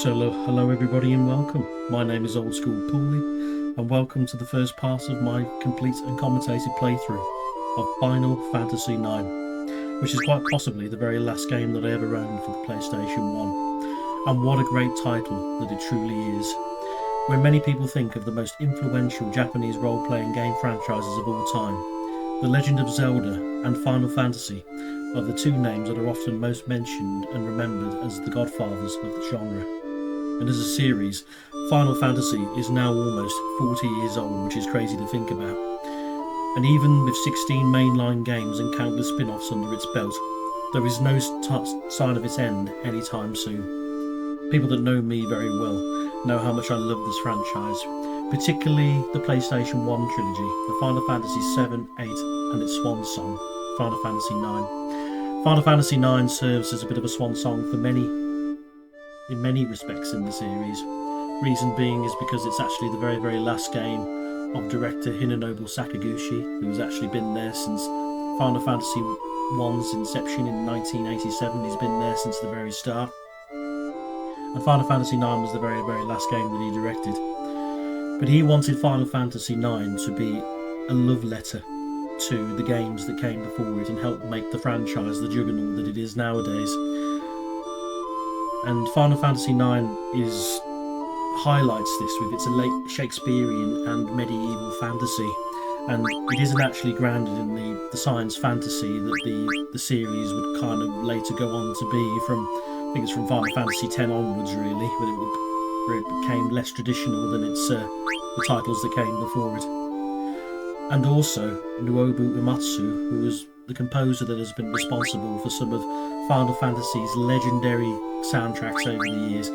So hello everybody and welcome. My name is Old School Paulie and welcome to the first part of my complete and commentated playthrough of Final Fantasy IX, which is quite possibly the very last game that I ever owned for the PlayStation 1. And what a great title that it truly is. When many people think of the most influential Japanese role-playing game franchises of all time, The Legend of Zelda and Final Fantasy are the two names that are often most mentioned and remembered as the godfathers of the genre. And as a series, Final Fantasy is now almost 40 years old, which is crazy to think about. And even with 16 mainline games and countless spin-offs under its belt, there is no sign of its end anytime soon. People that know me very well know how much I love this franchise, particularly the PlayStation 1 trilogy, the Final Fantasy 7, 8 and its swan song, Final Fantasy 9. Final Fantasy 9 serves as a bit of a swan song for in many respects in the series. Reason being is because it's actually the very, very last game of director Hinenobu Sakaguchi, who's actually been there since Final Fantasy 1's inception in 1987. He's been there since the very start. And Final Fantasy 9 was the very, very last game that he directed. But he wanted Final Fantasy 9 to be a love letter to the games that came before it and help make the franchise the juggernaut that it is nowadays. And Final Fantasy IX highlights this with its late Shakespearean and medieval fantasy, and it isn't actually grounded in the science fantasy that the series would kind of later go on to be from, I think it's from Final Fantasy X onwards really, but it became less traditional than the titles that came before it. And also Nobuo Uematsu, who was the composer that has been responsible for some of Final Fantasy's legendary soundtracks over the years,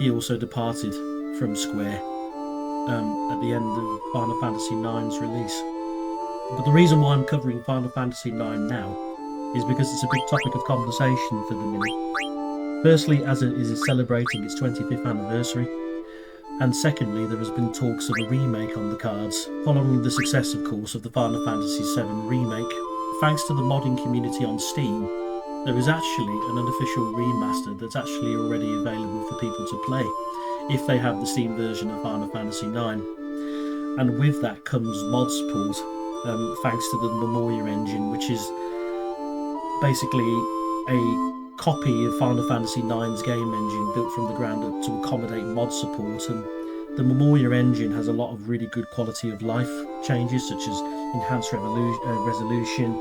he also departed from Square at the end of Final Fantasy IX's release. But the reason why I'm covering Final Fantasy IX now is because it's a big topic of conversation for the minute. Firstly, as it is celebrating its 25th anniversary, and secondly, there has been talks of a remake on the cards, following the success, of course, of the Final Fantasy VII remake. Thanks to the modding community on Steam, there is actually an unofficial remaster that's actually already available for people to play, if they have the Steam version of Final Fantasy IX. And with that comes mod support, thanks to the Memoria Engine, which is basically a copy of Final Fantasy IX's game engine built from the ground up to accommodate mod support. And the Memoria Engine has a lot of really good quality of life changes, such as enhanced resolution,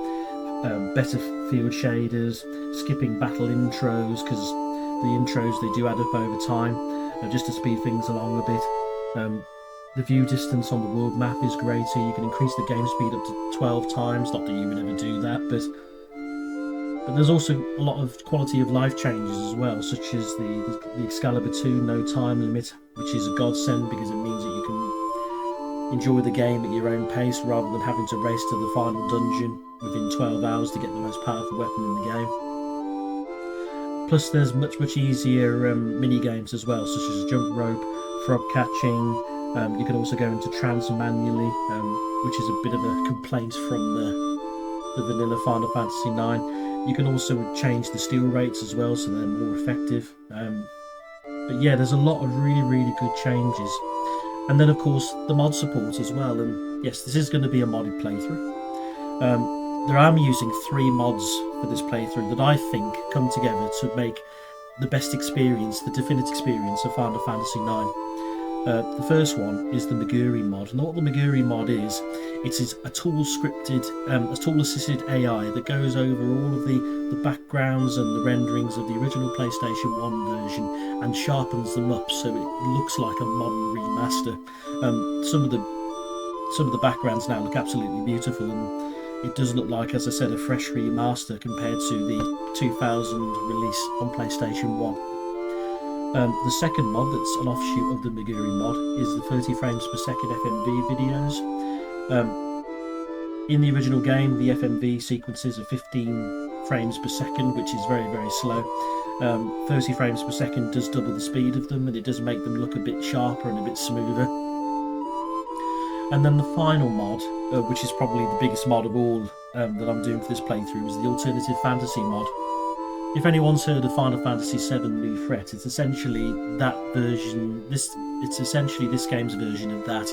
better field shaders, skipping battle intros, because the intros, they do add up over time, just to speed things along a bit. The view distance on the world map is greater. You can increase the game speed up to 12 times, not that you would ever do that, but there's also a lot of quality of life changes as well, such as the Excalibur 2 no time limit, which is a godsend because it means that you can enjoy the game at your own pace rather than having to race to the final dungeon within 12 hours to get the most powerful weapon in the game. Plus there's much easier mini games as well, such as jump rope, frog catching. You can also go into trance manually, which is a bit of a complaint from the vanilla Final Fantasy IX. You can also change the steal rates as well, so they're more effective. But yeah, there's a lot of really good changes. And then of course the mod support as well, and yes, this is going to be a modded playthrough. I'm using 3 mods for this playthrough that I think come together to make the best experience, the definite experience of Final Fantasy IX. The first one is the Moguri mod, and what the Moguri mod is, it is a tool-scripted, a tool-assisted AI that goes over all of the backgrounds and the renderings of the original PlayStation 1 version and sharpens them up so it looks like a modern remaster. Some of the backgrounds now look absolutely beautiful, and it does look like, as I said, a fresh remaster compared to the 2000 release on PlayStation 1. The second mod that's an offshoot of the Moguri mod is the 30 frames per second FMV videos. In the original game, the FMV sequences are 15 frames per second, which is very, very slow. 30 frames per second does double the speed of them, and it does make them look a bit sharper and a bit smoother. And then the final mod, which is probably the biggest mod of all that I'm doing for this playthrough, is the alternative fantasy mod. If anyone's heard of Final Fantasy VII New Threat, it's essentially that version. It's essentially this game's version of that.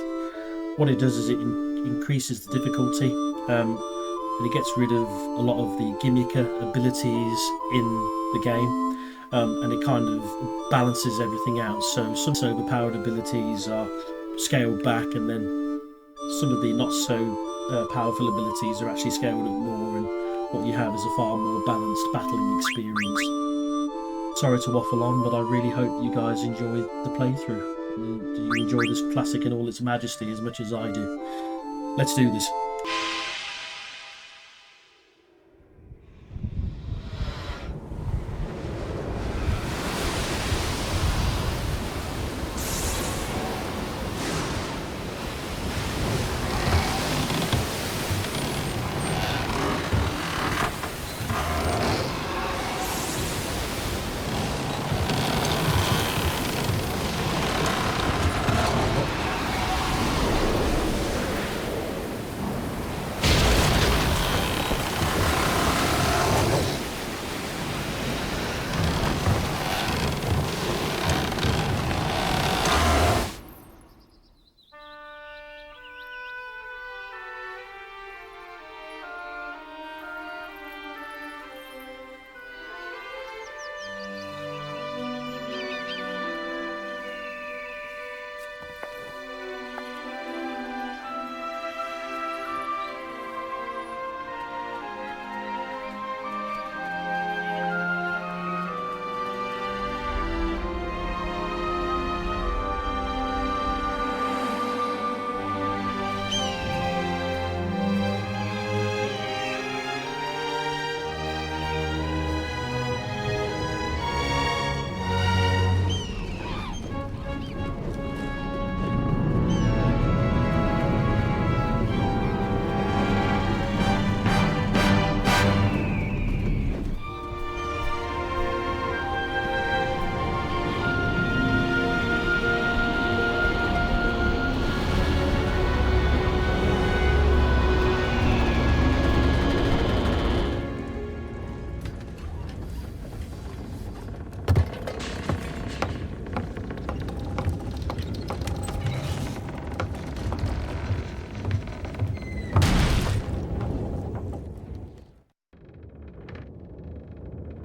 What it does is it increases the difficulty, and it gets rid of a lot of the gimmicker abilities in the game, and it kind of balances everything out. So some overpowered abilities are scaled back, and then some of the not so powerful abilities are actually scaled up more, and what you have is a far more balanced battling experience. Sorry to waffle on, but I really hope you guys enjoy the playthrough. Do you enjoy this classic in all its majesty as much as I do? Let's do this.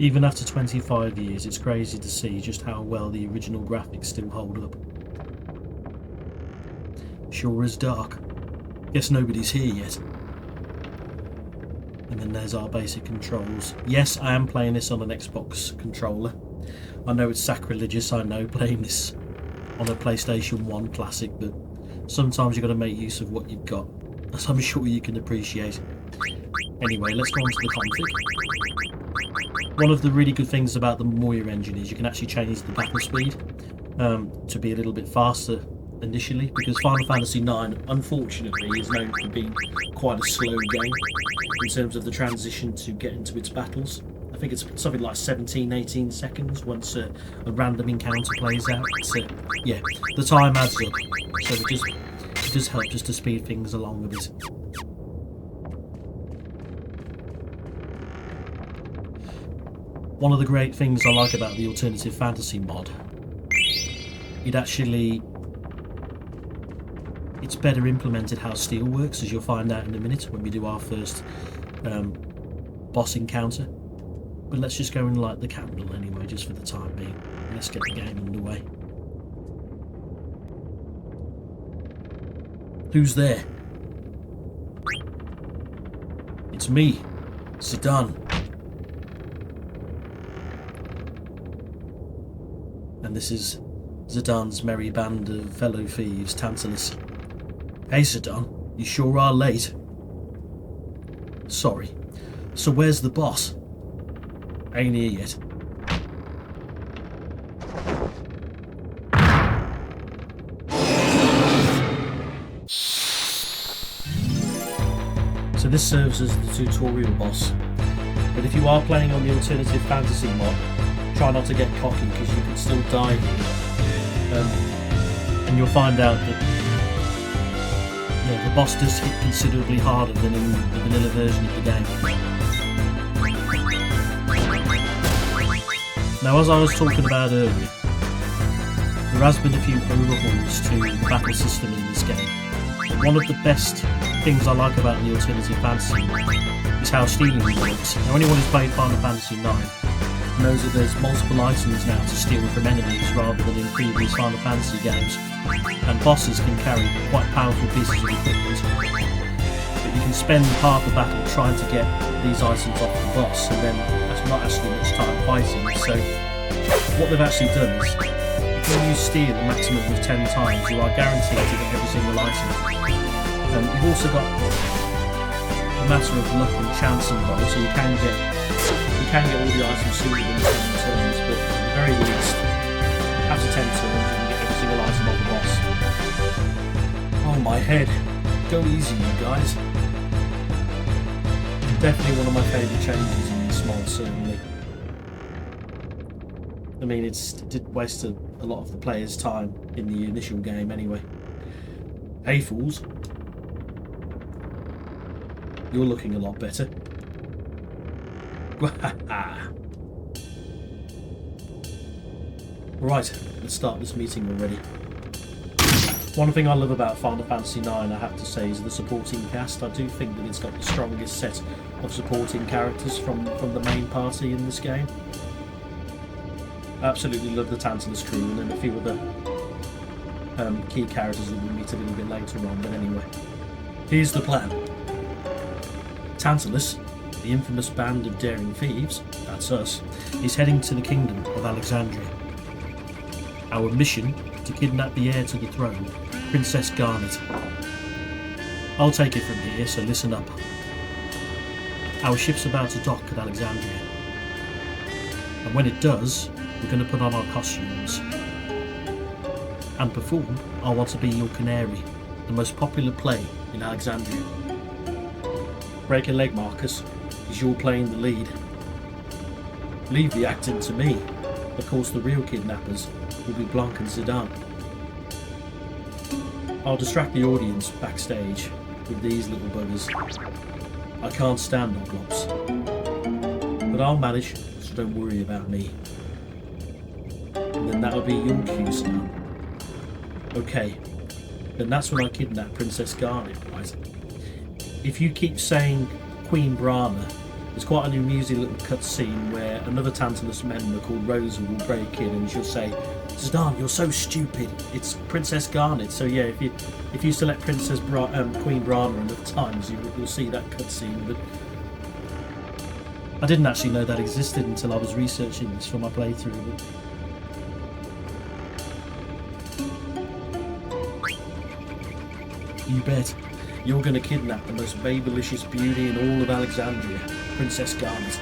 Even after 25 years, it's crazy to see just how well the original graphics still hold up. Sure is dark. Guess nobody's here yet. And then there's our basic controls. Yes, I am playing this on an Xbox controller. I know it's sacrilegious, I know, playing this on a PlayStation 1 Classic, but sometimes you've got to make use of what you've got, as I'm sure you can appreciate. Anyway, let's go on to the config. One of the really good things about the Memoria Engine is you can actually change the battle speed to be a little bit faster initially, because Final Fantasy IX, unfortunately, is known for being quite a slow game in terms of the transition to get into its battles. I think it's something like 17-18 seconds once a random encounter plays out. So, yeah, the time adds up, so it does help just to speed things along a bit. One of the great things I like about the alternative fantasy mod, it's better implemented how steel works, as you'll find out in a minute when we do our first boss encounter. But let's just go and light the candle anyway, just for the time being. Let's get the game underway. Who's there? It's me, Zidane. And this is Zidane's merry band of fellow thieves, Tantalus. Hey Zidane, you sure are late. Sorry. So where's the boss? Ain't here yet. So this serves as the tutorial boss. But if you are playing on the alternative fantasy mod, try not to get cocky because you can still die here. And you'll find out that the boss does hit considerably harder than in the vanilla version of the game. Now, as I was talking about earlier, there has been a few overhauls to the battle system in this game. But one of the best things I like about the alternative fantasy is how stealing works. Now, anyone who's played Final Fantasy IX knows that there's multiple items now to steal from enemies rather than in previous Final Fantasy games, and bosses can carry quite powerful pieces of equipment, but you can spend half the battle trying to get these items off the boss, and then that's not actually much time fighting. So what they've actually done is, if you steal a maximum of 10 times, you are guaranteed to get every single item. You've also got a matter of luck and chance involved, so you can get all the items sooner than 10 turns, but at the very least, after 10 turns, you can get every single item off the boss. Oh, my head. Go easy, you guys. Definitely one of my favourite changes in this mod, certainly. I mean, it did waste a lot of the player's time in the initial game anyway. Hey, fools. You're looking a lot better. Right, let's start this meeting already. One thing I love about Final Fantasy IX, I have to say, is the supporting cast. I do think that it's got the strongest set of supporting characters from the main party in this game. I absolutely love the Tantalus crew, and then a few other key characters that we'll meet a little bit later on, but anyway. Here's the plan. Tantalus, the infamous band of daring thieves, that's us, is heading to the kingdom of Alexandria. Our mission, to kidnap the heir to the throne, Princess Garnet. I'll take it from here, so listen up. Our ship's about to dock at Alexandria. And when it does, we're going to put on our costumes. And perform I Want to Be Your Canary, the most popular play in Alexandria. Break a leg, Marcus, as you're playing the lead. Leave the acting to me. Of course, the real kidnappers will be Blanc and Zidane. I'll distract the audience backstage with these little buggers. I can't stand Oglops, but I'll manage, so don't worry about me. And then that'll be your cue, Zidane. Okay, then that's when I kidnap Princess Garnet, right? If you keep saying Queen Brahma, there's quite an amusing little cutscene where another Tantalus member called Rosa will break in and she'll say, Zidane, you're so stupid, it's Princess Garnet. So yeah, if you select Queen Brahma enough times, you'll see that cutscene. But I didn't actually know that existed until I was researching this for my playthrough. You bet. You're going to kidnap the most babylicious beauty in all of Alexandria, Princess Garnet.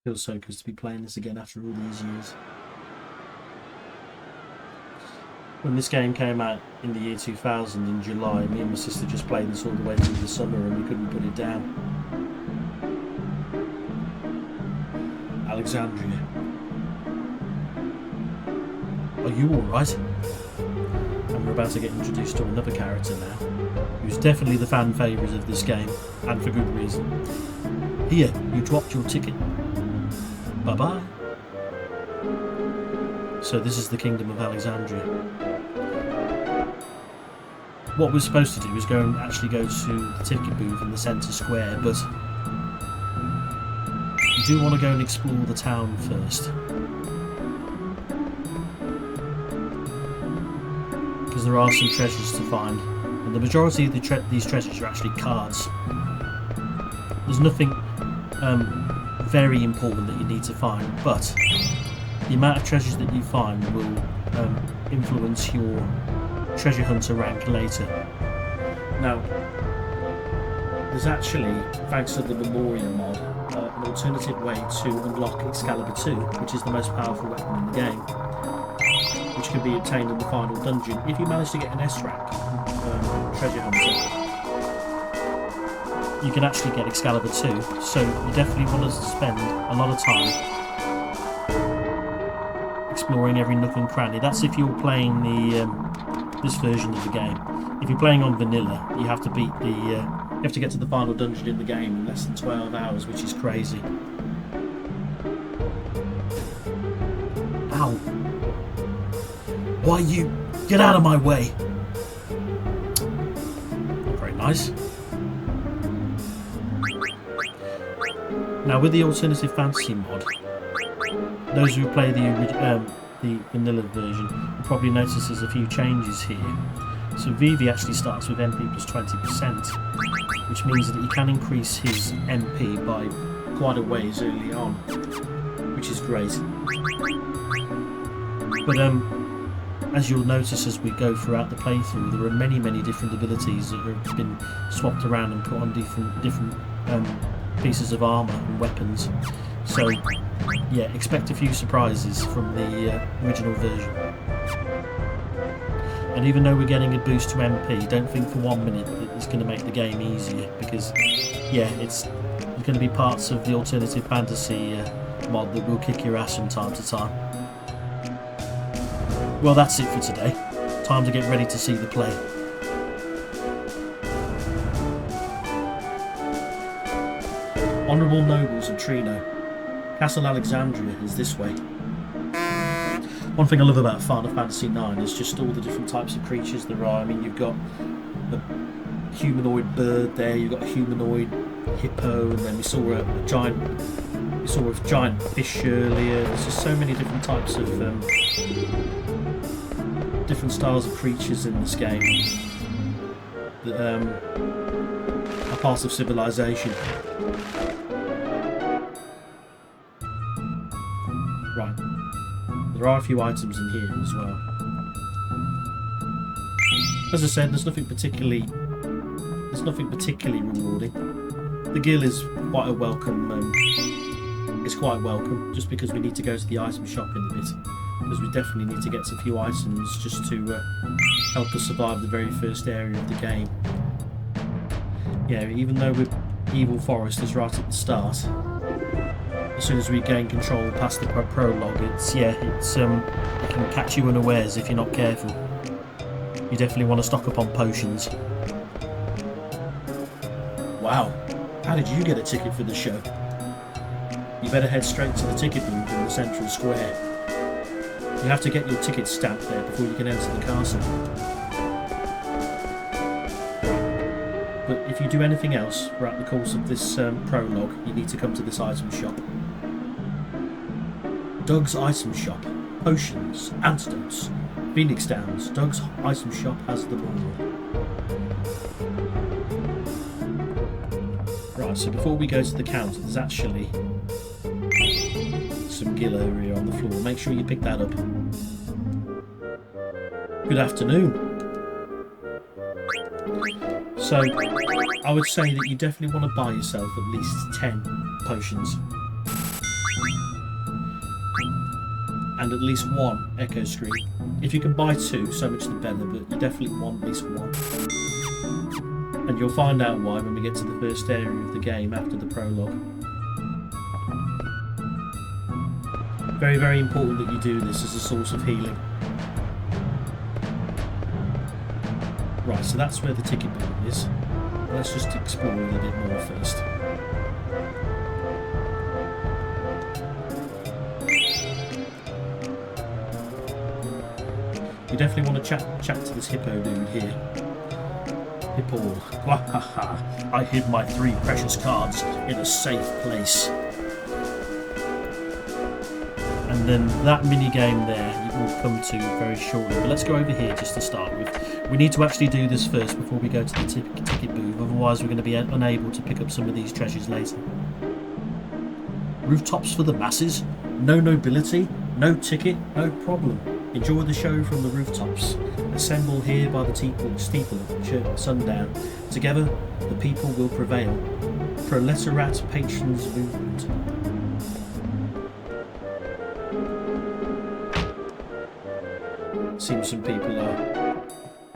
Feels so good to be playing this again after all these years. When this game came out in the year 2000 in July, me and my sister just played this all the way through the summer and we couldn't put it down. Alexandria. Are you alright? And we're about to get introduced to another character now, who's definitely the fan favourite of this game, and for good reason. Here, you dropped your ticket. Bye-bye. So this is the Kingdom of Alexandria. What we're supposed to do is actually go to the ticket booth in the centre square, but you do want to go and explore the town first. Because there are some treasures to find, and the majority of these treasures are actually cards. There's nothing very important that you need to find, but the amount of treasures that you find will influence your treasure hunter rank later. Now, there's actually, thanks to the Memoria mod, an alternative way to unlock Excalibur 2, which is the most powerful weapon in the game, which can be obtained in the final dungeon if you manage to get an S rank treasure hunter. You can actually get Excalibur 2, so you definitely want to spend a lot of time exploring every nook and cranny. That's if you're playing this version of the game. If you're playing on vanilla, you have to beat you have to get to the final dungeon in the game in less than 12 hours, which is crazy. Ow! Why you get out of my way? Very nice. Now with the alternative fantasy mod, those who play the vanilla version will probably notice there's a few changes here. So Vivi actually starts with MP plus 20%, which means that he can increase his MP by quite a ways early on, which is great. But as you'll notice as we go throughout the playthrough, there are many different abilities that have been swapped around and put on different pieces of armour and weapons. So yeah, expect a few surprises from the original version. And even though we're getting a boost to MP, don't think for 1 minute that it's going to make the game easier, because yeah, there's going to be parts of the alternative fantasy mod that will kick your ass from time to time. Well, that's it for today. Time to get ready to see the play. Honourable Nobles of Trino. Castle Alexandria is this way. One thing I love about Final Fantasy IX is just all the different types of creatures there are. I mean, you've got a humanoid bird there, you've got a humanoid hippo, and then we saw a giant fish earlier. There's just so many different types of different styles of creatures in this game that are part of civilization. Right. There are a few items in here as well. As I said, there's nothing particularly rewarding. The gill is quite a welcome. It's quite welcome, just because we need to go to the item shop in a bit, because we definitely need to get a few items just to help us survive the very first area of the game. Yeah, even though Evil Forest is right at the start, as soon as we gain control past the prologue, it can catch you unawares if you're not careful. You definitely want to stock up on potions. Wow, how did you get a ticket for the show? You better head straight to the ticket booth in the central square. You have to get your ticket stamped there before you can enter the castle. But if you do anything else throughout the course of this prologue, you need to come to this item shop. Doug's Item Shop. Potions, antidotes, Phoenix Downs. Doug's Item Shop has them all. Right, so before we go to the counter, there's actually some gill over here on the floor. Make sure you pick that up. Good afternoon. So, I would say that you definitely want to buy yourself at least 10 potions. and at least one echo screen. If you can buy 2, so much the better, but you definitely want at least 1. And you'll find out why when we get to the first area of the game after the prologue. Very, very important that you do this as a source of healing. Right, so that's where the ticket booth is. Let's just explore a little bit more first. You definitely want to chat to this hippo dude here. Hippo. Wahaha! I hid my 3 precious cards in a safe place. And then that mini game there you will come to very shortly. But let's go over here just to start with. We need to actually do this first before we go to the ticket booth, otherwise we're going to be unable to pick up some of these treasures later. Rooftops for the masses? No nobility? No ticket? No problem. Enjoy the show from the rooftops. Assemble here by the steeple at sundown. Together, the people will prevail. Proletariat patrons movement. Seems some people are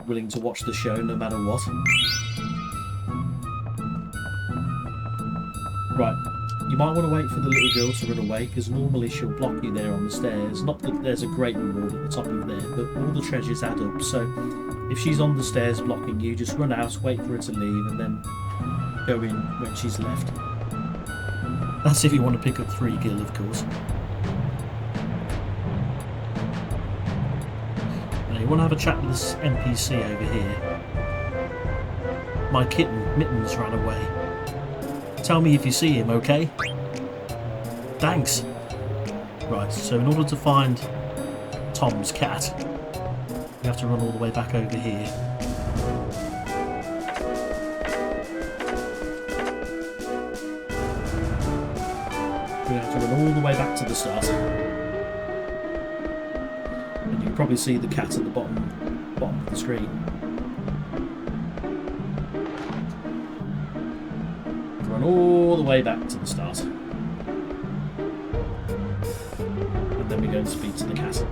willing to watch the show no matter what. Right, you might want to wait for the little girl to run away, because normally she'll block you there on the stairs. Not that there's a great reward at the top of there, but all the treasures add up, so if she's on the stairs blocking you, just run out, wait for her to leave, and then go in when she's left. That's if you want to pick up 3 gil, of course. You want to have a chat with this NPC over here. My kitten, Mittens, ran away. Tell me if you see him, okay? Thanks. Right, so in order to find Tom's cat, we have to run all the way back over here. We have to run all the way back to the start. Probably see the cat at the bottom of the screen. Run all the way back to the start. And then we go and speak to the cat.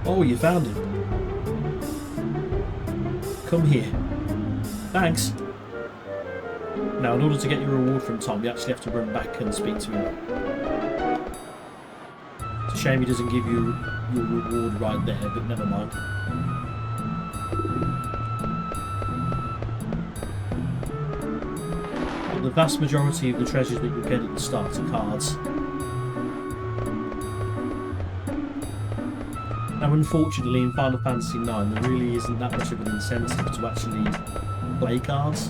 Oh, you found him. Come here. Thanks. Now, in order to get your reward from Tom, you actually have to run back and speak to him. Shame he doesn't give you your reward right there, but never mind. But the vast majority of the treasures that you get at the start are cards. Now, unfortunately, in Final Fantasy IX, there really isn't that much of an incentive to actually play cards.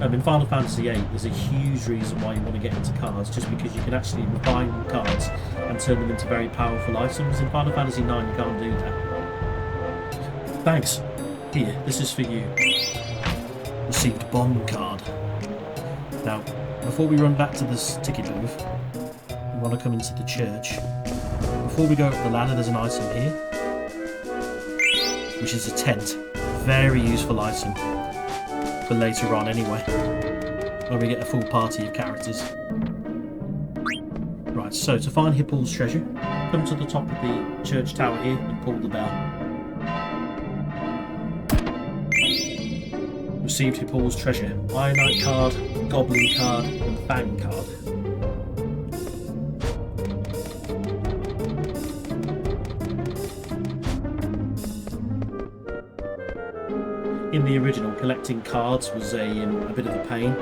In Final Fantasy VIII, there's a huge reason why you want to get into cards, just because you can actually refine cards and turn them into very powerful items. In Final Fantasy IX, you can't do that. Thanks. Here, this is for you. Received bomb card. Now, before we run back to this ticket booth, we want to come into the church. Before we go up the ladder, there's an item here, which is a tent. Very useful item. For later on anyway, when we get a full party of characters. Right, so to find Hippol's treasure, come to the top of the church tower here and pull the bell. Received Hippol's treasure. Ionite card, Goblin card, and Fang card. In the original, collecting cards was a bit of a pain,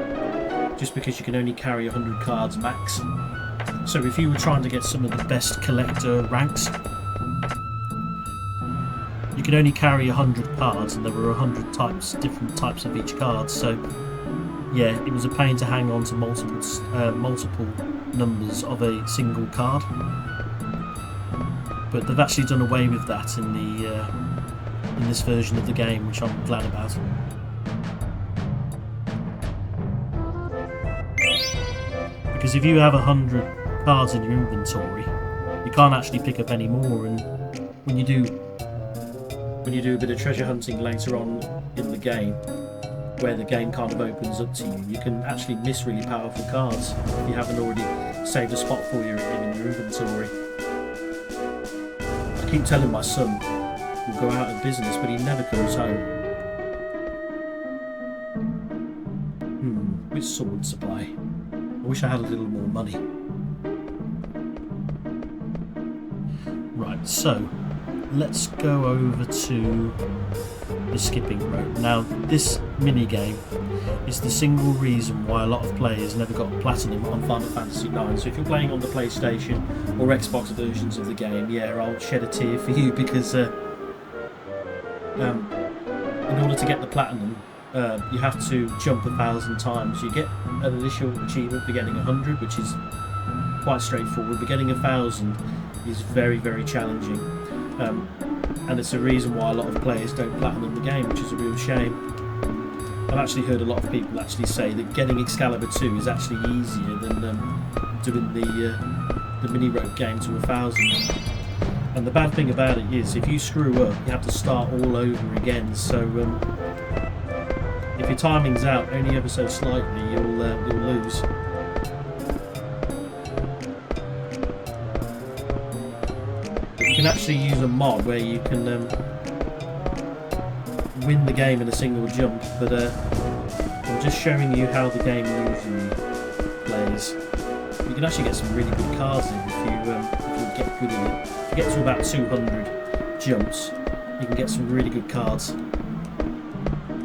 just because you can only carry 100 cards max. So if you were trying to get some of the best collector ranks, you could only carry 100 cards, and there were 100 different types of each card. So yeah, it was a pain to hang on to multiple numbers of a single card. But they've actually done away with that in this version of the game, which I'm glad about. Because if you have 100 cards in your inventory, you can't actually pick up any more, and when you do a bit of treasure hunting later on in the game, where the game kind of opens up to you, you can actually miss really powerful cards if you haven't already saved a spot for you in your inventory. I keep telling my son we'll go out of business, but he never comes home. Which sword supply? I wish I had a little more money. Right, so let's go over to the skipping rope. Now, this mini-game is the single reason why a lot of players never got platinum on Final Fantasy IX. So if you're playing on the PlayStation or Xbox versions of the game, yeah, I'll shed a tear for you, because in order to get the platinum, you have to jump 1,000 times. You get an initial achievement for getting 100, which is quite straightforward, but getting 1,000 is very, very challenging. And it's a reason why a lot of players don't platinum the game, which is a real shame. I've actually heard a lot of people actually say that getting Excalibur 2 is actually easier than doing the mini rope game to 1,000. And the bad thing about it is, if you screw up, you have to start all over again. So if your timing's out only ever so slightly, you'll lose. You can actually use a mod where you can win the game in a single jump, but I'm just showing you how the game usually plays. You can actually get some really good cards in if you get good in it. If you get to about 200 jumps, you can get some really good cards.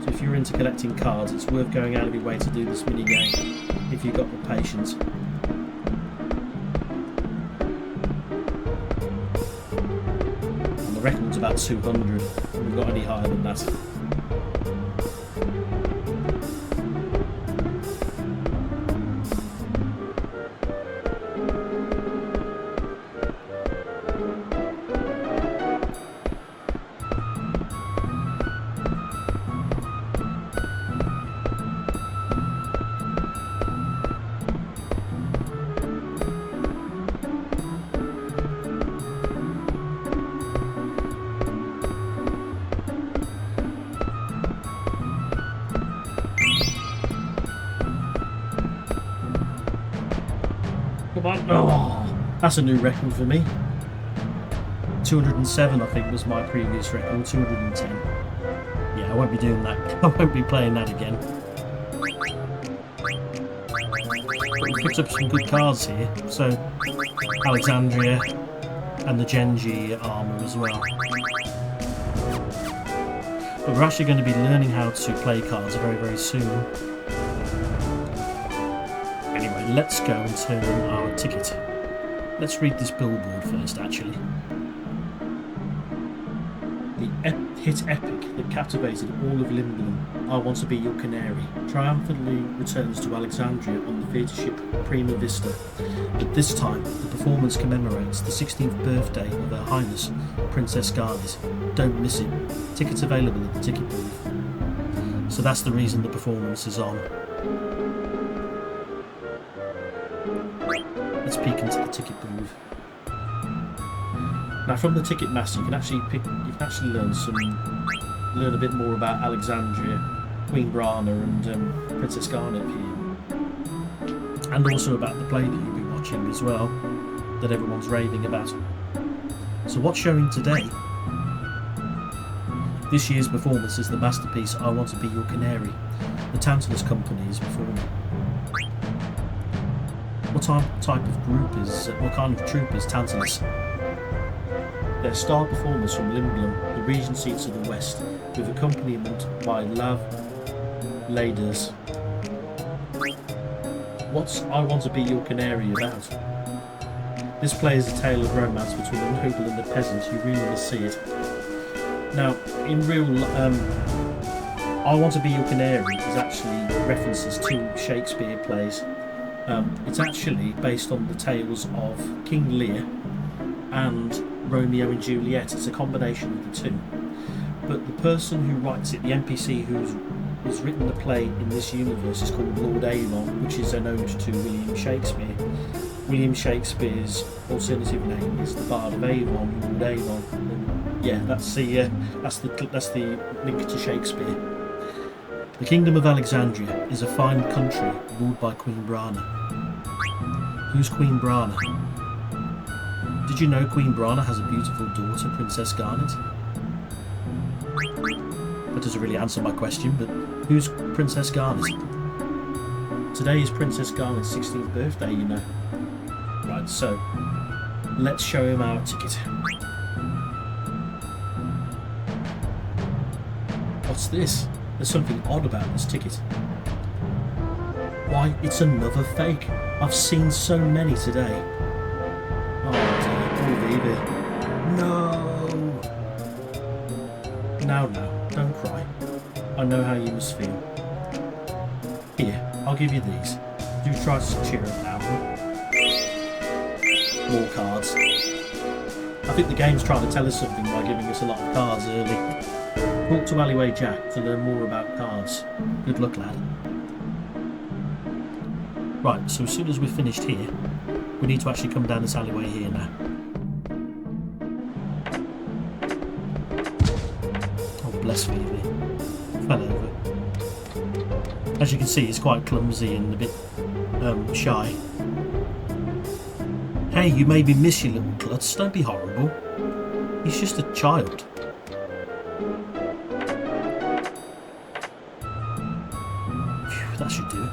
So if you're into collecting cards, it's worth going out of your way to do this mini game if you've got the patience. The record's about 200. We've got any higher than that. Oh, that's a new record for me. 207, I think, was my previous record. 210. Yeah, I won't be doing that. I won't be playing that again. But we picked up some good cards here. So, Alexandria and the Genji armour as well. But we're actually going to be learning how to play cards very, very soon. Let's go and turn in our ticket. Let's read this billboard first, actually. The hit epic that captivated all of Limblum, I Want to Be Your Canary, triumphantly returns to Alexandria on the theatre ship Prima Vista. But this time, the performance commemorates the 16th birthday of Her Highness, Princess Garnet. Don't miss it. Tickets available at the ticket booth. So that's the reason the performance is on. Let's peek into the ticket booth. Now, from the ticket master, you can actually learn a bit more about Alexandria, Queen Brana, and Princess Garnet here, and also about the play that you'll be watching as well, that everyone's raving about. So, what's showing today? This year's performance is the masterpiece I Want to Be Your Canary. The Tantalus Company is performing. What type of group is, what kind of troupe is Tantalus? They're star performers from Limblum, the regency to the west, with accompaniment by Lav Laders. What's I Want to Be Your Canary about? This play is a tale of romance between the noble and the peasant. You really must see it. Now, in real I Want to Be Your Canary is actually references to Shakespeare plays. It's actually based on the tales of King Lear and Romeo and Juliet. It's a combination of the two. But the person who writes it, the NPC who's written the play in this universe, is called Lord Avon, which is an ode to William Shakespeare. William Shakespeare's alternative name is the Bard of Avon, Lord Avon. And yeah, that's the link to Shakespeare. The Kingdom of Alexandria is a fine country ruled by Queen Brana. Who's Queen Brana? Did you know Queen Brana has a beautiful daughter, Princess Garnet? That doesn't really answer my question, but who's Princess Garnet? Today is Princess Garnet's 16th birthday, you know. Right, so let's show him our ticket. What's this? There's something odd about this ticket. Why, it's another fake. I've seen so many today. Oh dear, poor Vivi. No! Now, don't cry. I know how you must feel. Here, I'll give you these. Do try to cheer up now. More cards. I think the game's trying to tell us something by giving us a lot of cards early. Talk to Alleyway Jack to learn more about cards. Good luck, lad. Right, so as soon as we're finished here, we need to actually come down this alleyway here now. Oh, bless Vivi. Fell over. As you can see, he's quite clumsy and a bit shy. Hey, you made me miss you, little klutz. Don't be horrible. He's just a child. Phew, that should do it.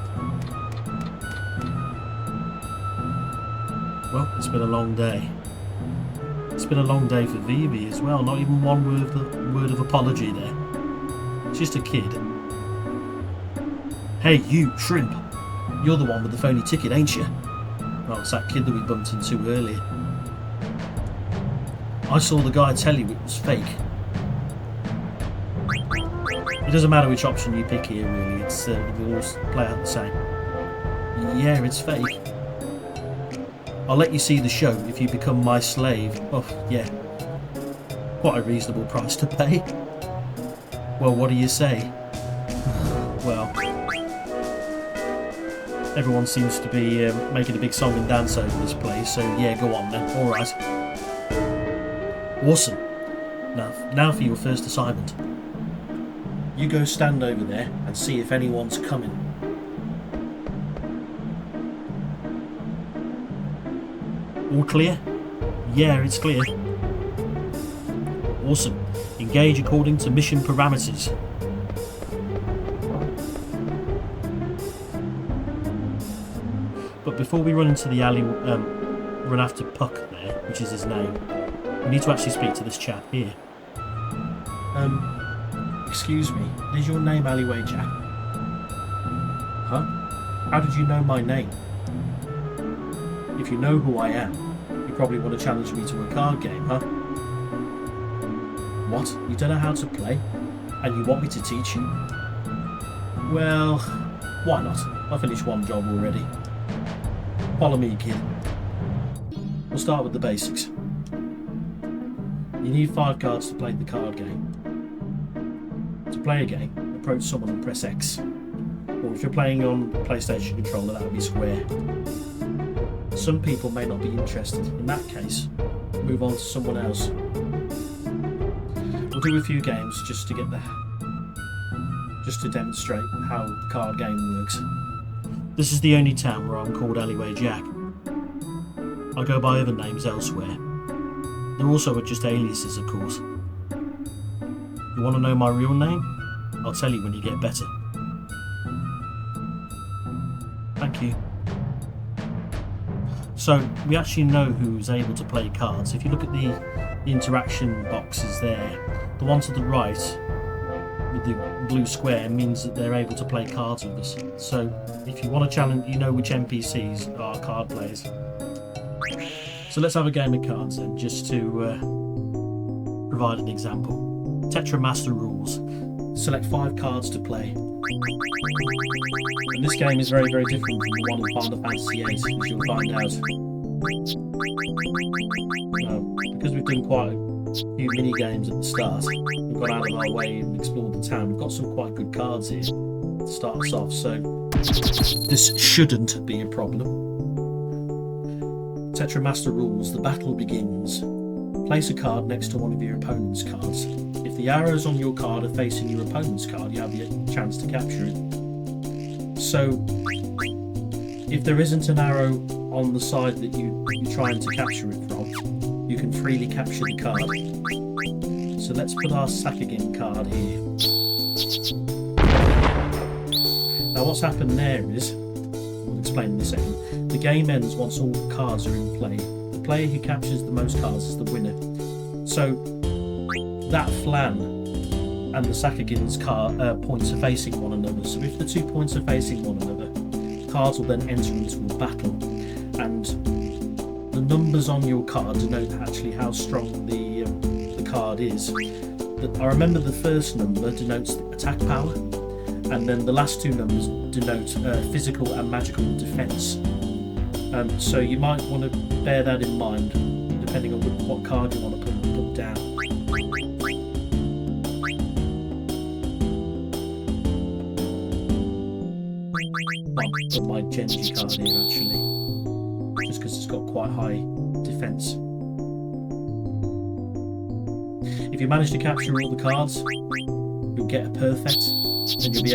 Well, it's been a long day. It's been a long day for Vivi as well. Not even one word of apology there. It's just a kid. Hey, you, Shrimp. You're the one with the phony ticket, ain't you? Well, it's that kid that we bumped into earlier. I saw the guy tell you it was fake. It doesn't matter which option you pick here, really. It's we all play out the same. Yeah, it's fake. I'll let you see the show if you become my slave. Oh, yeah. Quite a reasonable price to pay. Well, what do you say? Well, everyone seems to be making a big song and dance over this place, so yeah, go on then. Alright. Awesome. Now for your first assignment. You go stand over there and see if anyone's coming. All clear? Yeah, it's clear. Awesome. Engage according to mission parameters. But before we run into the alley, run after Puck there, which is his name, we need to actually speak to this chap here. Excuse me, is your name Alleyway Jack? Huh? How did you know my name? If you know who I am, you probably want to challenge me to a card game, huh? What? You don't know how to play? And you want me to teach you? Well, why not? I finished one job already. Follow me, kid. We'll start with the basics. You need 5 cards to play the card game. To play a game, approach someone and press X. Or if you're playing on a PlayStation controller, that would be square. Some people may not be interested. In that case, move on to someone else. We'll do a few games just to get there. Just to demonstrate how the card game works. This is the only town where I'm called Alleyway Jack. I go by other names elsewhere. They're also just aliases, of course. You want to know my real name? I'll tell you when you get better. Thank you. So, we actually know who's able to play cards. If you look at the interaction boxes there, the one to the right with the blue square means that they're able to play cards with us. So, if you want to challenge, you know which NPCs are card players. So let's have a game of cards then, just to provide an example. Remaster rules. Select 5 cards to play. And this game is very, very different from the one in Final Fantasy VIII, as you'll find out. Because we've done quite a few mini-games at the start, we've gone out of our way and explored the town. We've got some quite good cards here to start us off, so this shouldn't be a problem. Remaster rules. The battle begins. Place a card next to one of your opponent's cards. If the arrows on your card are facing your opponent's card, you have the chance to capture it. So, if there isn't an arrow on the side that you're trying to capture it from, you can freely capture the card. So let's put our Sakagin card here. Now what's happened there is, I'll explain in a second, the game ends once all cards are in play. The player who captures the most cards is the winner. So that flan and the Sakagin's points are facing one another. So if the 2 points are facing one another, cards will then enter into a battle. And the numbers on your card denote actually how strong the card is. I remember the first number denotes attack power, and then the last 2 numbers denote physical and magical defense. So you might want to bear that in mind, depending on what card you want to put down. I'll put my Genji card here actually, just because it's got quite high defense. If you manage to capture all the cards, you'll get a perfect, and you'll be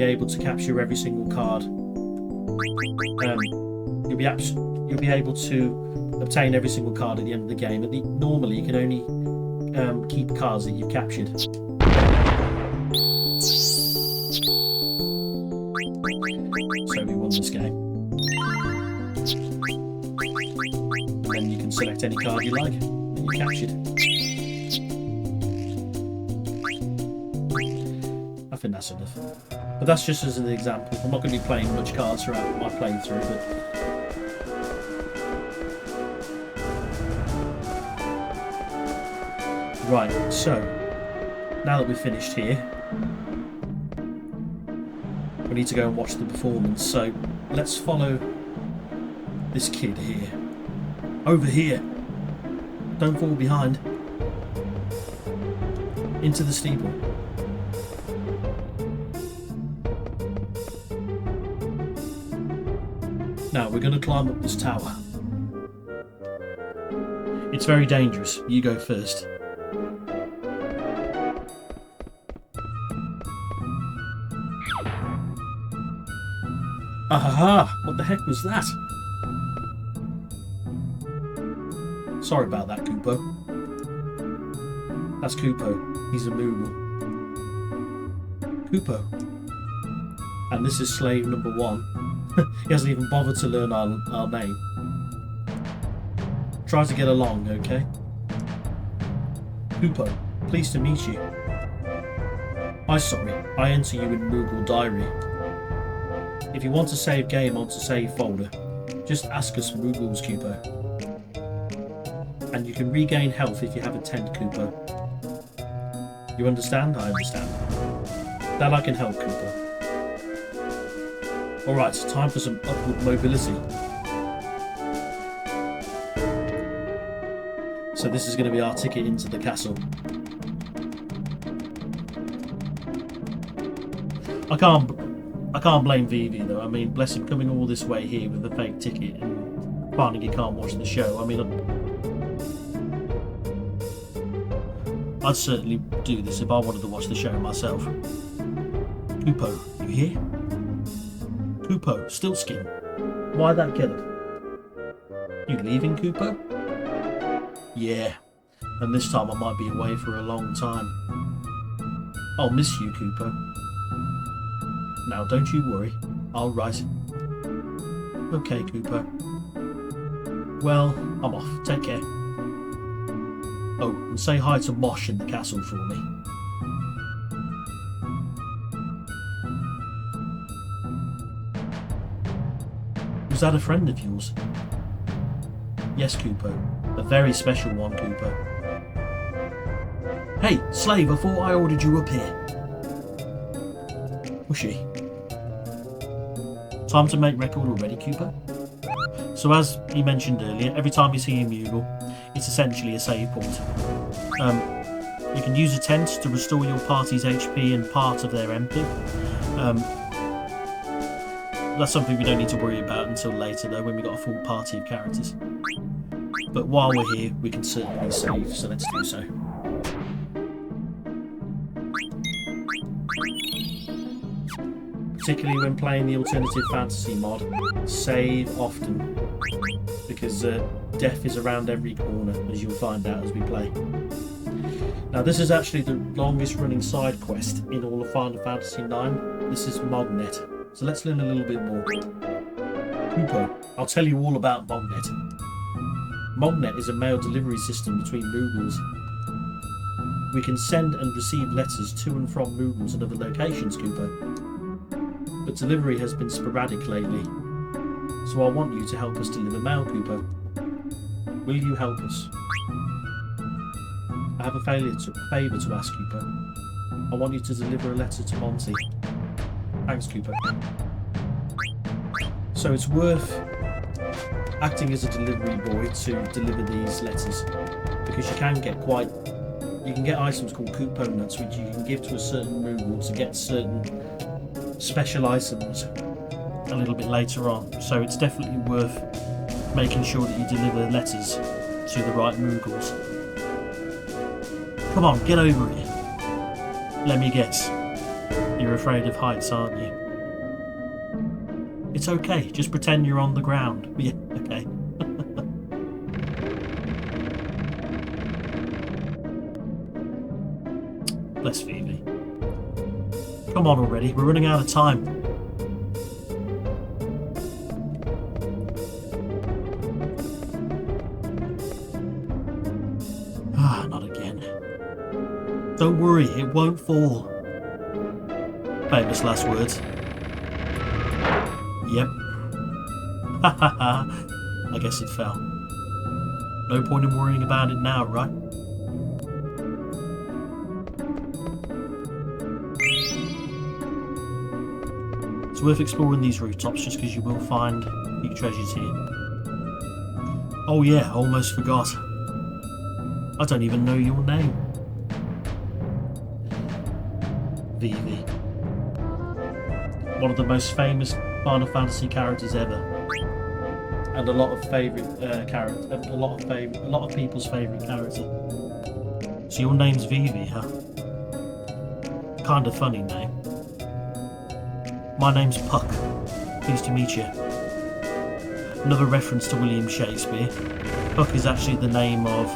able to capture every single card. You'll be able to obtain every single card at the end of the game. Normally, you can only keep cards that you've captured. So we won this game. And then you can select any card you like that you captured. I think that's enough. But that's just as an example. I'm not going to be playing much cards throughout my playthrough, but right, so now that we've finished here, we need to go and watch the performance. So let's follow this kid here. Over here. Don't fall behind. Into the steeple. Now we're going to climb up this tower. It's very dangerous. You go first. Ahaha! What the heck was that? Sorry about that, Kupo. That's Kupo. He's a Moogle. Kupo. And this is slave number 1. He hasn't even bothered to learn our name. Try to get along, okay? Kupo, pleased to meet you. Sorry, I enter you in Moogle Diary. If you want to save game onto save folder, just ask us Moogles, Kupo. And you can regain health if you have a tent, Kupo. You understand? I understand. That I can help, Kupo. Alright, time for some upward mobility. So this is going to be our ticket into the castle. I can't blame Vivi though. I mean, bless him, coming all this way here with a fake ticket and finding he can't watch the show. I mean, I'd certainly do this if I wanted to watch the show myself. Kupo, you here? Kupo, Stiltskin. Why that getup? You leaving, Kupo? Yeah, and this time I might be away for a long time. I'll miss you, Kupo. Now don't you worry, I'll write. Okay, Kupo. Well, I'm off. Take care. Oh, and say hi to Mosh in the castle for me. Was that a friend of yours? Yes, Kupo. A very special one, Kupo. Hey, slave, I thought I ordered you up here. Was she? Time to make record already, Kupo? So as you mentioned earlier, every time you see a Moogle, it's essentially a save point. You can use a tent to restore your party's HP and part of their MP. That's something we don't need to worry about until later though, when we've got a full party of characters. But while we're here, we can certainly save, so let's do so. particularly when playing the alternative fantasy mod, save often, because death is around every corner, as you'll find out as we play. Now this is actually the longest running side quest in all of Final Fantasy IX. This is Mognet, so let's learn a little bit more. Kupo, I'll tell you all about Mognet. Mognet is a mail delivery system between Moogles. We can send and receive letters to and from Moogles and other locations, Kupo. But delivery has been sporadic lately, so I want you to help us deliver mail, Kupo. Will you help us? I have a favour to ask, Kupo. I want you to deliver a letter to Monty. Thanks, Kupo. So it's worth acting as a delivery boy to deliver these letters, because you can get items called Kupo nuts, which you can give to a certain Moogle to get certain special items a little bit later on. So it's definitely worth making sure that you deliver letters to the right Moogles. Come on, get over here. Let me guess. You're afraid of heights, aren't you? It's okay, just pretend you're on the ground. Yeah, okay. Bless Phoebe. Come on already, we're running out of time. Ah, not again. Don't worry, it won't fall. Famous last words. Yep. Ha ha ha. I guess it fell. No point in worrying about it now, right? It's worth exploring these rooftops just because you will find new treasures here. Oh yeah, almost forgot. I don't even know your name. Vivi. One of the most famous Final Fantasy characters ever, and a lot of people's favourite character. So your name's Vivi, huh? Kind of funny name. My name's Puck. Pleased to meet you. Another reference to William Shakespeare. Puck is actually the name of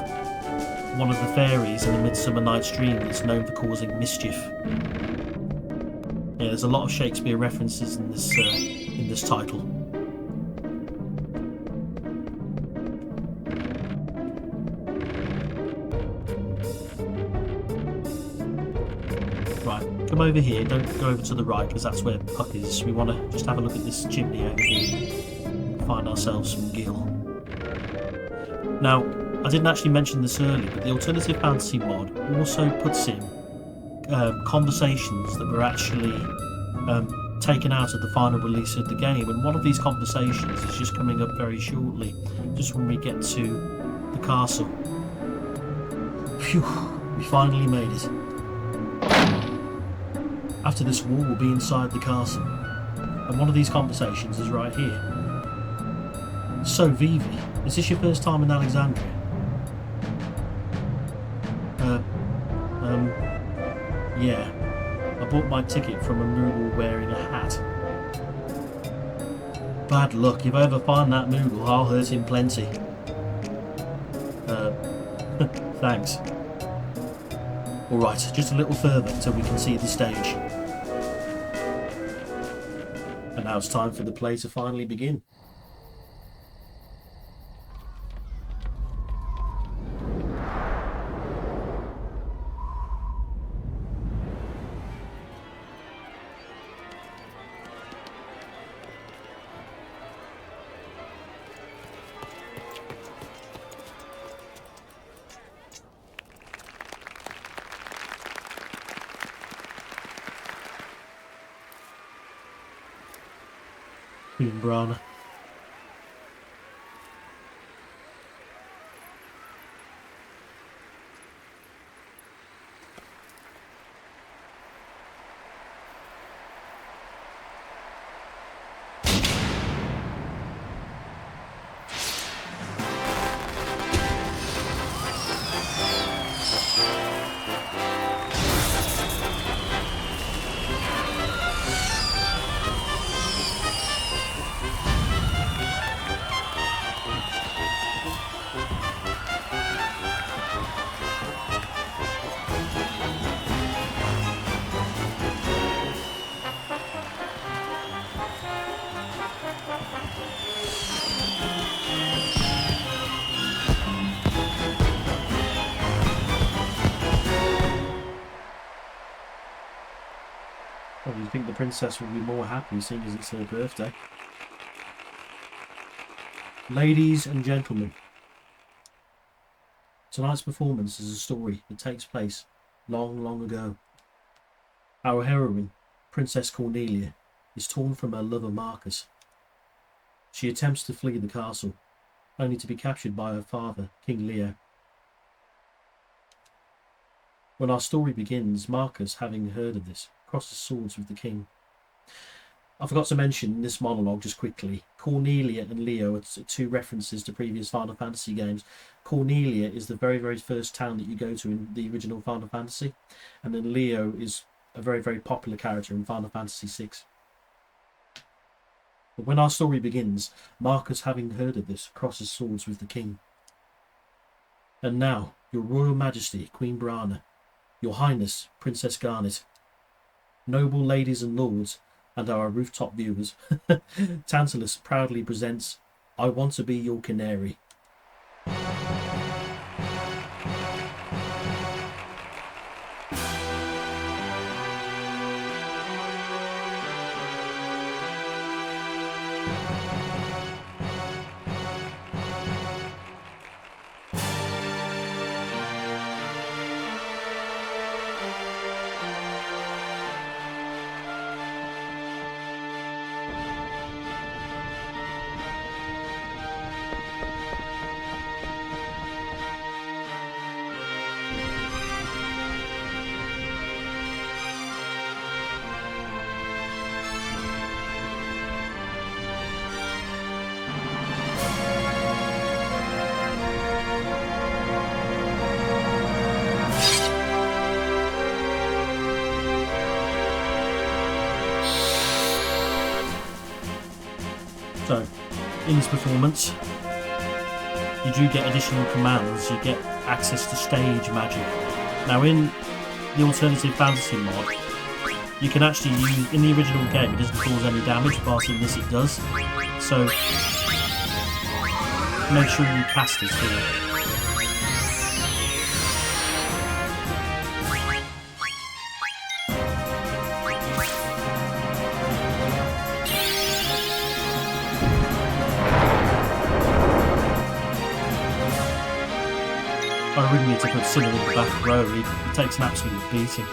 one of the fairies in A Midsummer Night's Dream that's known for causing mischief. Yeah, there's a lot of Shakespeare references in this title. Right, come over here, don't go over to the right because that's where Puck is. We want to just have a look at this chimney over here and find ourselves some gil. Now, I didn't actually mention this earlier, but the Alternative Fantasy mod also puts in conversations that were actually taken out of the final release of the game, and one of these conversations is just coming up very shortly, just when we get to the castle. Phew, we finally made it. After this war, we'll be inside the castle, and one of these conversations is right here. So, Vivi, is this your first time in Alexandria? Yeah. I bought my ticket from a Moogle wearing a hat. Bad luck. If I ever find that Moogle, I'll hurt him plenty. Thanks. Alright, just a little further until we can see the stage. And now it's time for the play to finally begin. Brana. princess will be more happy seeing as it's her birthday. Ladies and gentlemen, tonight's performance is a story that takes place long, long ago. Our heroine, Princess Cornelia, is torn from her lover Marcus. She attempts to flee the castle, only to be captured by her father, King Leo. When our story begins, Marcus, having heard of this, crosses swords with the king. I forgot to mention in this monologue, just quickly, Cornelia and Leo are two references to previous Final Fantasy games. Cornelia is the very, very first town that you go to in the original Final Fantasy, and then Leo is a very, very popular character in Final Fantasy VI. But when our story begins, Marcus, having heard of this, crosses swords with the king. And now, Your Royal Majesty, Queen Brana, Your Highness, Princess Garnet, noble ladies and lords, and our rooftop viewers, Tantalus proudly presents I Want to Be Your Canary. So, in this performance, you do get additional commands, you get access to stage magic. Now in the alternative fantasy mod, you can actually use, in the original game it doesn't cause any damage, but in this it does. So, make sure you cast this here. I really need to put Sinner in the back row, he takes an absolute beating.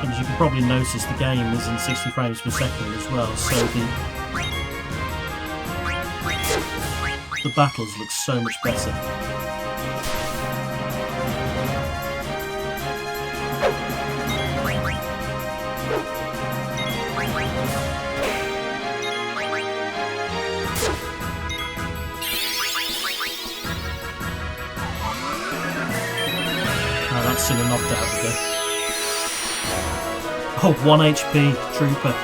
And as you can probably notice, the game is in 60 frames per second as well, so the battles look so much better. That's Sinner knocked out again. Oh, 1 HP, Trooper.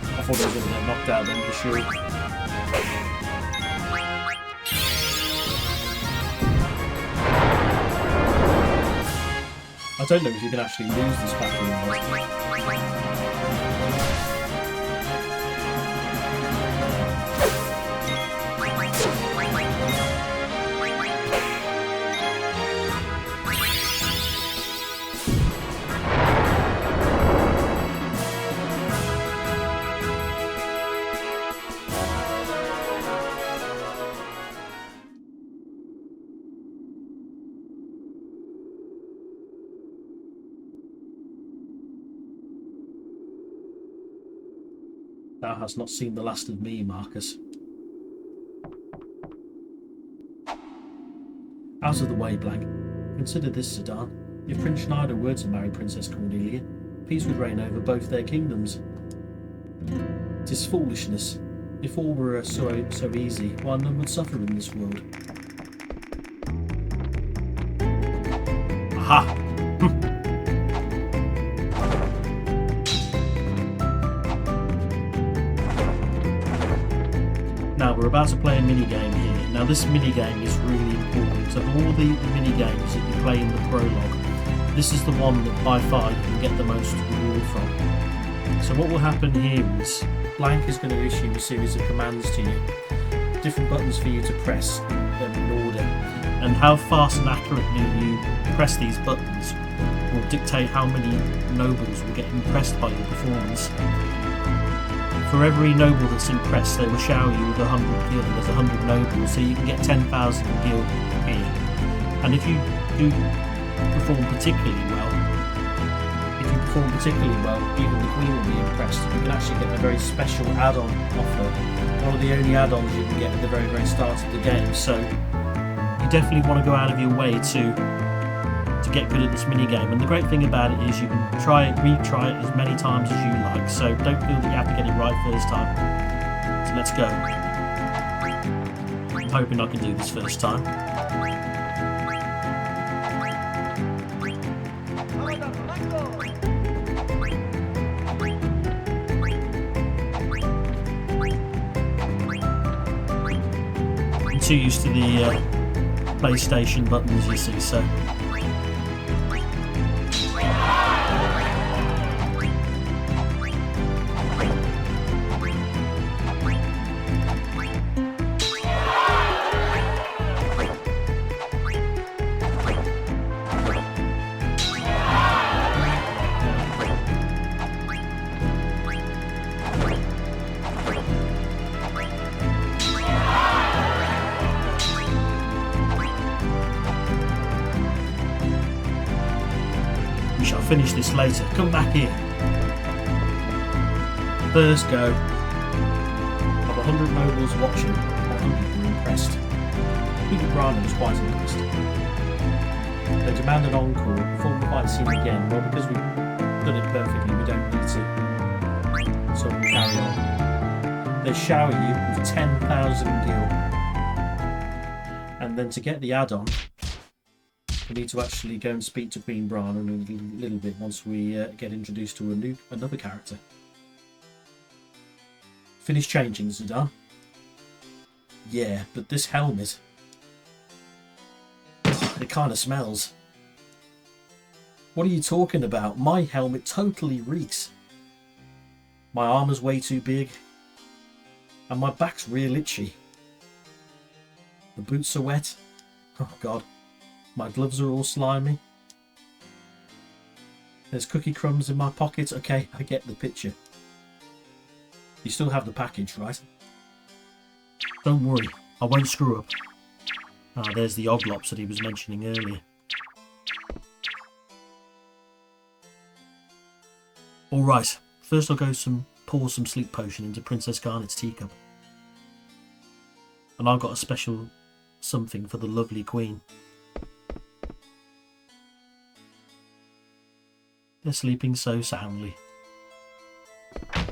I thought he was going to get knocked out then for sure. I don't know if you can actually lose this battle or not. Thou hast not seen the last of me, Marcus. Out of the way, Blank. Consider this, Zidane. If Prince Schneider were to marry Princess Cornelia, peace would reign over both their kingdoms. 'Tis foolishness. If all were so easy, why none would suffer in this world? Aha! Now we're about to play a mini-game here. Now this mini-game is really important. Of all the mini-games that you play in the prologue, this is the one that by far you can get the most reward from. So what will happen here is Blank is going to issue a series of commands to you, different buttons for you to press in order, and how fast and accurately you press these buttons will dictate how many nobles will get impressed by your performance. For every noble that's impressed, they will shower you with 100 gil, and there's 100 nobles, so you can get 10,000 gil here. And if you do perform particularly well, even the Queen will be impressed. You can actually get a very special add-on offer, one of the only add-ons you can get at the very, very start of the game. So you definitely want to go out of your way to get good at this mini-game. And the great thing about it is you can retry it as many times as you like, so don't feel that you have to get it right first time. So let's go. I'm hoping I can do this first time. I'm too used to the PlayStation buttons, you see, so... We shall finish this later. Come back here. First go. Of 100 nobles watching, 100 were impressed. Even Garnet was quite impressed. They demand an encore, perform the fight scene again. Well, because we've done it perfectly, we don't need to. So we'll carry on. They shower you with 10,000 gil. And then to get the add-on, we need to actually go and speak to Queen Bran in a little bit once we get introduced to another character. Finish changing, Zidane. Yeah, but this helmet, it kind of smells. What are you talking about? My helmet totally reeks. My armor's way too big, and my back's real itchy. The boots are wet. Oh god. My gloves are all slimy. There's cookie crumbs in my pocket. Okay, I get the picture. You still have the package, right? Don't worry, I won't screw up. Ah, there's the oglops that he was mentioning earlier. Alright, first I'll go pour some sleep potion into Princess Garnet's teacup. And I've got a special something for the lovely Queen. They're sleeping so soundly.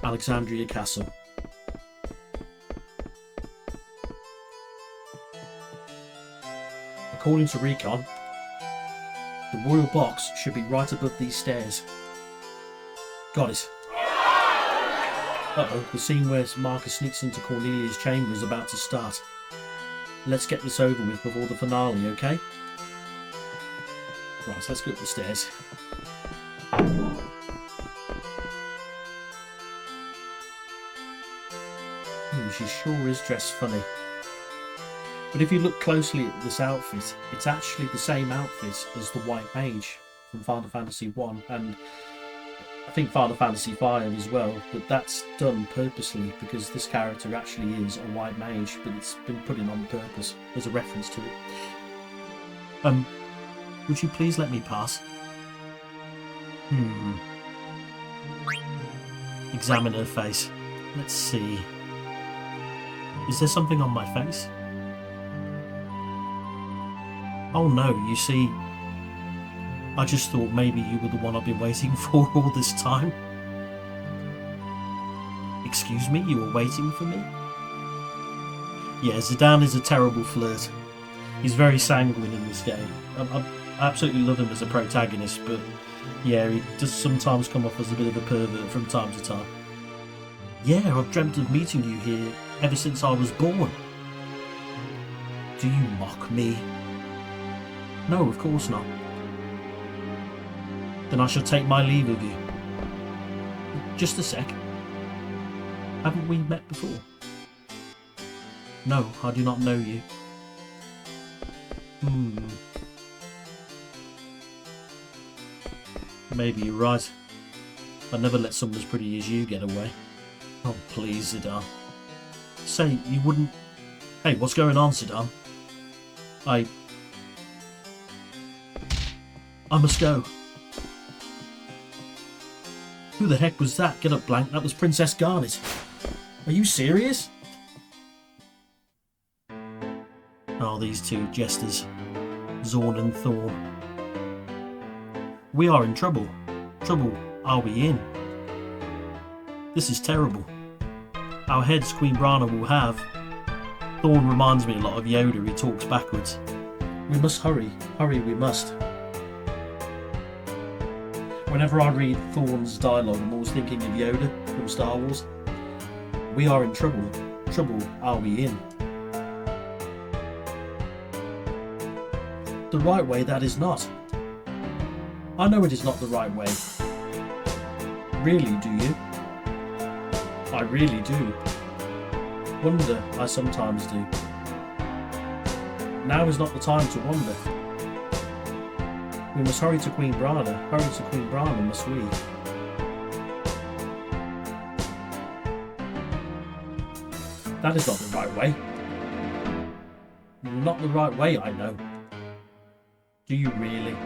Alexandria Castle. According to Recon, the royal box should be right above these stairs. Got it. Uh-oh, the scene where Marcus sneaks into Cornelia's chamber is about to start. Let's get this over with before the finale, okay? Right, so let's go up the stairs. She sure is dressed funny. But if you look closely at this outfit, it's actually the same outfit as the White Mage from Final Fantasy 1 and I think Final Fantasy 5 as well, but that's done purposely because this character actually is a White Mage, but it's been put in on purpose as a reference to it. Would you please let me pass? Examine her face. Let's see. Is there something on my face? Oh no, you see, I just thought maybe you were the one I've been waiting for all this time. Excuse me, you were waiting for me? Yeah, Zidane is a terrible flirt. He's very sanguine in this game. I absolutely love him as a protagonist, but yeah, he does sometimes come off as a bit of a pervert from time to time. Yeah, I've dreamt of meeting you here ever since I was born. Do you mock me? No, of course not. Then I shall take my leave of you. Just a sec. Haven't we met before? No, I do not know you. Maybe you're right. I'd never let someone as pretty as you get away. Oh, please, Zidane. Say, you wouldn't... Hey, what's going on, Zidane? I must go. Who the heck was that? Get up, Blank. That was Princess Garnet. Are you serious? Oh, these two jesters. Zorn and Thorn. We are in trouble. Trouble are we in? This is terrible. Our heads Queen Brana will have. Thorn reminds me a lot of Yoda, he talks backwards. We must hurry. Hurry we must. Whenever I read Thorn's dialogue, I'm always thinking of Yoda from Star Wars. We are in trouble. Trouble are we in? The right way that is not. I know it is not the right way. Really, do you? I really do. Wonder, I sometimes do. Now is not the time to wonder. We must hurry to Queen Brana. Hurry to Queen Brana, must we? That is not the right way. Not the right way, I know. Do you really?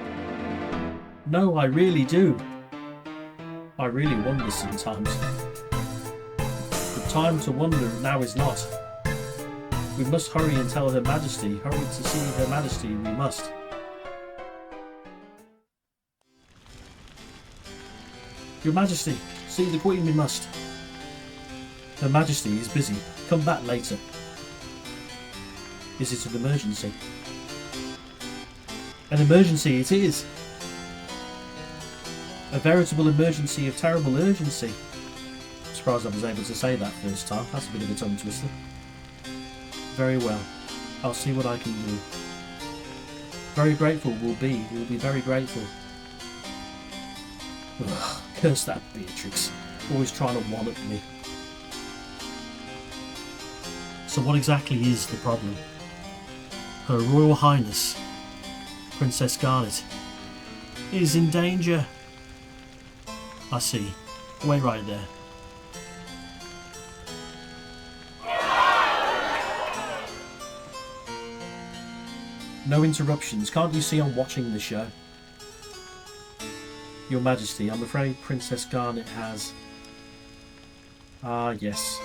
No, I really do. I really wonder sometimes. The time to wonder now is not. We must hurry and tell Her Majesty. Hurry to see Her Majesty, we must. Your Majesty, see the Queen we must. Her Majesty is busy. Come back later. Is it an emergency? An emergency it is. A veritable emergency of terrible urgency. I'm surprised I was able to say that first time. That's a bit of a tongue twister. Very well. I'll see what I can do. Very grateful we'll be. We'll be very grateful. Ugh, curse that Beatrix. Always trying to one-up me. So what exactly is the problem? Her Royal Highness, Princess Garnet, is in danger. I see. Wait right there. No interruptions. Can't you see I'm watching the show? Your Majesty, I'm afraid Princess Garnet has... Ah, yes.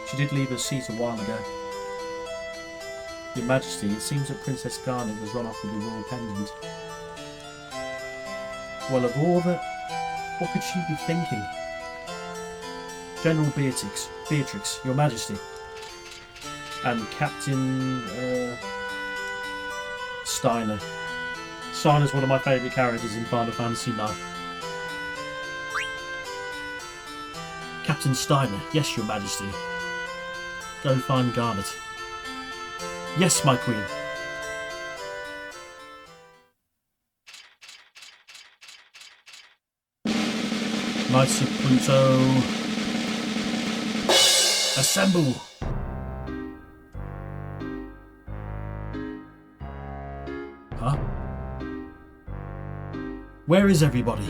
She did leave her seat a while ago. Your Majesty, it seems that Princess Garnet was run off with the royal pendant. Well, of all the... What could she be thinking? General Beatrix, Your Majesty. And Captain... Steiner. Steiner's one of my favourite characters in Final Fantasy IX. Captain Steiner, yes, Your Majesty. Go find Garnet. Yes, my Queen. Knights of Pluto. Assemble! Huh? Where is everybody?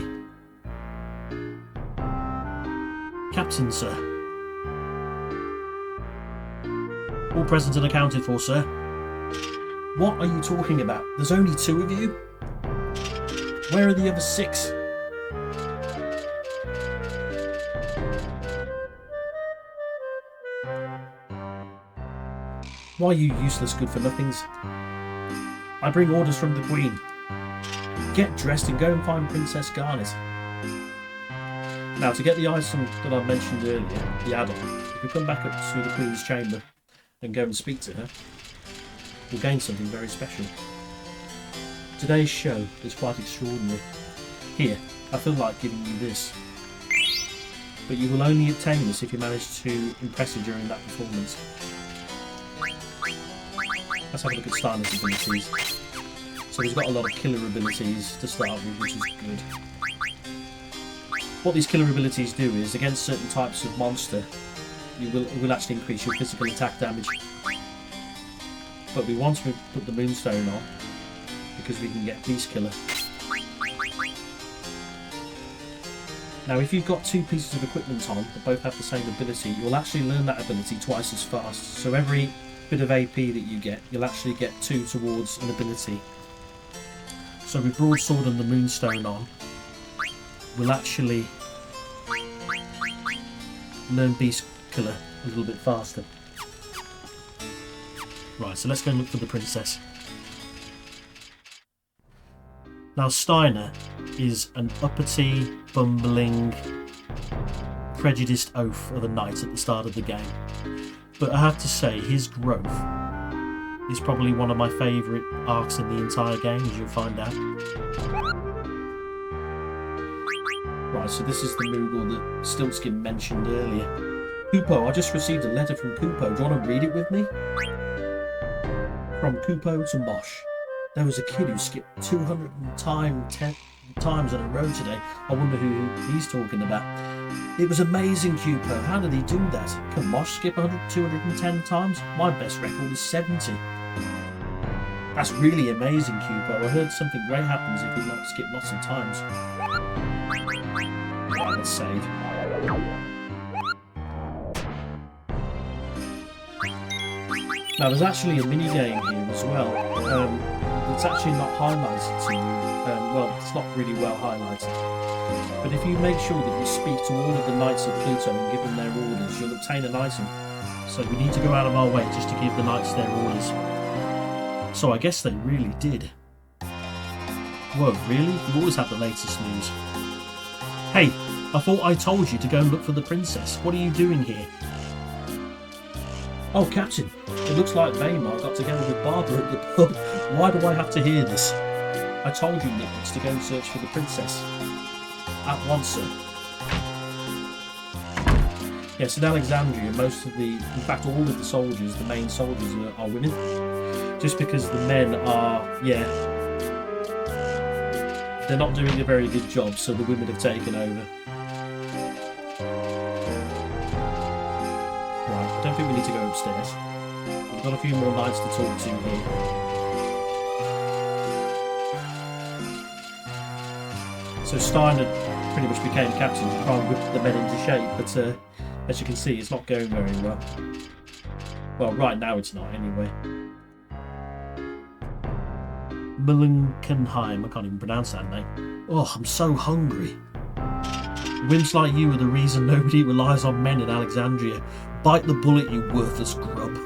Captain, sir. All present and accounted for, sir. What are you talking about? There's only 2 of you? Where are the other 6? Why, you useless good-for-nothings? I bring orders from the Queen. Get dressed and go and find Princess Garnet. Now, to get the item that I mentioned earlier, the add-on, if we come back up to the Queen's chamber and go and speak to her, we'll gain something very special. Today's show is quite extraordinary. Here, I feel like giving you this. But you will only obtain this if you manage to impress her during that performance. Let's have a look at Steiner's abilities. So he's got a lot of killer abilities to start with, which is good. what these killer abilities do is, against certain types of monster, it will actually increase your physical attack damage. But we want to put the Moonstone on, because we can get Beast Killer. Now if you've got 2 pieces of equipment on that both have the same ability, you'll actually learn that ability twice as fast. So every bit of AP that you get, you'll actually get 2 towards an ability. So with Broadsword and the Moonstone on, we'll actually learn Beast Killer a little bit faster. Right, so let's go and look for the princess. Now Steiner is an uppity, bumbling, prejudiced oaf of a knight at the start of the game. But I have to say, his growth is probably one of my favourite arcs in the entire game, as you'll find out. Right, so this is the Moogle that Stiltskin mentioned earlier. Kupo, I just received a letter from Kupo. Do you want to read it with me? From Kupo to Mosh. There was a kid who skipped 10 times in a row today. I wonder who he's talking about. It was amazing, Kupo. How did he do that? Can Mosh skip 210 times? My best record is 70. That's really amazing, Kupo. I heard something great happens if you skip lots of times. Right, let's save. Now there's actually a mini game here as well. It's actually not highlighted to you. Well, it's not really well highlighted. But if you make sure that you speak to all of the Knights of Pluto and give them their orders, you'll obtain an item. So we need to go out of our way just to give the Knights their orders. So I guess they really did. Whoa, really? You always have the latest news. Hey, I thought I told you to go and look for the princess. What are you doing here? Oh, Captain, it looks like Weimar got together with Barbara at the pub. Why do I have to hear this? I told you, Nicholas, to go and search for the princess. At once, sir. Yes, in Alexandria, most of in fact all of the soldiers, the main soldiers are women. Just because the men are, they're not doing a very good job, so the women have taken over. I don't think we need to go upstairs. We've got a few more knights to talk to here. So Steiner pretty much became captain to try and whip the men into shape, but as you can see, it's not going very well. Well, right now it's not, anyway. Mullenkenheim, I can't even pronounce that name. Oh, I'm so hungry. Wimps like you are the reason nobody relies on men in Alexandria. Bite the bullet, you worthless grub.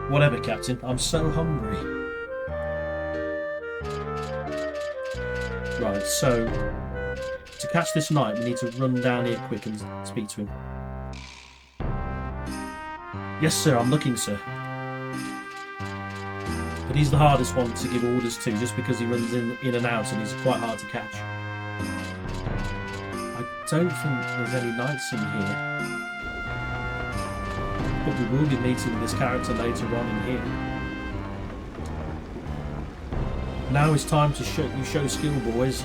Whatever, Captain. I'm so hungry. Right, so to catch this knight, we need to run down here quick and speak to him. Yes, sir. I'm looking, sir. But he's the hardest one to give orders to, just because he runs in and out, and he's quite hard to catch. I don't think there's any knights in here. But we will be meeting this character later on in here. Now it's time to show skill, boys.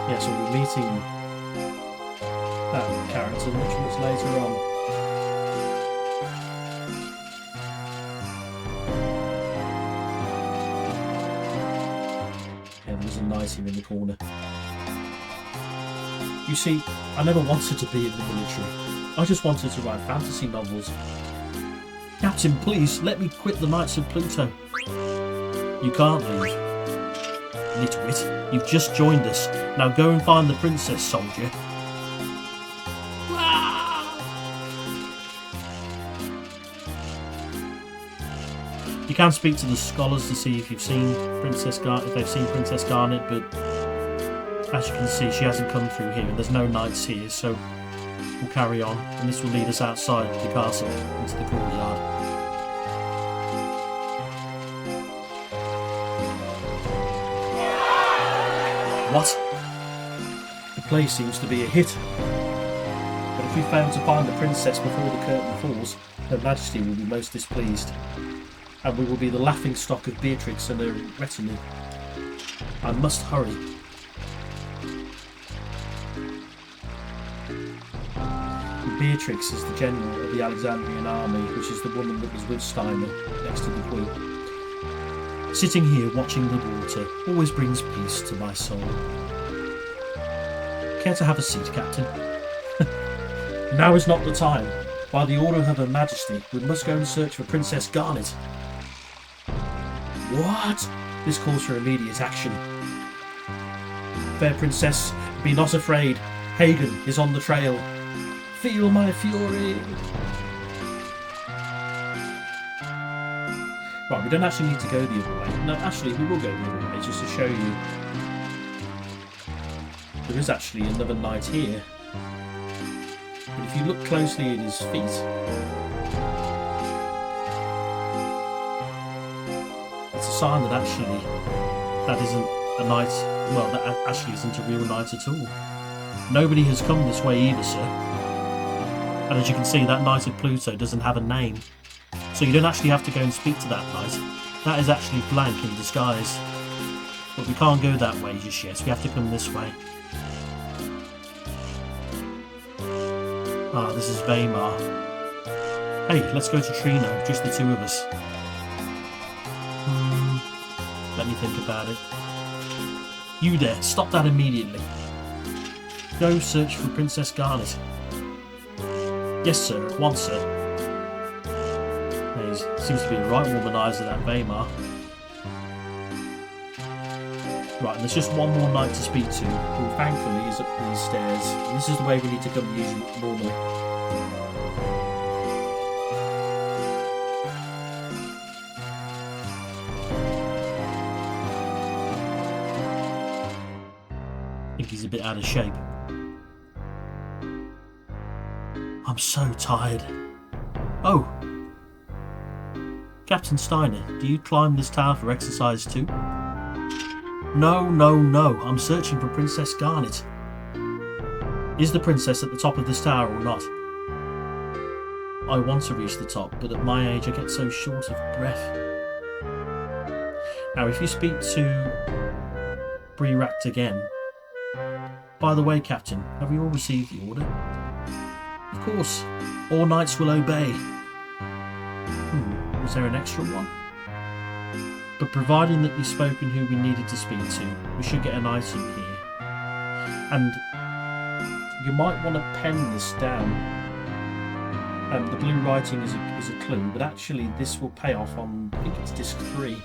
Yeah, so we'll be meeting that character much later on. Here in the corner. You see, I never wanted to be in the military. I just wanted to write fantasy novels. Captain, please, let me quit the Knights of Pluto. You can't leave. Nitwit, you've just joined us. Now go and find the princess, soldier. You can speak to the scholars to see if you've seen if they've seen Princess Garnet, but as you can see, she hasn't come through here, and there's no knights here, so we'll carry on, and this will lead us outside the castle into the courtyard. What? The play seems to be a hit. But if we fail to find the princess before the curtain falls, Her Majesty will be most displeased. and we will be the laughingstock of Beatrix and her retinue. I must hurry. Beatrix is the general of the Alexandrian army, which is the woman that was with Steiner next to the Queen. Sitting here watching the water always brings peace to my soul. Care to have a seat, Captain? Now is not the time. By the order of Her Majesty, we must go and search for Princess Garnet. What? This calls for immediate action. Fair Princess, be not afraid. Hagen is on the trail. Feel my fury. Right, we don't actually need to go the other way. No, actually, we will go the other way, just to show you. There is actually another knight here. But if you look closely at his feet, it's a sign that actually that isn't a knight. Well, that actually isn't a real knight at all. Nobody has come this way either, sir. And as you can see, that Knight of Pluto doesn't have a name. So you don't actually have to go and speak to that knight. That is actually blank in disguise. But we can't go that way just yet. We have to come this way. Ah, this is Weimar. Hey, let's go to Trino, just the two of us. Let me think about it. You there, stop that immediately. Go search for Princess Garnet. Yes, sir, at once, sir. He seems to be a right womanizer, that Weimar. Right, and there's just one more knight to speak to, who thankfully is up these stairs. And this is the way we need to come using it normally. I think he's a bit out of shape. I'm so tired. Oh! Captain Steiner, do you climb this tower for exercise too? No, I'm searching for Princess Garnet. Is the princess at the top of this tower or not? I want to reach the top, but at my age I get so short of breath. Now if you speak to Breract again... By the way, Captain, have you all received the order? Of course, all knights will obey. Was there an extra one? But providing that you've spoken who we needed to speak to, we should get an item here. And you might want to pen this down. The blue writing is a clue, but actually this will pay off on, I think it's disc 3.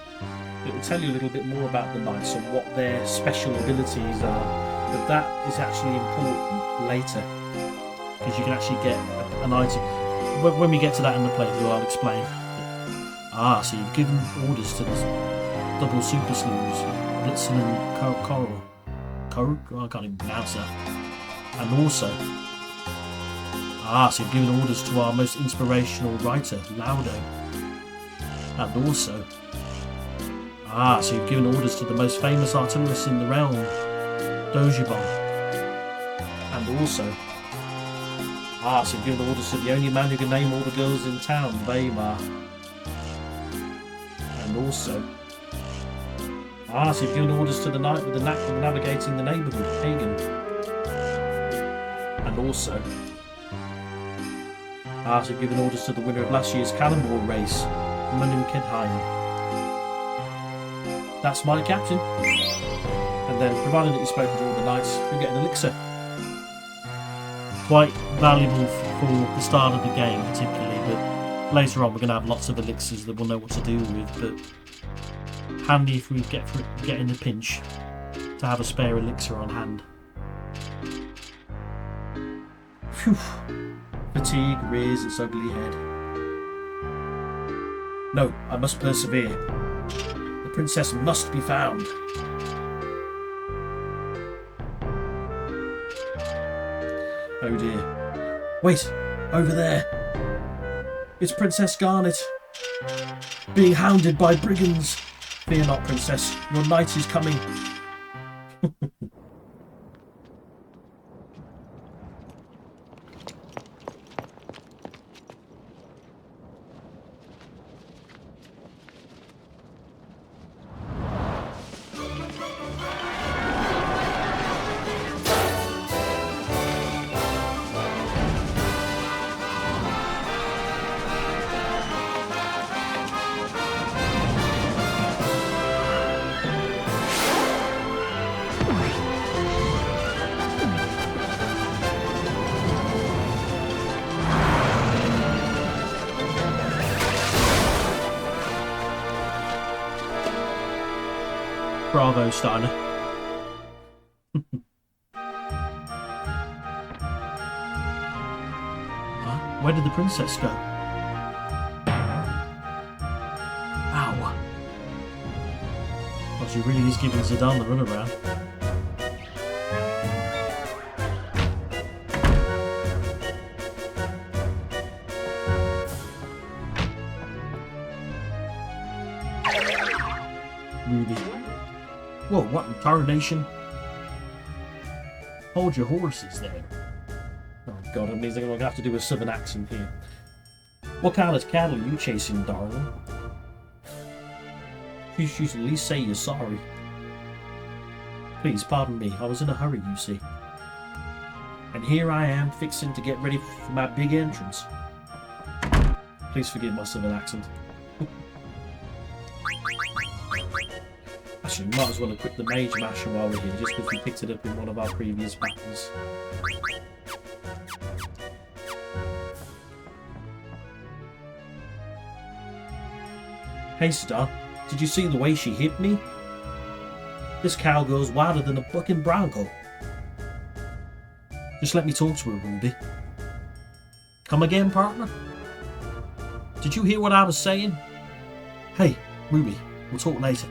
It will tell you a little bit more about the knights and what their special abilities are. But that is actually important later, because you can actually get an item. When we get to that in the playthrough, I'll explain. Ah, so you've given orders to the double super sleuths, Blitzen and Coral. I can't even pronounce that. And also, so you've given orders to our most inspirational writer, Laudo. And also, so you've given orders to the most famous artillerist in the realm, Dojibon. And also, so you've given orders to the only man who can name all the girls in town, Weimar. And also, so you've given orders to the knight with the knack of navigating the neighbourhood, Hagen. And also, so you've given orders to the winner of last year's cannonball race, Manu Kedheim. That's my captain. And then, provided that you've spoken to all the knights, you get an elixir. Quite valuable for the start of the game, particularly, but later on we're going to have lots of elixirs that we'll know what to do with, but handy if we get in a pinch to have a spare elixir on hand. Phew. Fatigue rears its ugly head. No, I must persevere. The princess must be found. Oh dear. Wait! Over there! It's Princess Garnet! Being hounded by brigands! Fear not, Princess. Your knight is coming. Bravo, Steiner. Huh? Where did the princess go? Ow. Well, she really is giving Zidane the runaround. Ruby. Whoa, what in coronation? Hold your horses there. Oh god, it means I'm going to have to do a southern accent here. What kind of cattle are you chasing, darling? You should at least say you're sorry. Please, pardon me, I was in a hurry, you see. And here I am, fixing to get ready for my big entrance. Please forgive my southern accent. Actually, we might as well equip the Mage Masher while we're here, just because we picked it up in one of our previous battles. Hey, Star, did you see the way she hit me? This cowgirl's wilder than a bucking bronco. Just let me talk to her, Ruby. Come again, partner? Did you hear what I was saying? Hey, Ruby, we'll talk later.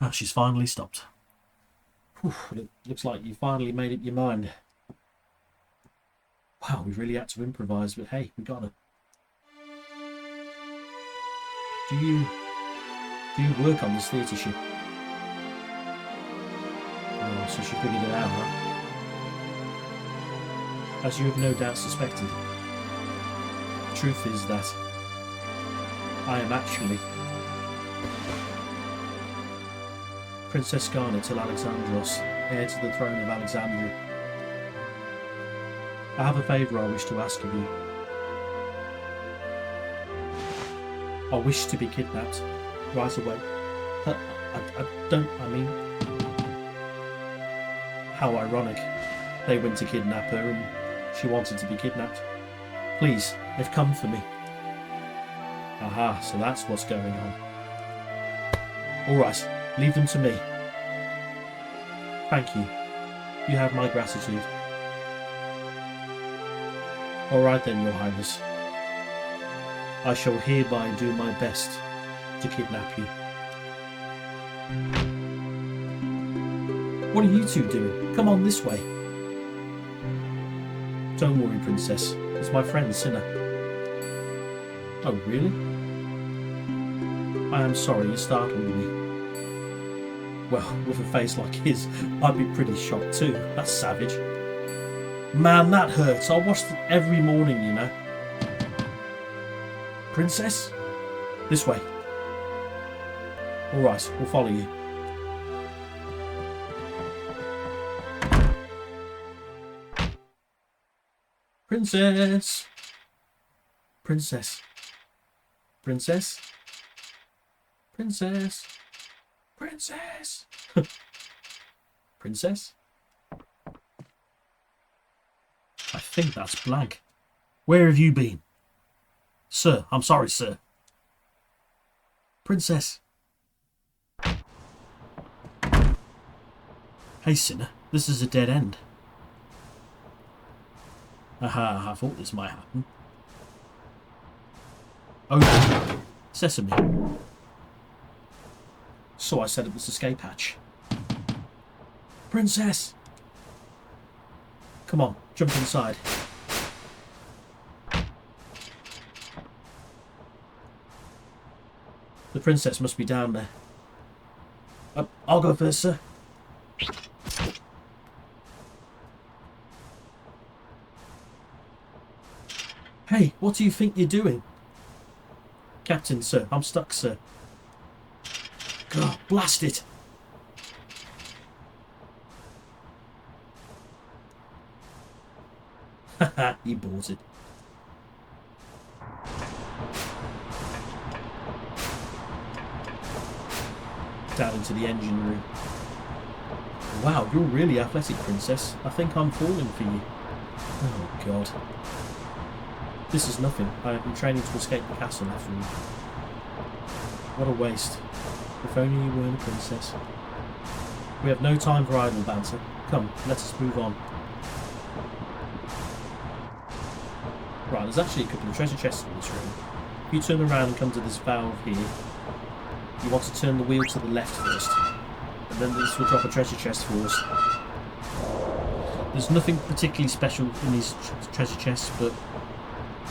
Ah, she's finally stopped. Whew, it looks like you finally made up your mind. Wow, we really had to improvise, but hey, we got her. Do you work on this theatre ship? Oh, so she figured it out, huh? As you have no doubt suspected, the truth is that I am actually Princess Garnet till Alexandros, heir to the throne of Alexandria. I have a favour I wish to ask of you. I wish to be kidnapped right away. I mean, how ironic. They went to kidnap her and she wanted to be kidnapped. Please, they've come for me. Aha, so that's what's going on. Alright, leave them to me. Thank you. You have my gratitude. Alright then, Your Highness. I shall hereby do my best to kidnap you. What are you two doing? Come on this way. Don't worry, Princess. It's my friend, Cinna. Oh, really? I am sorry you startled me. Well, with a face like his, I'd be pretty shocked too. That's savage. Man, that hurts. I watch it every morning, you know. Princess? This way. Alright, we'll follow you. Princess! Princess. Princess? Princess? Princess! Princess? I think that's blank. Where have you been? Sir, I'm sorry, sir. Princess. Hey, Cinna, this is a dead end. Aha, I thought this might happen. Open. Sesame. So I said it was escape hatch. Princess! Come on, jump inside. The princess must be down there. I'll go first, sir. Hey, what do you think you're doing? Captain, sir, I'm stuck, sir. God, blast it! Haha, he bought it. Down into the engine room. Wow, you're really athletic, Princess. I think I'm falling for you. Oh, God. This is nothing. I have been training to escape the castle after all. What a waste. If only you weren't a princess. We have no time for idle banter. Come, let us move on. Right, there's actually a couple of treasure chests in this room. If you turn around and come to this valve here, you want to turn the wheel to the left first. And then this will drop a treasure chest for us. There's nothing particularly special in these treasure chests, but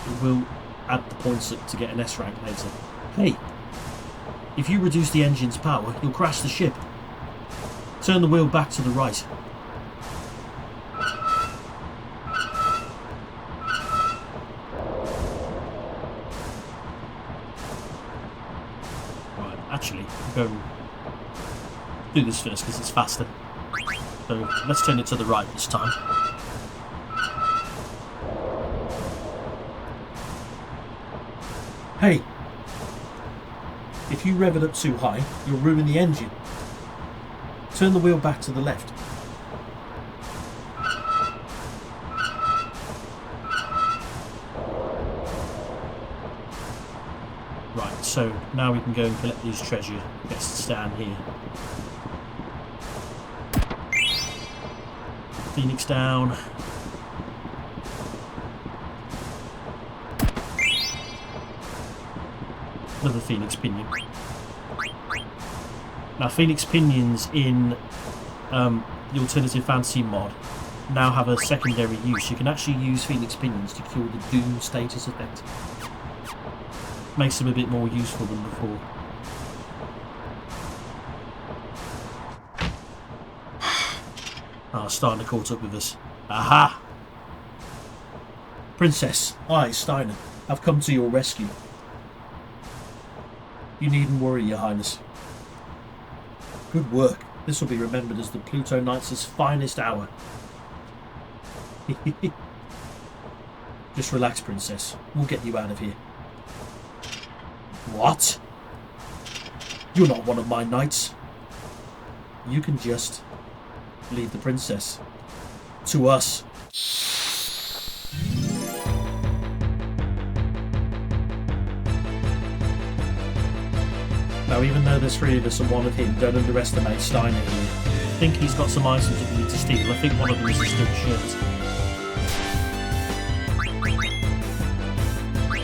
it will add the points up to get an S rank later. Hey! If you reduce the engine's power, you'll crash the ship. Turn the wheel back to the right. Right, actually, I'll go do this first because it's faster. So let's turn it to the right this time. Hey! If you rev it up too high, you'll ruin the engine. Turn the wheel back to the left. Right, so now we can go and collect these treasure chests down here. Phoenix down. Another Phoenix Pinion. Now Phoenix Pinions in the Alternative Fantasy mod now have a secondary use. You can actually use Phoenix Pinions to cure the Doom status effect. Makes them a bit more useful than before. Ah, Steiner caught up with us. Aha! Princess, I, Steiner, have come to your rescue. You needn't worry, Your Highness. Good work. This will be remembered as the Pluto Knights' finest hour. Just relax, Princess. We'll get you out of here. What? You're not one of my knights. You can just leave the princess to us. Now, even though there's three of us and one of him, don't underestimate Steiner here. I think he's got some items that we need to steal. I think one of them is a steel shirt.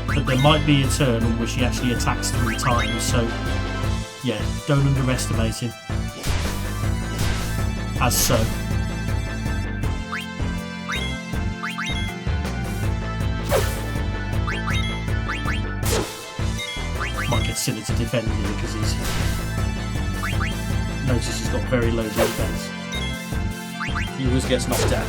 But there might be a turn on which he actually attacks 3 times, so yeah, don't underestimate him. As so. Might get silly to defend him because he's... Notice he's got very low defense. He always gets knocked out.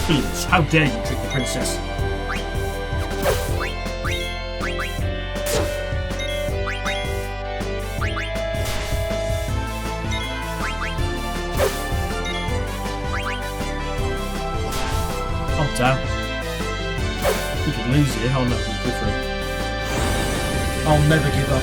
Please, how dare you trick the princess? Oh damn. We could lose here. I'll never be different. I'll never give up.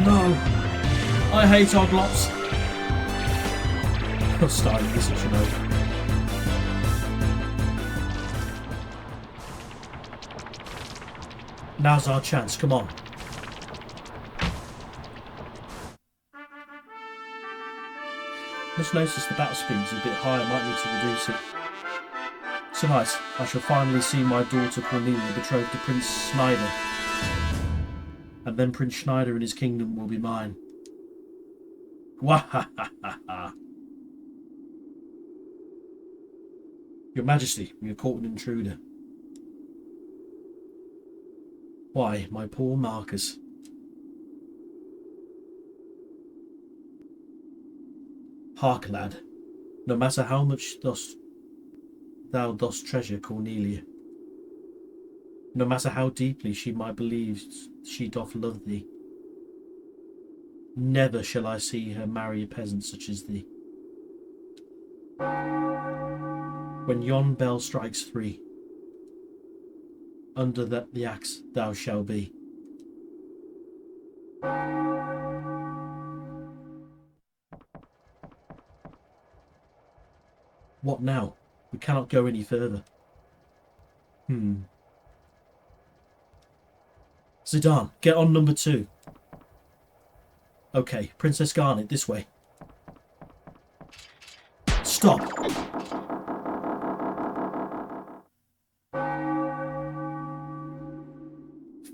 No! I hate Oglops! I'm starting this such an oath. Now's our chance, come on. Just notice the battle speed's a bit high, I might need to reduce it. Tonight, I shall finally see my daughter Cornelia betrothed to Prince Schneider. And then Prince Schneider and his kingdom will be mine. Wahahaha! Your Majesty, we have caught an intruder. Why, my poor Marcus. Hark, lad, no matter how much thou dost treasure Cornelia, no matter how deeply she might believe she doth love thee, never shall I see her marry a peasant such as thee. When yon bell strikes 3, under the axe thou shalt be. What now? We cannot go any further. Zidane, get on number 2. Okay, Princess Garnet, this way. Stop!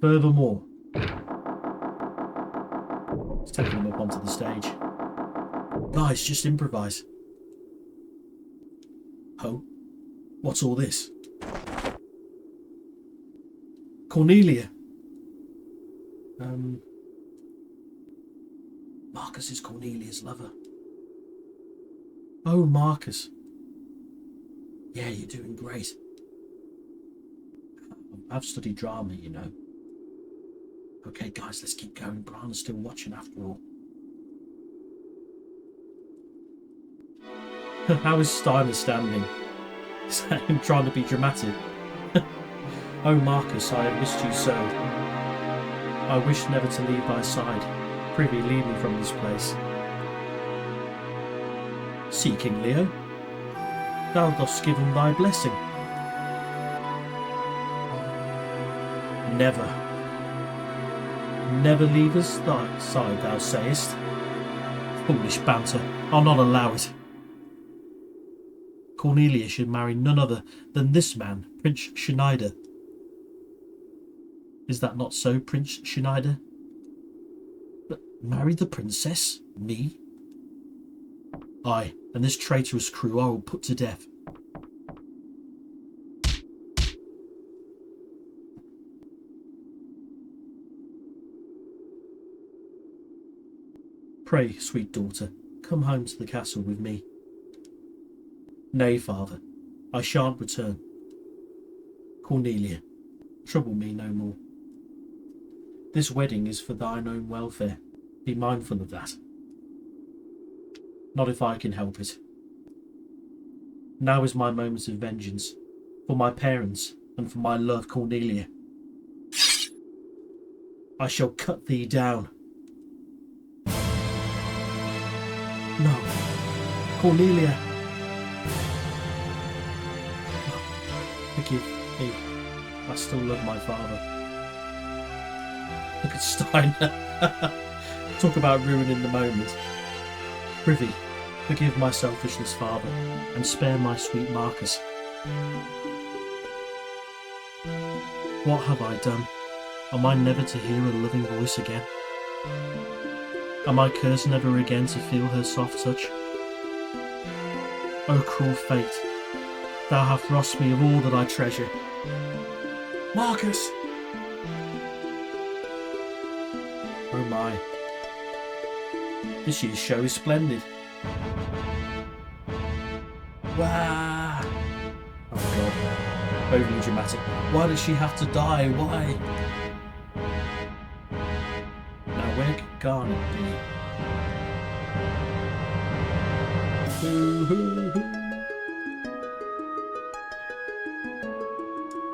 Furthermore, it's taking them up onto the stage. Guys, just improvise. Oh, what's all this? Cornelia. Marcus is Cornelia's lover. Oh, Marcus. Yeah, you're doing great. I've studied drama, you know. Okay, guys, let's keep going. Brian's still watching after all. How is Steiner standing? Is that him trying to be dramatic? Oh, Marcus, I have missed you so. I wish never to leave thy side. Prithee, lead me from this place. See, King Leo, thou dost give him thy blessing. Never. Never leave us thy side, thou sayest. Foolish banter. I'll not allow it. Cornelia should marry none other than this man, Prince Schneider. Is that not so, Prince Schneider? But marry the princess? Me? Aye, and this traitorous crew I will put to death. Pray, sweet daughter, come home to the castle with me. Nay, father, I shan't return. Cornelia, trouble me no more. This wedding is for thine own welfare. Be mindful of that. Not if I can help it. Now is my moment of vengeance, for my parents and for my love, Cornelia. I shall cut thee down. No, Cornelia. Forgive me. I still love my father. Look at Steiner. Talk about ruining the moment. Prithee, forgive my selfishness, father, and spare my sweet Marcus. What have I done? Am I never to hear a loving voice again? Am I cursed never again to feel her soft touch? O cruel fate, thou hast robbed me of all that I treasure. Marcus! Oh my. This year's show is splendid. Wow! Oh god. Overly dramatic. Why does she have to die? Why? Now where could Garnet be?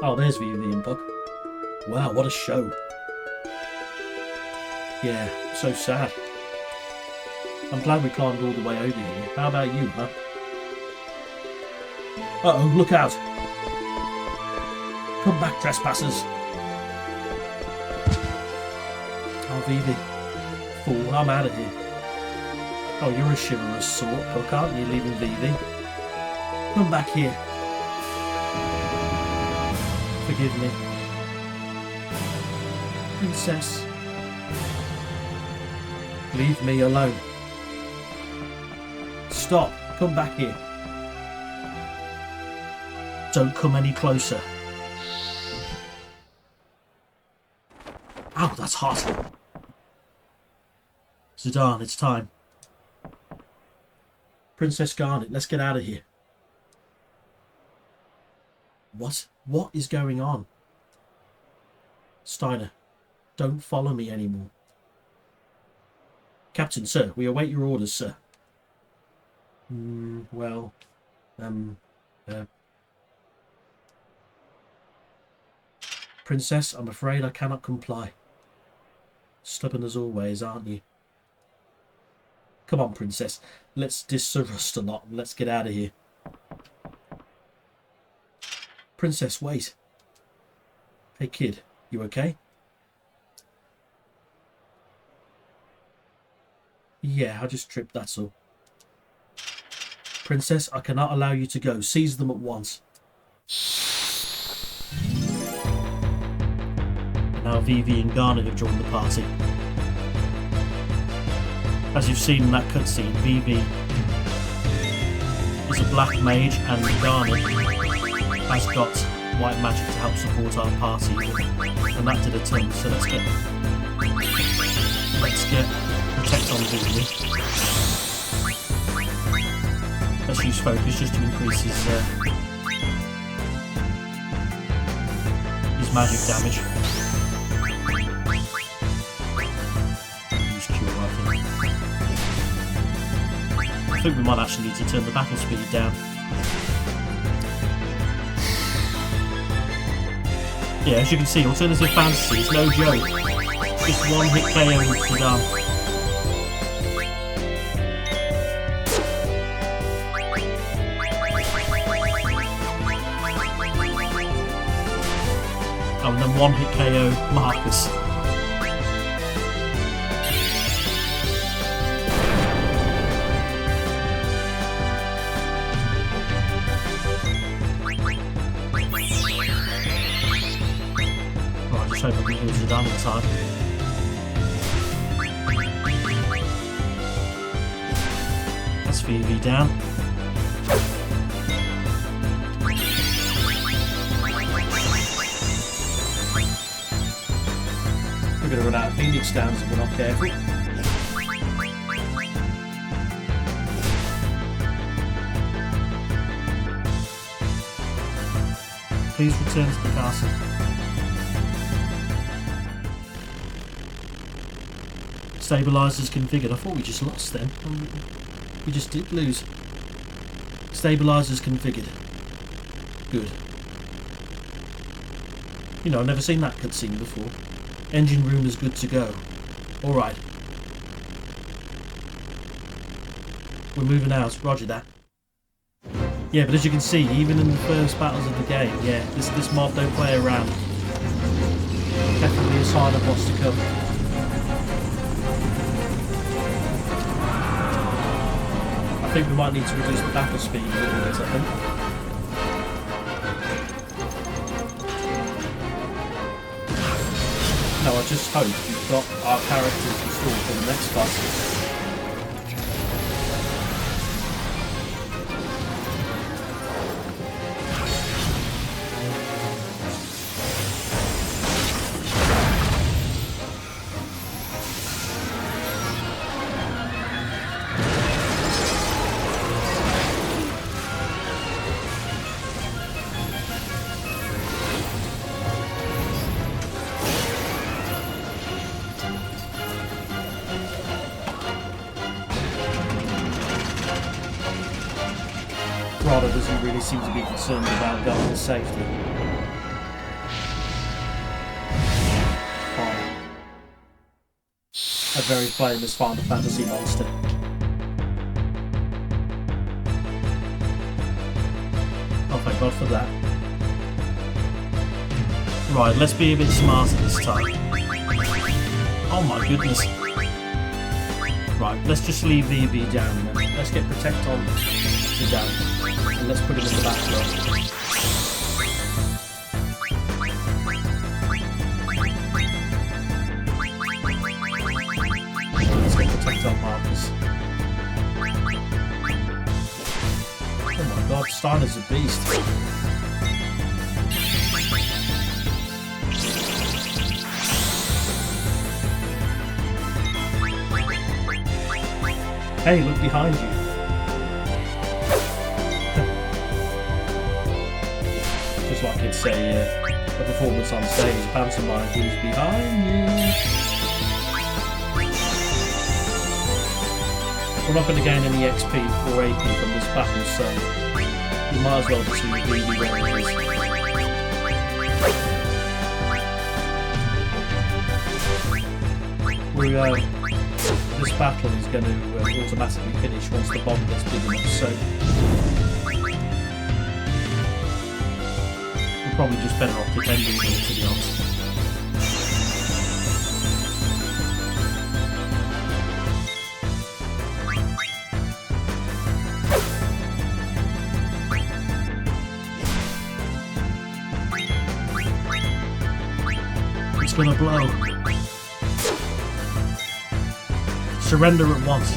Oh, there's Vivi and Bug. Wow, what a show. Yeah, so sad. I'm glad we climbed all the way over here. How about you, huh? Uh-oh, look out! Come back, trespassers! Oh, Vivi. Fool, I'm out of here. Oh, you're a chivalrous sort, Puck, aren't you, leaving Vivi? Come back here. Forgive me. Princess. Leave me alone. Stop. Come back here. Don't come any closer. Ow, that's hot. Zidane, it's time. Princess Garnet, let's get out of here. What? What is going on? Steiner, don't follow me anymore. Captain, sir, we await your orders, sir. Princess, I'm afraid I cannot comply. Stubborn as always, aren't you? Come on, Princess. Let's disrust a lot and let's get out of here. Princess, wait. Hey, kid. You okay? Yeah, I just tripped, that's all. Princess, I cannot allow you to go. Seize them at once. And now Vivi and Garnet have joined the party. As you've seen in that cutscene, Vivi is a black mage and Garnet has got white magic to help support our party. And that did a ton, so let's get protect on Vivi. Let's use focus just to increase his magic damage. Use cure, I think we might actually need to turn the battle speed down. Yeah, as you can see, alternative fantasy is no joke. Just one hit KO and you're done. And then one hit KO Marcus. Right, just hope I can use it down in time. That's VV down. We're going to run out of Phoenix Downs if we're not careful. Please return to the castle. Stabilizers configured. I thought we just lost then. We just did lose. Stabilizers configured. Good. You know, I've never seen that cutscene before. Engine room is good to go. Alright. We're moving out. Roger that. Yeah, but as you can see, even in the first battles of the game, yeah, this mod don't play around. Definitely a sign of what's to come. I think we might need to reduce the battle speed a little bit, I think. Now I just hope we've got our characters installed for the next fight. Doesn't really seem to be concerned about Garnet's safety. Oh. A very famous Final Fantasy monster. Oh, thank God for that. Right, let's be a bit smarter this time. Oh my goodness. Right, let's just leave VB down then. Let's get Protect on to down. And let's put him in the back row. Let's get Protect on Marcus. Oh my God, Steiner's a beast. Hey, look behind you. Just like it's a performance on stage, pantomime, who's behind you? We're not going to gain any XP or AP from this battle, so we might as well just leave BB where it is. This battle is going to automatically finish once the bomb gets big enough, so we're probably just better off defending here, to be honest. It's gonna blow. Surrender at once.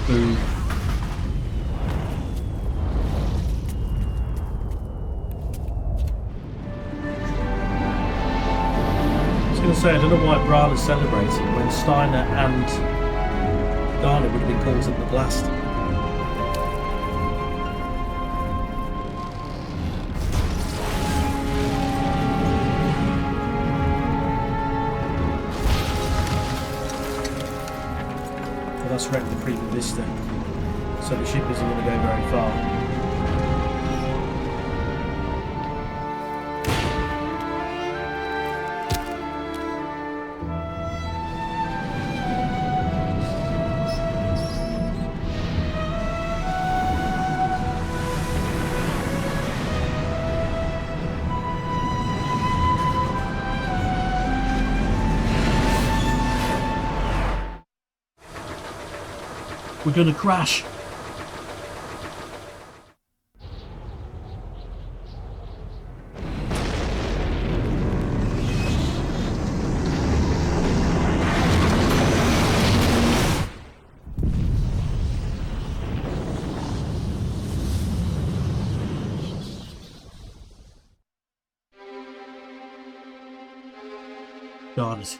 Boom. I don't know why Bran is celebrating when Steiner and Garnet would have been caught in the blast. Well, that's wrecked the Prima Vista, so the ship isn't going to go very far. We're gonna crash. Garnet.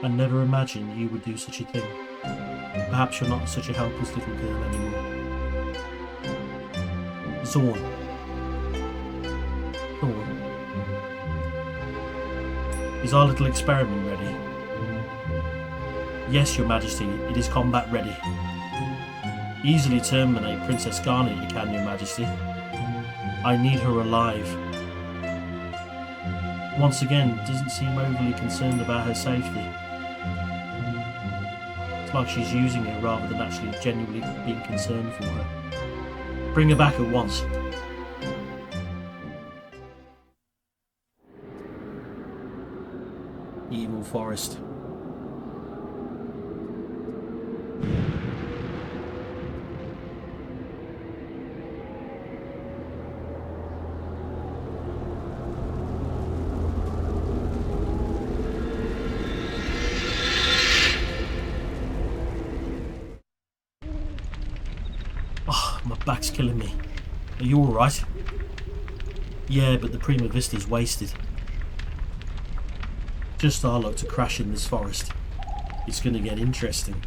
I never imagined you would do such a thing. Perhaps you're not such a helpless little girl anymore. Zorn. Thorn. Is our little experiment ready? Yes, Your Majesty, it is combat ready. Easily terminate Princess Garnet, you can, Your Majesty. I need her alive. Once again, doesn't seem overly concerned about her safety. Like she's using it rather than actually genuinely being concerned for her. Bring her back at once. Evil forest. My back's killing me. Are you alright? Yeah, but the Prima Vista's wasted. Just our luck to crash in this forest. It's gonna get interesting.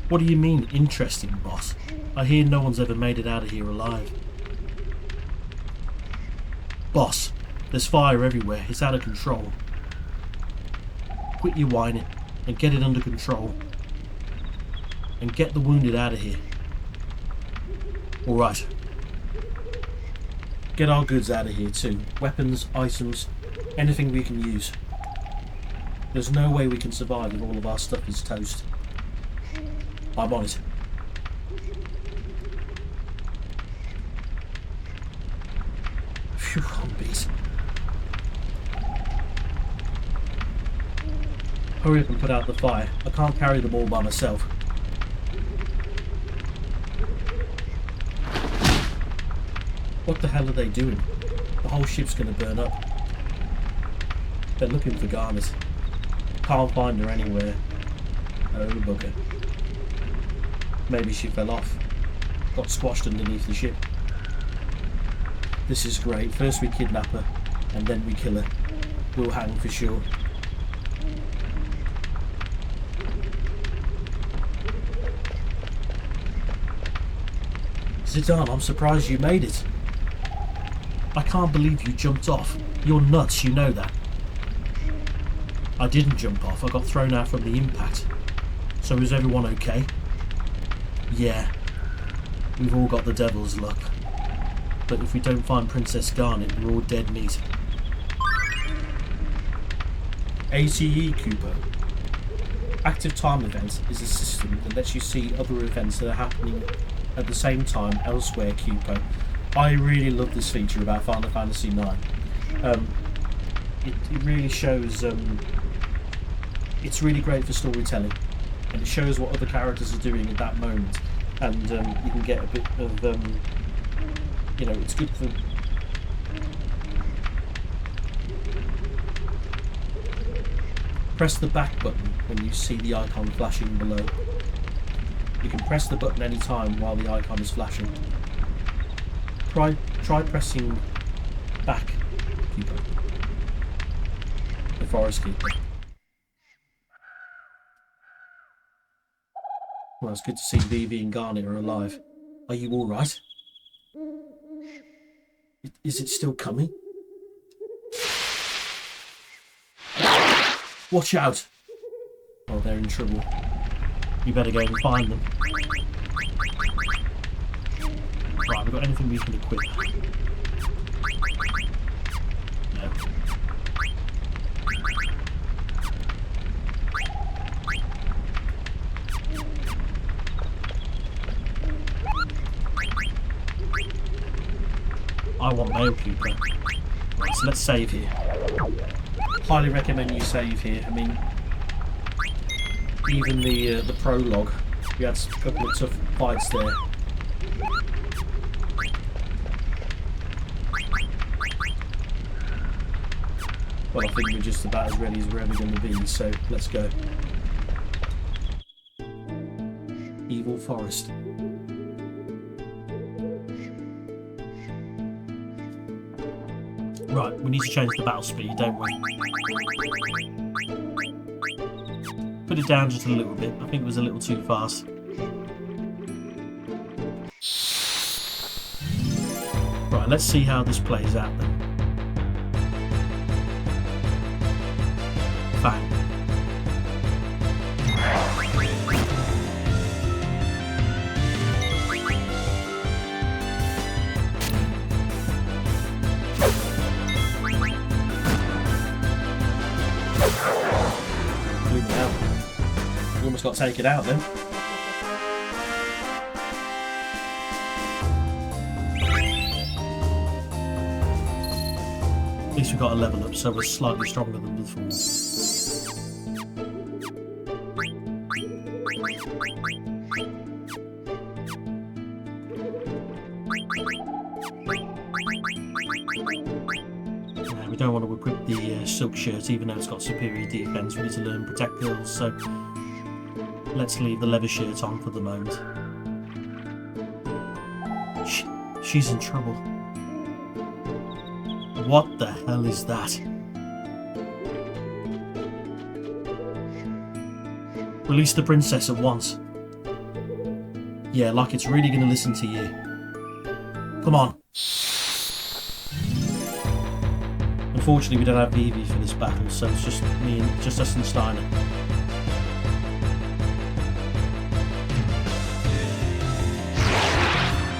What do you mean, interesting, boss? I hear no one's ever made it out of here alive. Boss, there's fire everywhere. It's out of control. Quit your whining and get it under control. And get the wounded out of here. Alright. Get our goods out of here too. Weapons, items, anything we can use. There's no way we can survive if all of our stuff is toast. I'm on it. Phew, I'm beat. Hurry up and put out the fire. I can't carry them all by myself. What the hell are they doing? The whole ship's going to burn up. They're looking for Garnet. Can't find her anywhere. Oh bugger. Maybe she fell off. Got squashed underneath the ship. This is great. First we kidnap her, and then we kill her. We'll hang for sure. Zidane, I'm surprised you made it. I can't believe you jumped off. You're nuts, you know that. I didn't jump off, I got thrown out from the impact. So is everyone okay? Yeah. We've all got the devil's luck. But if we don't find Princess Garnet, we're all dead meat. ATE Cooper. Active Time Event is a system that lets you see other events that are happening at the same time elsewhere, Cooper. I really love this feature about Final Fantasy IX. It really shows... it's really great for storytelling. And it shows what other characters are doing at that moment. And you can get a bit of... you know, it's good for... Press the back button when you see the icon flashing below. You can press the button any time while the icon is flashing. Try pressing back, Keeper. The Forest Keeper. Well, it's good to see Vivi and Garnet are alive. Are you alright? Is it still coming? Watch out! Oh, they're in trouble. You better go and find them. Right, have we got anything we can equip? No. I want male Cooper. Right, so let's save here. Highly recommend you save here. I mean, even the prologue, we had a couple of tough fights there. Well, I think we're just about as ready as we're ever going to be, so let's go. Evil Forest. Right, we need to change the battle speed, don't we? Put it down just a little bit. I think it was a little too fast. Right, let's see how this plays out then. Fine. Almost got taken out then. At least we got a level up, so we're slightly stronger than before. We don't want to equip the silk shirt, even though it's got superior defense. We need to learn protect skills, so let's leave the leather shirt on for the moment. She's in trouble. What the hell is that? Release the princess at once. Yeah, like it's really going to listen to you. Come on. Unfortunately, we don't have Vivi for this battle, so it's just us and Steiner.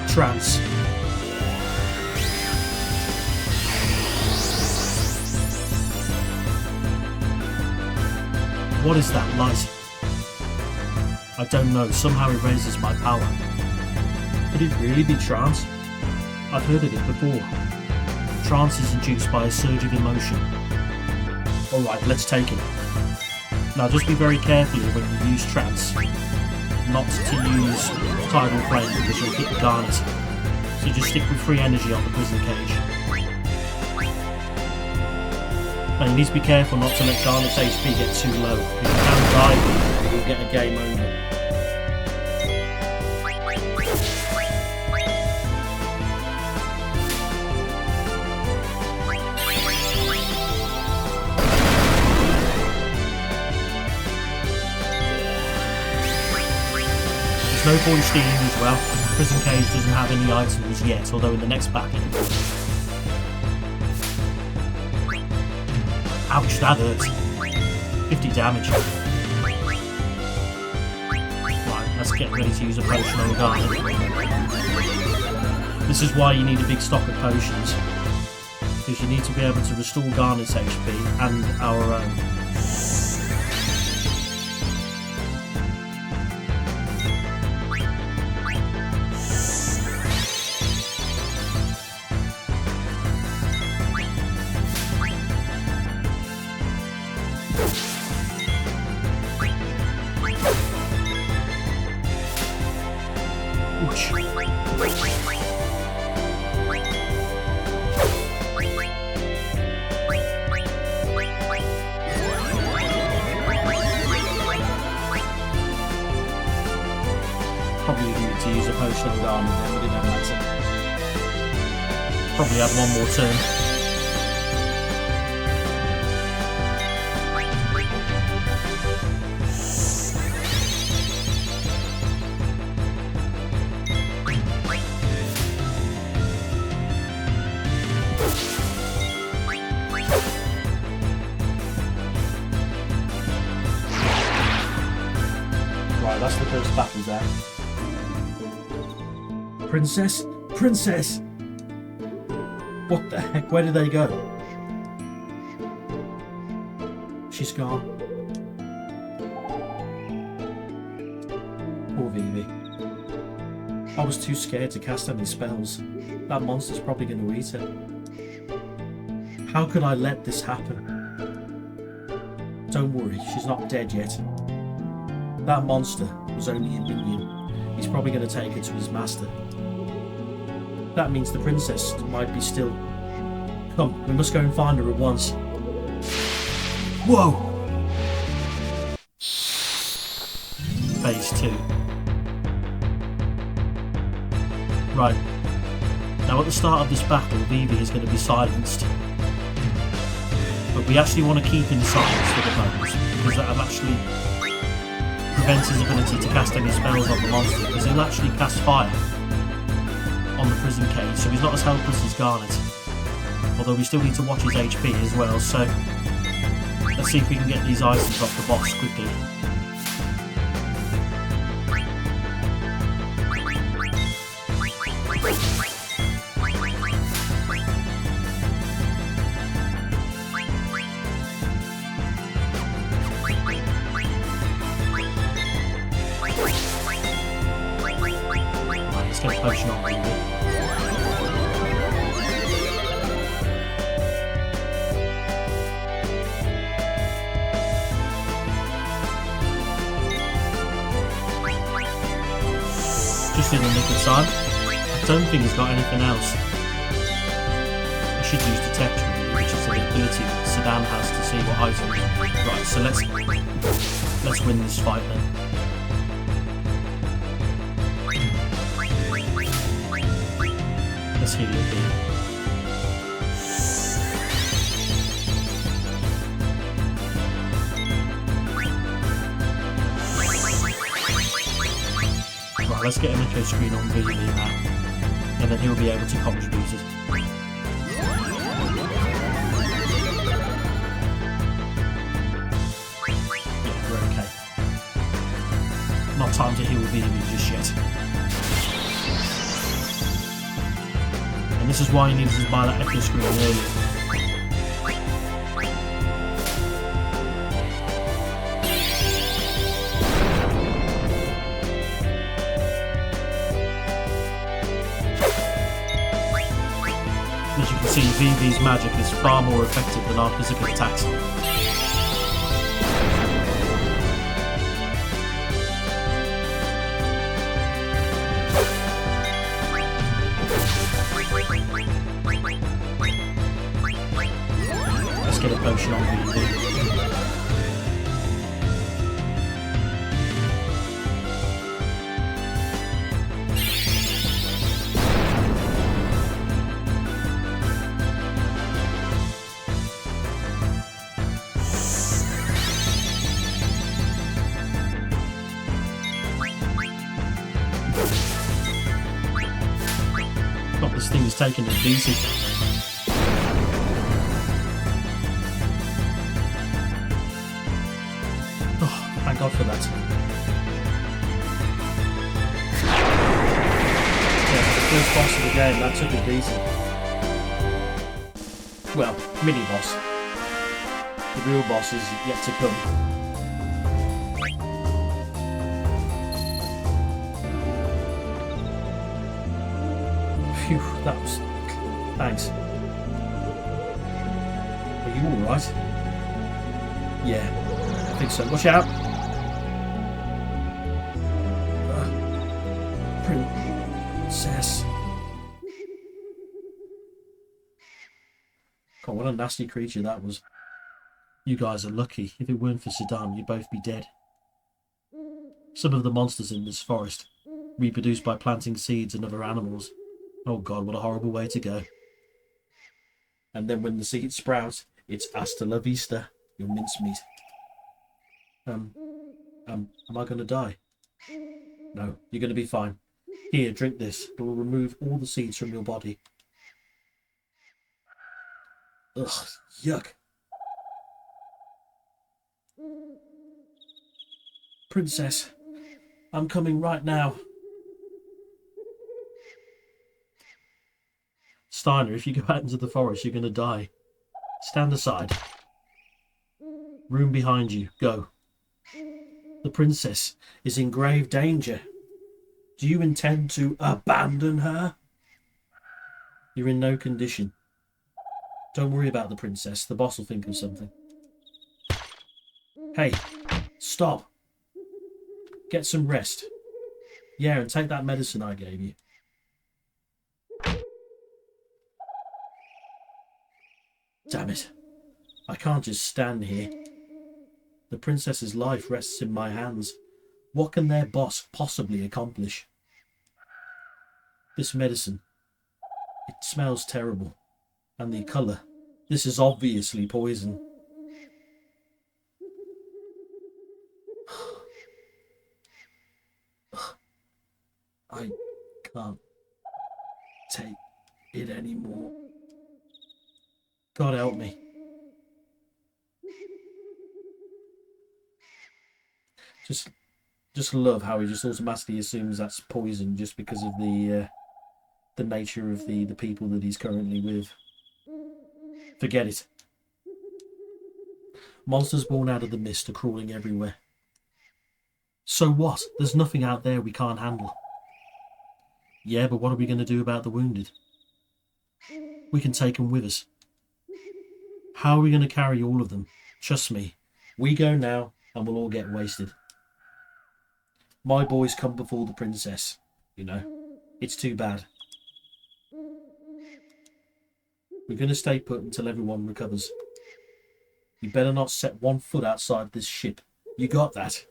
Trance. What is that light? I don't know, somehow it raises my power. Could it really be trance? I've heard of it before. Trance is induced by a surge of emotion. Alright, let's take it. Now just be very careful when you use trance. Not to use tidal flame because you'll hit Garnet. So just stick with free energy on the prison cage. And you need to be careful not to let Garnet's HP get too low. If you can die, you'll get a game over. no point stealing as well. Prison Cage doesn't have any items yet, although in the next battle. Ouch, that hurts. 50 damage. Right, let's get ready to use a potion on Garnet. This is why you need a big stock of potions. Because you need to be able to restore Garnet's HP and our own. Probably need to use a potion on Garnet then, but it don't matter. Probably have one more turn. Right, that's the first battle there. Princess? Princess! What the heck? Where did they go? She's gone. Poor Vivi. I was too scared to cast any spells. That monster's probably going to eat her. How could I let this happen? Don't worry, she's not dead yet. That monster was only a minion. He's probably going to take her to his master. That means the princess might be still... Come, we must go and find her at once. Whoa! Phase 2. Right. Now at the start of this battle, Vivi is going to be silenced. But we actually want to keep in silence for the moment, because that will actually prevent his ability to cast any spells on the monster, because he'll actually cast fire on the prison cage, so he's not as helpless as Garnet. Although we still need to watch his HP as well, so let's see if we can get these items off the boss quickly. Right, let's get a potion on Vivi. Just in the nick of time. I don't think he's got anything else. I should use detect really, which is an ability that Sedan has to see what items. Right, so let's win this fight then. Let's heal it here. Right, let's get an echo screen on Vivi now, and then he'll be able to contribute it. Yeah, we're okay. Not time to heal Vivi just yet. And this is why he needs to buy that echo screen earlier. As you can see, Vivi's magic is far more effective than our physical attacks. Let's get a potion on Vivi. God, this thing is taking it easy. Oh, thank God for that. Yeah, the first boss of the game, that took it easy. Well, mini boss. The real boss is yet to come. Phew, that was... Thanks. Are you alright? Yeah, I think so. Watch out! Princess. God, what a nasty creature that was. You guys are lucky. If it weren't for Saddam, you'd both be dead. Some of the monsters in this forest reproduce by planting seeds and other animals. Oh God, what a horrible way to go. And then when the seeds sprout, it's hasta la vista, your mincemeat. Am I going to die? No, you're going to be fine. Here, drink this. It will remove all the seeds from your body. Ugh, yuck. Princess, I'm coming right now. Steiner, if you go out into the forest, you're going to die. Stand aside. Room behind you. Go. The princess is in grave danger. Do you intend to abandon her? You're in no condition. Don't worry about the princess. The boss will think of something. Hey, stop. Get some rest. Yeah, and take that medicine I gave you. Damn it. I can't just stand here. The princess's life rests in my hands. What can their boss possibly accomplish? This medicine. It smells terrible. And the colour. This is obviously poison. I can't take it anymore. God help me. Just love how he just automatically assumes that's poison just because of the nature of the people that he's currently with. Forget it. Monsters born out of the mist are crawling everywhere. So what? There's nothing out there we can't handle. Yeah, but what are we going to do about the wounded? We can take them with us. How are we going to carry all of them? Trust me, we go now and we'll all get wasted. My boys come before the princess, you know. It's too bad. We're going to stay put until everyone recovers. You better not set one foot outside this ship. You got that?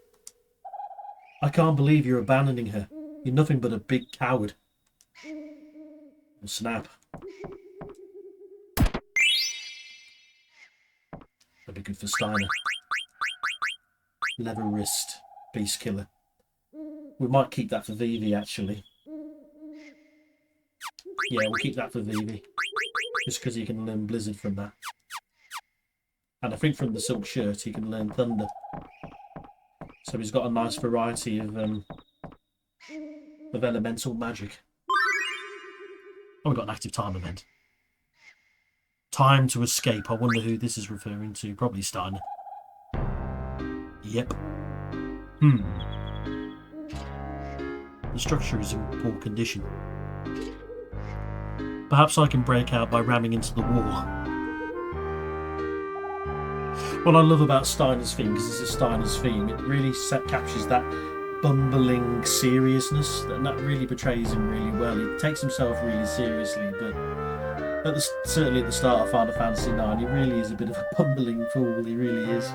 I can't believe you're abandoning her. You're nothing but a big coward. Well, snap. That'd be good for Steiner. Leather wrist. Beast killer. We might keep that for Vivi, actually. Yeah, we'll keep that for Vivi. Just because he can learn Blizzard from that. And I think from the silk shirt he can learn Thunder. So he's got a nice variety of elemental magic. Oh, we've got an active time event. Time to escape. I wonder who this is referring to. Probably Steiner. Yep. The structure is in poor condition. Perhaps I can break out by ramming into the wall. What I love about Steiner's theme, because this is Steiner's theme, it really captures that bumbling seriousness, and that really portrays him really well. He takes himself really seriously, but certainly at the start of Final Fantasy IX, he really is a bit of a bumbling fool, he really is.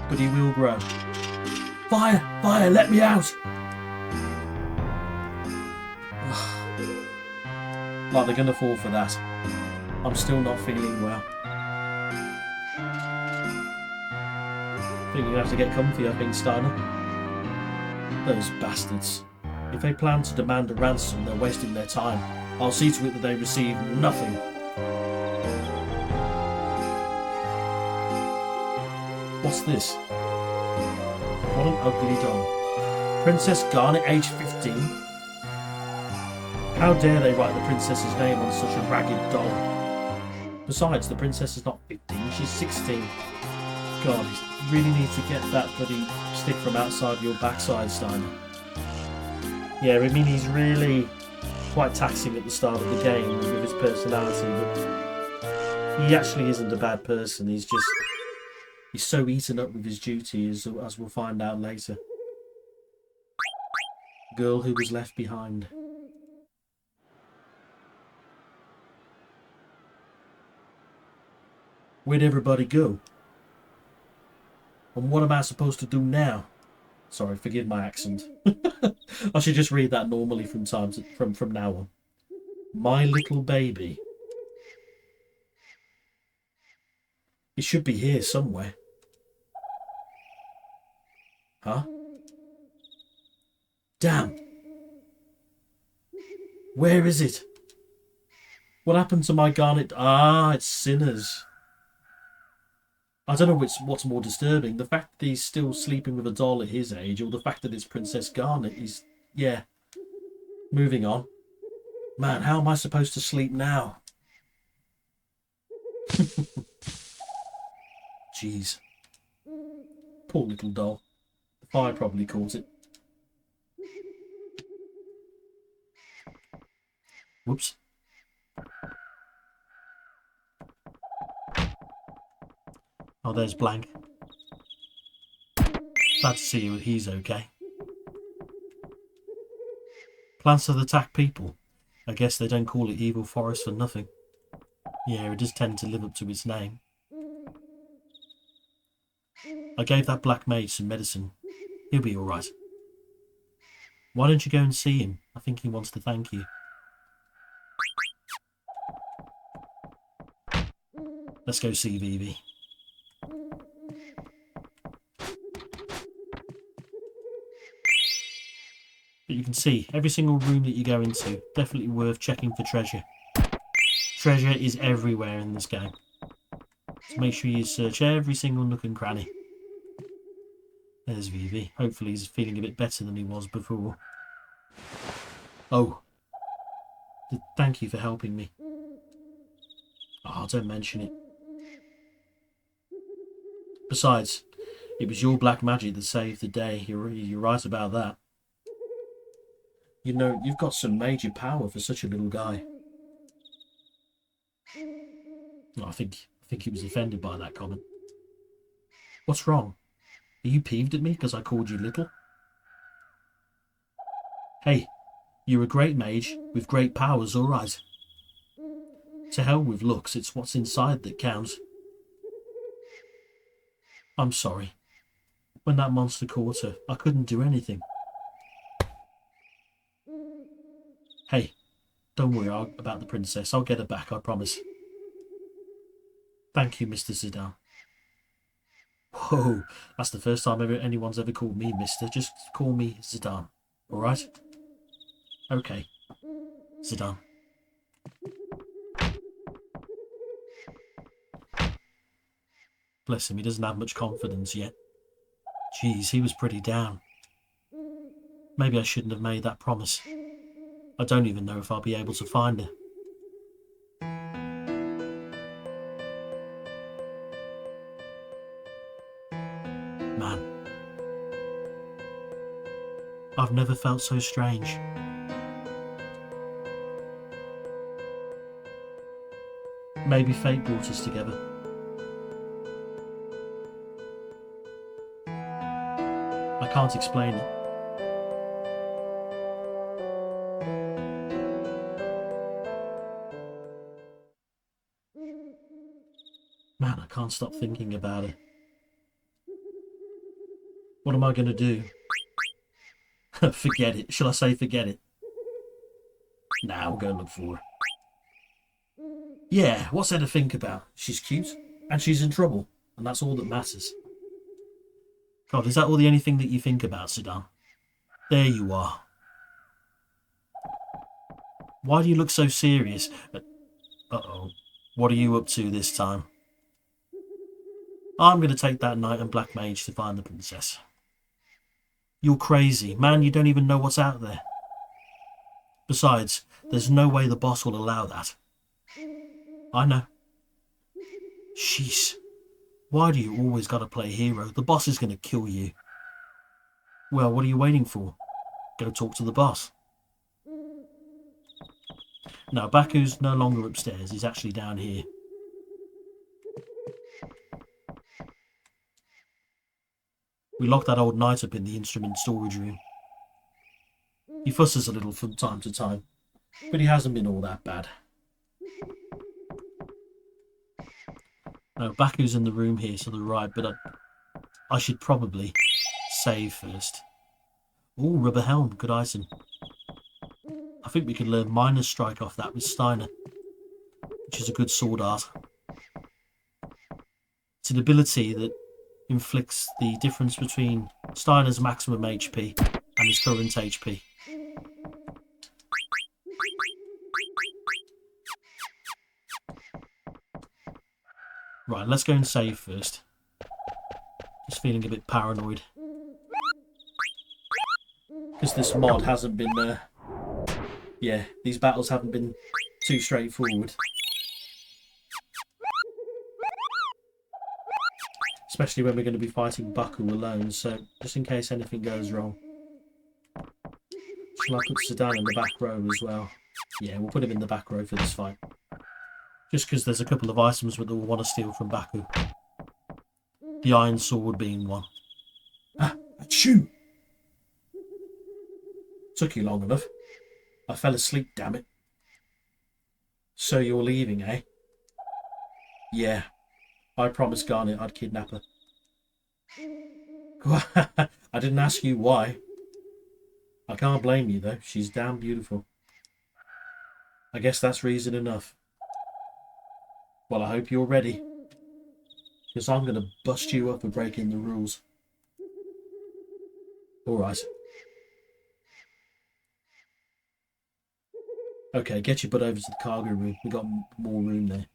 But he will grow. Fire! Fire! Let me out! Like they're gonna fall for that. I'm still not feeling well. I think you're gonna have to get comfy, I think, Steiner. Those bastards. If they plan to demand a ransom, they're wasting their time. I'll see to it that they receive nothing. What's this? What an ugly doll. Princess Garnet, age 15? How dare they write the princess's name on such a ragged doll? Besides, the princess is not 15, she's 16. God, you really need to get that bloody stick from outside your backside, Steiner. Yeah, I mean, he's really quite taxing at the start of the game with his personality, but he actually isn't a bad person. He's so eaten up with his duty, as we'll find out later. Girl who was left behind. Where'd everybody go? And what am I supposed to do now? Sorry, forgive my accent. I should just read that normally from now on. My little baby. It should be here somewhere. Huh? Damn. Where is it? What happened to my Garnet? Ah, it's Sinners. I don't know what's more disturbing, the fact that he's still sleeping with a doll at his age, or the fact that it's Princess Garnet. Yeah. Moving on. Man, how am I supposed to sleep now? Jeez. Poor little doll. The fire probably caught it. Whoops. Oh, there's Blank. Glad to see he's okay. Plants that attack people. I guess they don't call it Evil Forest for nothing. Yeah, it does tend to live up to its name. I gave that black mage some medicine. He'll be alright. Why don't you go and see him? I think he wants to thank you. Let's go see Vivi. But you can see, every single room that you go into, definitely worth checking for treasure. Treasure is everywhere in this game. So make sure you search every single nook and cranny. There's Vivi. Hopefully he's feeling a bit better than he was before. Oh. Thank you for helping me. Oh, don't mention it. Besides, it was your black magic that saved the day. You're right about that. You know, you've got some major power for such a little guy. Oh, I think he was offended by that comment. What's wrong? Are you peeved at me because I called you little? Hey, you're a great mage with great powers, all right. To hell with looks, it's what's inside that counts. I'm sorry. When that monster caught her, I couldn't do anything. Hey, don't worry about the princess. I'll get her back, I promise. Thank you, Mr. Zidane. Whoa, that's the first time anyone's ever called me Mister. Just call me Zidane, alright? Okay, Zidane. Bless him, he doesn't have much confidence yet. Jeez, he was pretty down. Maybe I shouldn't have made that promise. I don't even know if I'll be able to find her. Man, I've never felt so strange. Maybe fate brought us together. I can't explain it. Man, I can't stop thinking about it. What am I going to do? Forget it. Shall I say forget it? Nah, we'll go look for her. Yeah, what's there to think about? She's cute, and she's in trouble, and that's all that matters. God, is that all the only thing that you think about, Zidane? There you are. Why do you look so serious? Uh-oh. What are you up to this time? I'm going to take that knight and black mage to find the princess. You're crazy. Man, you don't even know what's out there. Besides, there's no way the boss will allow that. I know. Sheesh. Why do you always gotta play hero? The boss is gonna kill you. Well, what are you waiting for? Go talk to the boss. No, Baku's no longer upstairs. He's actually down here. We locked that old knight up in the instrument storage room. He fusses a little from time to time, but he hasn't been all that bad. No, Baku's in the room here to the right, but I should probably save first. Ooh, rubber helm, good item. I think we could learn Miner's Strike off that with Steiner, which is a good sword art. It's an ability that inflicts the difference between Steiner's maximum HP and his current HP. Right, let's go and save first. Just feeling a bit paranoid. Because this mod hasn't been... yeah, these battles haven't been too straightforward. Especially when we're going to be fighting Baku alone, so just in case anything goes wrong. Shall I put Sedan in the back row as well? Yeah, we'll put him in the back row for this fight. Just because there's a couple of items that we'll want to steal from Baku. The Iron Sword being one. Ah, achoo! Took you long enough. I fell asleep, damn it. So you're leaving, eh? Yeah. I promised Garnet I'd kidnap her. I didn't ask you why. I can't blame you though. She's damn beautiful. I guess that's reason enough. Well, I hope you're ready. Because I'm going to bust you up for breaking the rules. Alright. Okay, get your butt over to the cargo room. We've got more room there.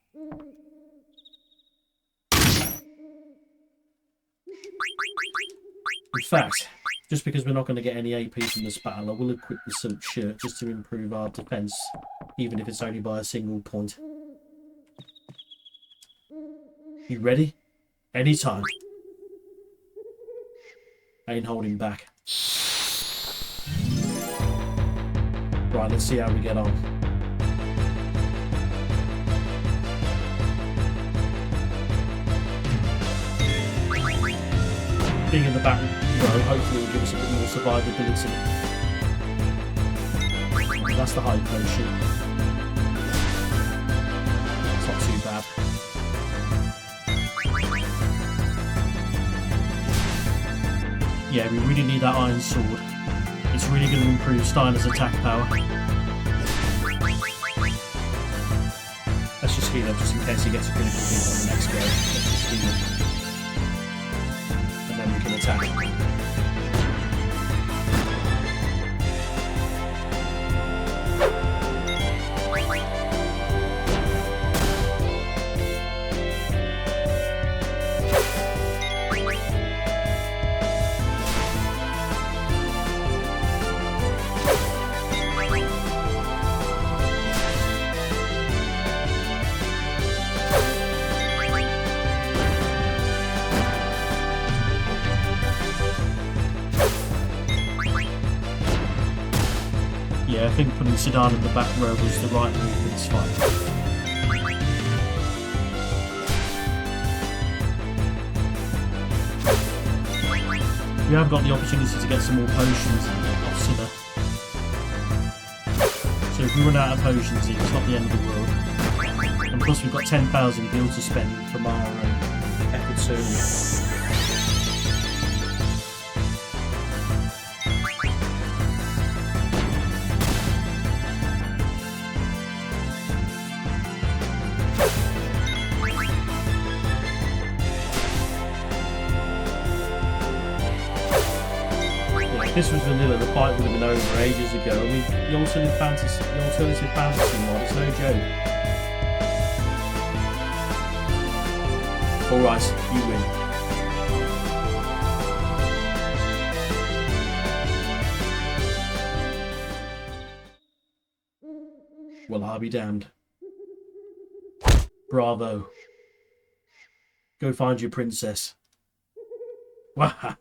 In fact, just because we're not going to get any AP from this battle, I will equip the silk shirt just to improve our defence, even if it's only by a single point. You ready? Anytime. Ain't holding back. Right, let's see how we get on. Being in the back row hopefully will give us a bit more survivability. That's the high potion. It's not too bad. Yeah, we really need that iron sword. It's really going to improve Steiner's attack power. Let's just heal him just in case he gets a critical hit on the next go. Let's just heal him. And then we can attack. Yeah, I think putting Sedan in the back row was the right move for this fight. We have got the opportunity to get some more potions off Sida. So if we run out of potions, it's not the end of the world. And plus we've got 10,000 gil to spend from our efforts earlier. I this was vanilla, the fight would have been over ages ago. I mean, the alternative fantasy mod, it's no joke. Alright, you win. Well, I'll be damned. Bravo. Go find your princess. Wah!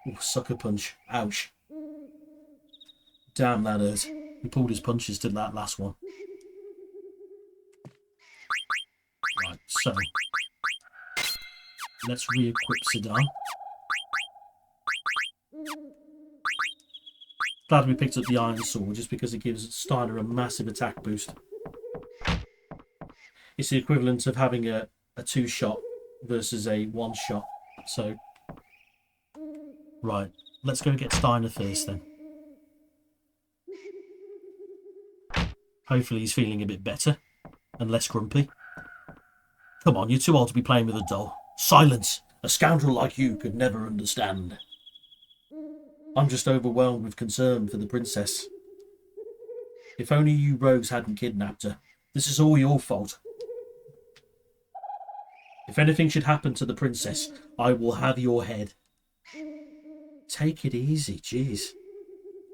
Oh, sucker punch. Ouch. Damn, that hurt. He pulled his punches to that last one. Right, so let's re-equip Sedan. Glad we picked up the Iron Sword just because it gives Steiner a massive attack boost. It's the equivalent of having a 2-shot versus a 1-shot. So, right, let's go get Steiner first then. Hopefully he's feeling a bit better and less grumpy. Come on, you're too old to be playing with a doll. Silence! A scoundrel like you could never understand. I'm just overwhelmed with concern for the princess. If only you rogues hadn't kidnapped her. This is all your fault. If anything should happen to the princess, I will have your head. Take it easy, jeez.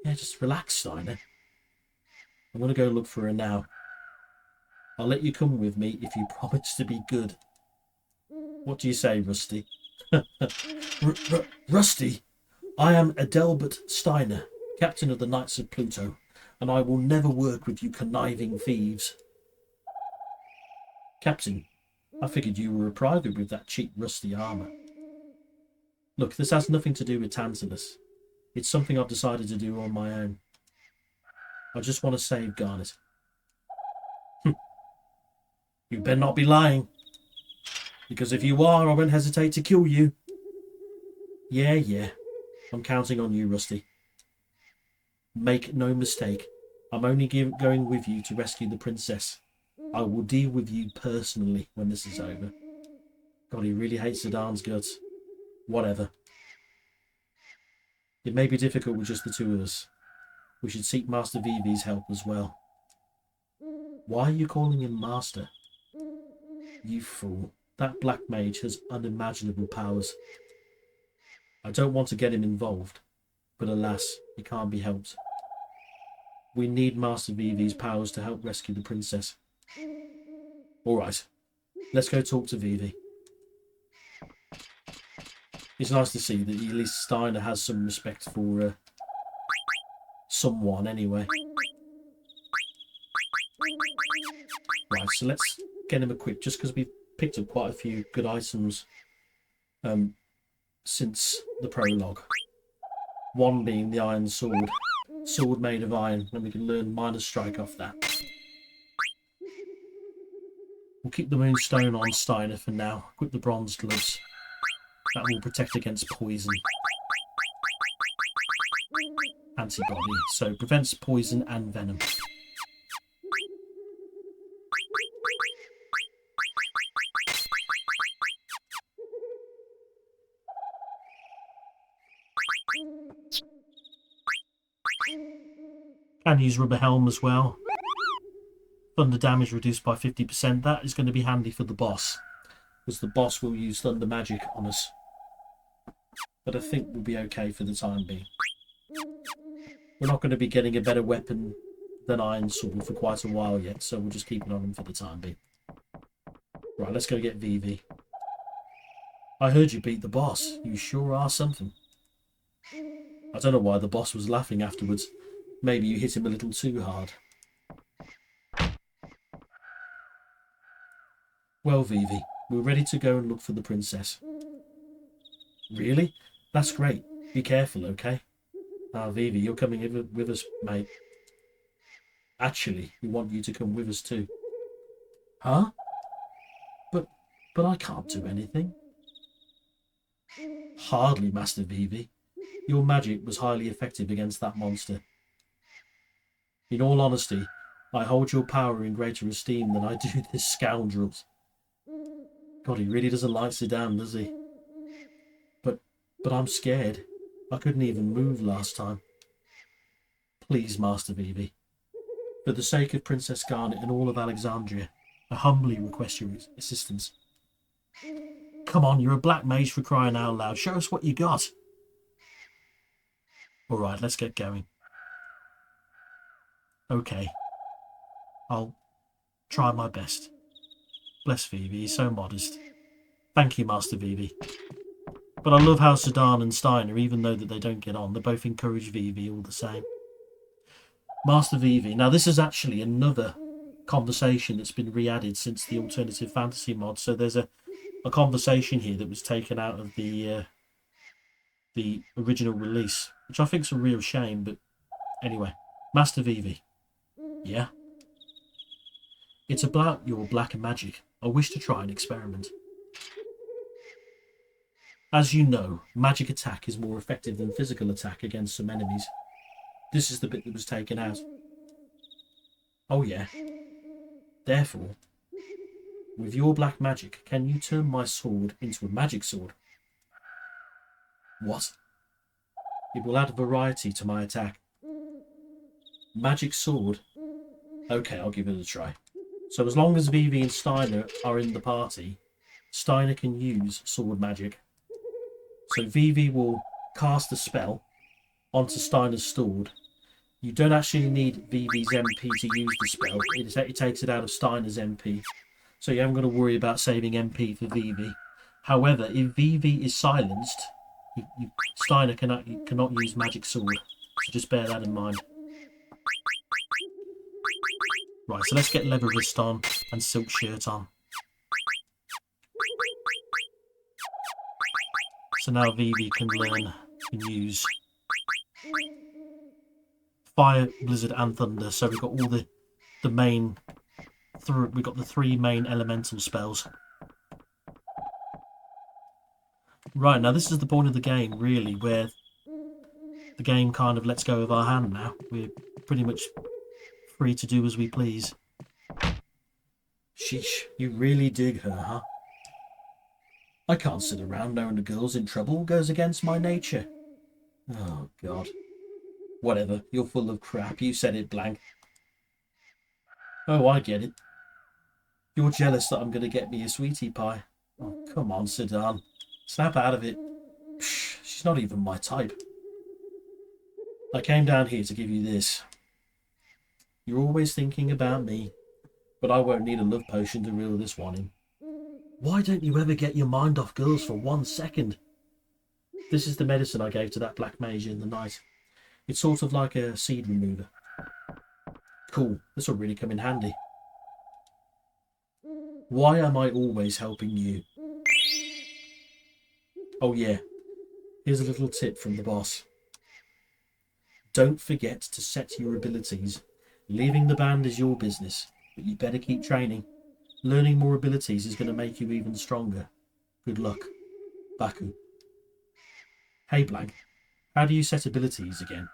Yeah, just relax, Steiner. I'm going to go look for her now. I'll let you come with me if you promise to be good. What do you say, Rusty? Rusty? I am Adelbert Steiner, captain of the Knights of Pluto, and I will never work with you conniving thieves. Captain, I figured you were a private with that cheap rusty armour. Look, this has nothing to do with Tantalus. It's something I've decided to do on my own. I just want to save Garnet. You better not be lying. Because if you are, I won't hesitate to kill you. Yeah. I'm counting on you, Rusty. Make no mistake. I'm only going with you to rescue the princess. I will deal with you personally when this is over. God, he really hates Sedan's guts. Whatever. It may be difficult with just the two of us. We should seek Master Vivi's help as well. Why are you calling him Master? You fool. That black mage has unimaginable powers. I don't want to get him involved, but alas, it can't be helped. We need Master Vivi's powers to help rescue the princess. Alright, let's go talk to Vivi. It's nice to see that at least Steiner has some respect for someone anyway. Right, so let's get him equipped just because we've picked up quite a few good items since the prologue. One being the Iron Sword. Sword made of iron, and we can learn Minor Strike off that. We'll keep the Moonstone on Steiner for now. Equip the Bronze Gloves. That will protect against poison. Antibody, so prevents poison and venom. Can use rubber helm as well. Thunder damage reduced by 50%. That is going to be handy for the boss, because the boss will use thunder magic on us. But I think we'll be okay for the time being. We're not going to be getting a better weapon than Iron Sword for quite a while yet, so we'll just keep it on him for the time being. Right, let's go get Vivi. I heard you beat the boss. You sure are something. I don't know why the boss was laughing afterwards. Maybe you hit him a little too hard. Well, Vivi, we're ready to go and look for the princess. Really? That's great. Be careful, okay? Ah, Vivi, you're coming with us, mate. Actually, we want you to come with us too. Huh? But I can't do anything. Hardly, Master Vivi. Your magic was highly effective against that monster. In all honesty, I hold your power in greater esteem than I do this scoundrel's. God, he really doesn't like Sedan, does he? But I'm scared. I couldn't even move last time. Please, Master Vivi, for the sake of Princess Garnet and all of Alexandria, I humbly request your assistance. Come on, you're a black mage for crying out loud. Show us what you got. Alright, let's get going. Okay. I'll try my best. Bless Vivi, he's so modest. Thank you, Master Vivi. But I love how Sedan and Steiner, even though that they don't get on, they both encourage Vivi all the same. Master Vivi. Now, this is actually another conversation that's been re-added since the alternative fantasy mod. So there's a conversation here that was taken out of the original release, which I think is a real shame. But anyway, Master Vivi. Yeah? It's about your black magic. I wish to try an experiment. As you know, magic attack is more effective than physical attack against some enemies. This is the bit that was taken out. Oh yeah. Therefore, with your black magic, can you turn my sword into a magic sword? What? It will add variety to my attack. Magic sword? Okay, I'll give it a try. So as long as Vivi and Steiner are in the party, Steiner can use sword magic. So Vivi will cast a spell onto Steiner's sword. You don't actually need Vivi's MP to use the spell. It takes it out of Steiner's MP. So you haven't got to worry about saving MP for Vivi. However, if Vivi is silenced, Steiner cannot use magic sword. So just bear that in mind. Right, so let's get leather wrist on and silk shirt on. So now Vivi can learn and use fire, blizzard, and thunder. So we've got all the main. We've got the 3 main elemental spells. Right, now this is the point of the game, really, where the game kind of lets go of our hand now. We're pretty much free to do as we please. Sheesh, you really dig her, huh? I can't sit around knowing the girl's in trouble. Goes against my nature. Oh, God. Whatever, you're full of crap. You said it, blank. Oh, I get it. You're jealous that I'm going to get me a sweetie pie. Oh, come on, Sedan. Snap out of it. Psh, she's not even my type. I came down here to give you this. You're always thinking about me, but I won't need a love potion to reel this one in. Why don't you ever get your mind off girls for 1 second? This is the medicine I gave to that black mage in the night. It's sort of like a seed remover. Cool, this will really come in handy. Why am I always helping you? Oh yeah, here's a little tip from the boss. Don't forget to set your abilities. Leaving the band is your business, but you better keep training. Learning more abilities is going to make you even stronger. Good luck. Baku. Hey Blank, how do you set abilities again?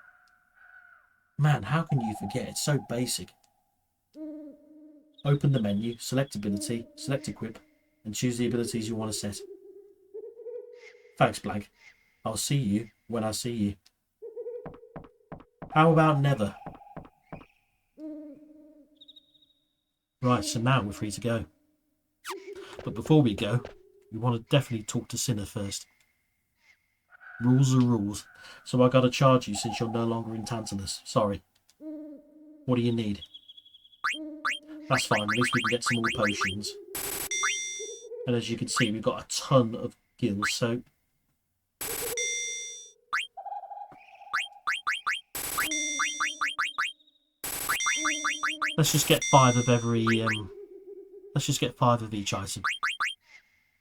Man, how can you forget? It's so basic. Open the menu, select ability, select equip, and choose the abilities you want to set. Thanks, Blank. I'll see you when I see you. How about never? Right, so now we're free to go. But before we go, we want to definitely talk to Sinner first. Rules are rules. So I gotta charge you since you're no longer in Tantalus. Sorry. What do you need? That's fine, at least we can get some more potions. And as you can see, we've got a ton of gills, so... Let's just get 5 of every... let's just get 5 of each item.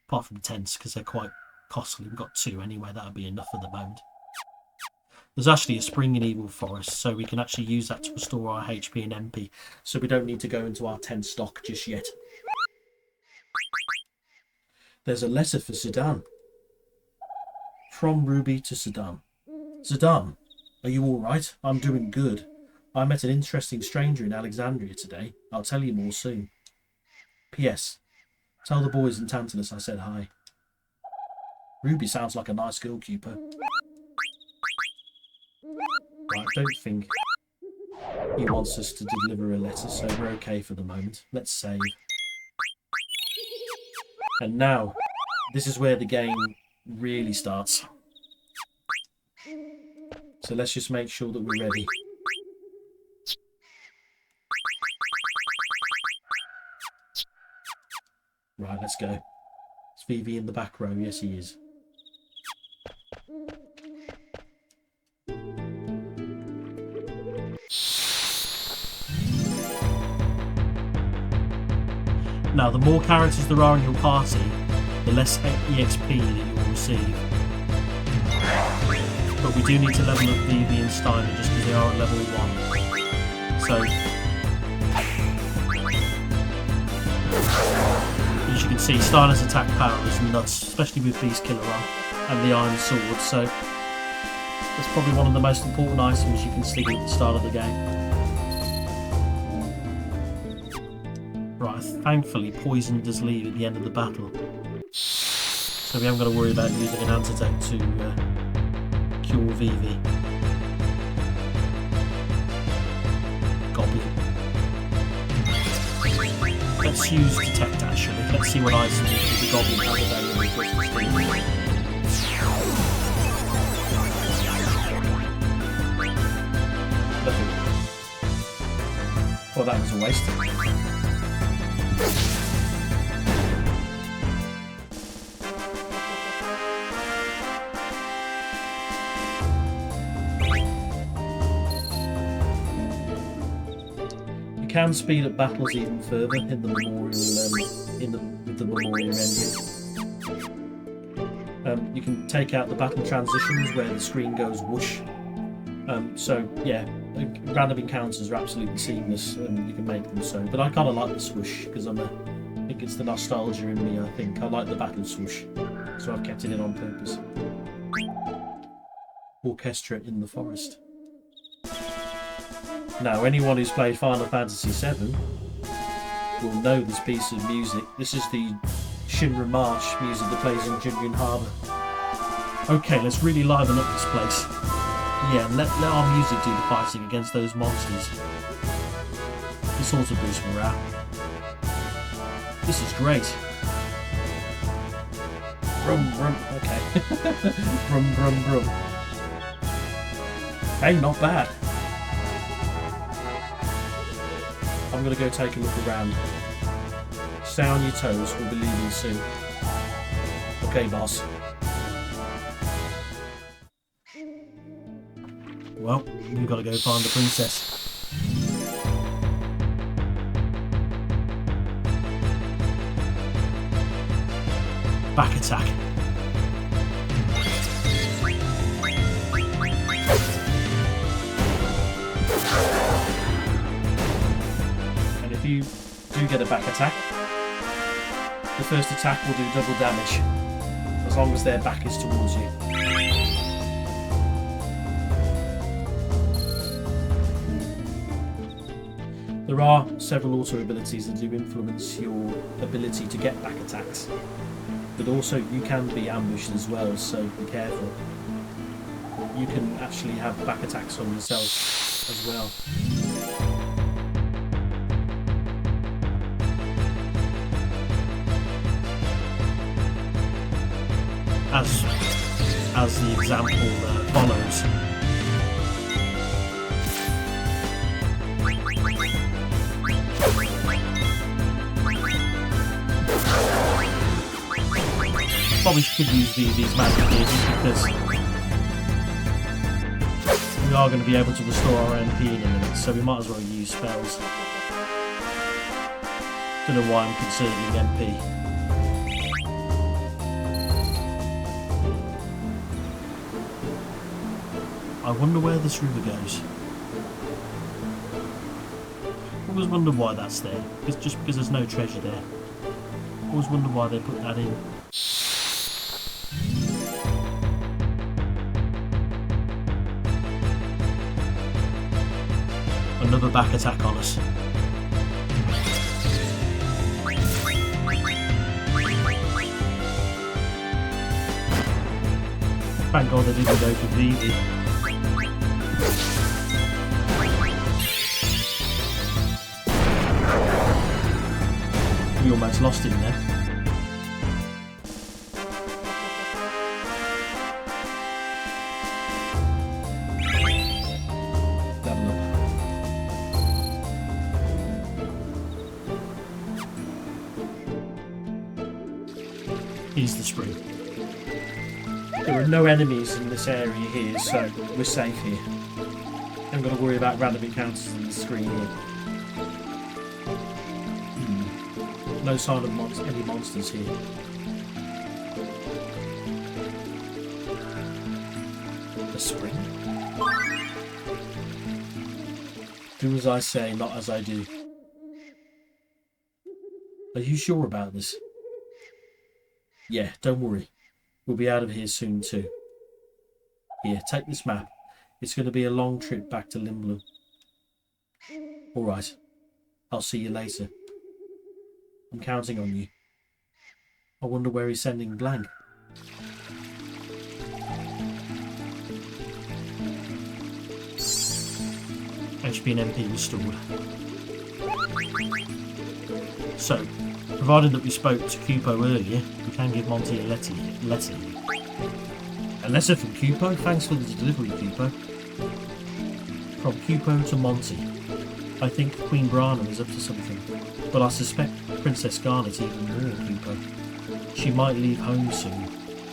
Apart from tents, because they're quite costly. We've got 2 anyway, that'll be enough for the moment. There's actually a spring in Evil Forest, so we can actually use that to restore our HP and MP, so we don't need to go into our tent stock just yet. There's a letter for Sedan. From Ruby to Sedan. Sedan, are you alright? I'm doing good. I met an interesting stranger in Alexandria today. I'll tell you more soon. P.S. Tell the boys in Tantalus I said hi. Ruby sounds like a nice girl, Cooper. Right, I don't think he wants us to deliver a letter, so we're okay for the moment. Let's save. And now, this is where the game really starts. So let's just make sure that we're ready. Right, let's go. Is Vivi in the back row? Yes, he is. Now, the more characters there are in your party, the less EXP that you will receive. But we do need to level up Vivi and Steiner just because they are at level 1. So, as you can see, Steiner's attack power is nuts, especially with Beast Killer on and the Iron Sword. So, it's probably one of the most important items you can stick at the start of the game. Right, thankfully Poison does leave at the end of the battle, so we haven't got to worry about using an antidote to cure Vivi. Goblin. Let's use Detect actually. Let's see what items the Goblin has available for us to steal. Nothing. Well, that was a waste. You can speed up battles even further in the Memorial with the Memoria Engine. You can take out the battle transitions where the screen goes whoosh. So yeah, random encounters are absolutely seamless, and you can make them so. But I kind of like the swoosh because I think it's the nostalgia in me. I think I like the battle swoosh, so I've kept it in on purpose. Orchestra in the forest. Now, anyone who's played Final Fantasy VII will know this piece of music. This is the Shinra March music that plays in Jinjin Harbour. Okay, let's really liven up this place. Yeah, let our music do the fighting against those monsters. This also boosts morale. This is great. Brum brum. Okay. Brum brum brum. Hey, not bad. I'm gonna go take a look around. Stay on your toes. We'll be leaving soon. Okay, boss. Well, we've got to go find the princess. Back attack. And if you do get a back attack, the first attack will do double damage, as long as their back is towards you. There are several auto abilities that do influence your ability to get back attacks, but also you can be ambushed as well, so be careful. You can actually have back attacks on yourself as well. As the example follows. Probably could use these magic here just because we are going to be able to restore our MP in a minute, so we might as well use spells. Don't know why I'm conserving MP. I wonder where this river goes. I always wonder why that's there. It's just because there's no treasure there. I always wonder why they put that in. Another back attack on us. Thank God they didn't go for Vivi. We almost lost him then. Level up. Here's the spring. There are no enemies in this area here, so we're safe here. Haven't got to worry about random encounters on the screen here. No sign of any monsters here. The spring? Do as I say, not as I do. Are you sure about this? Yeah, don't worry. We'll be out of here soon too. Here, take this map. It's going to be a long trip back to Limblum. Alright. I'll see you later. I'm counting on you. I wonder where he's sending Blank. HP and MP restored. So, provided that we spoke to Cupo earlier, we can give Monty a letter. A letter from Cupo? Thanks for the delivery, Cupo. From Cupo to Monty. I think Queen Brana is up to something, but I suspect Princess Garnet even more, Cupo. She might leave home soon,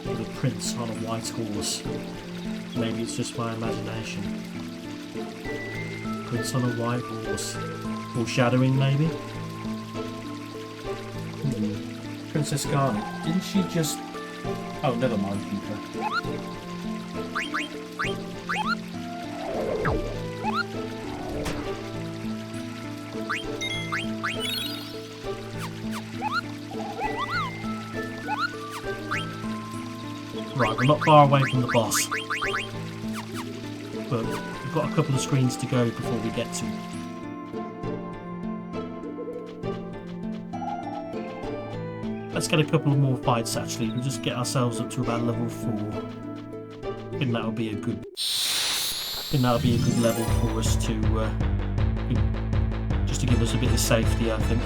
with a prince on a white horse. Maybe it's just my imagination. Prince on a white horse. Foreshadowing, maybe? Princess Garnet, didn't she just... Oh, never mind, Cupo. Right, we're not far away from the boss, but we've got a couple of screens to go before we get to it. Let's get a couple more fights actually. We'll just get ourselves up to about level 4. I think that'll be a good level for us to just to give us a bit of safety, I think.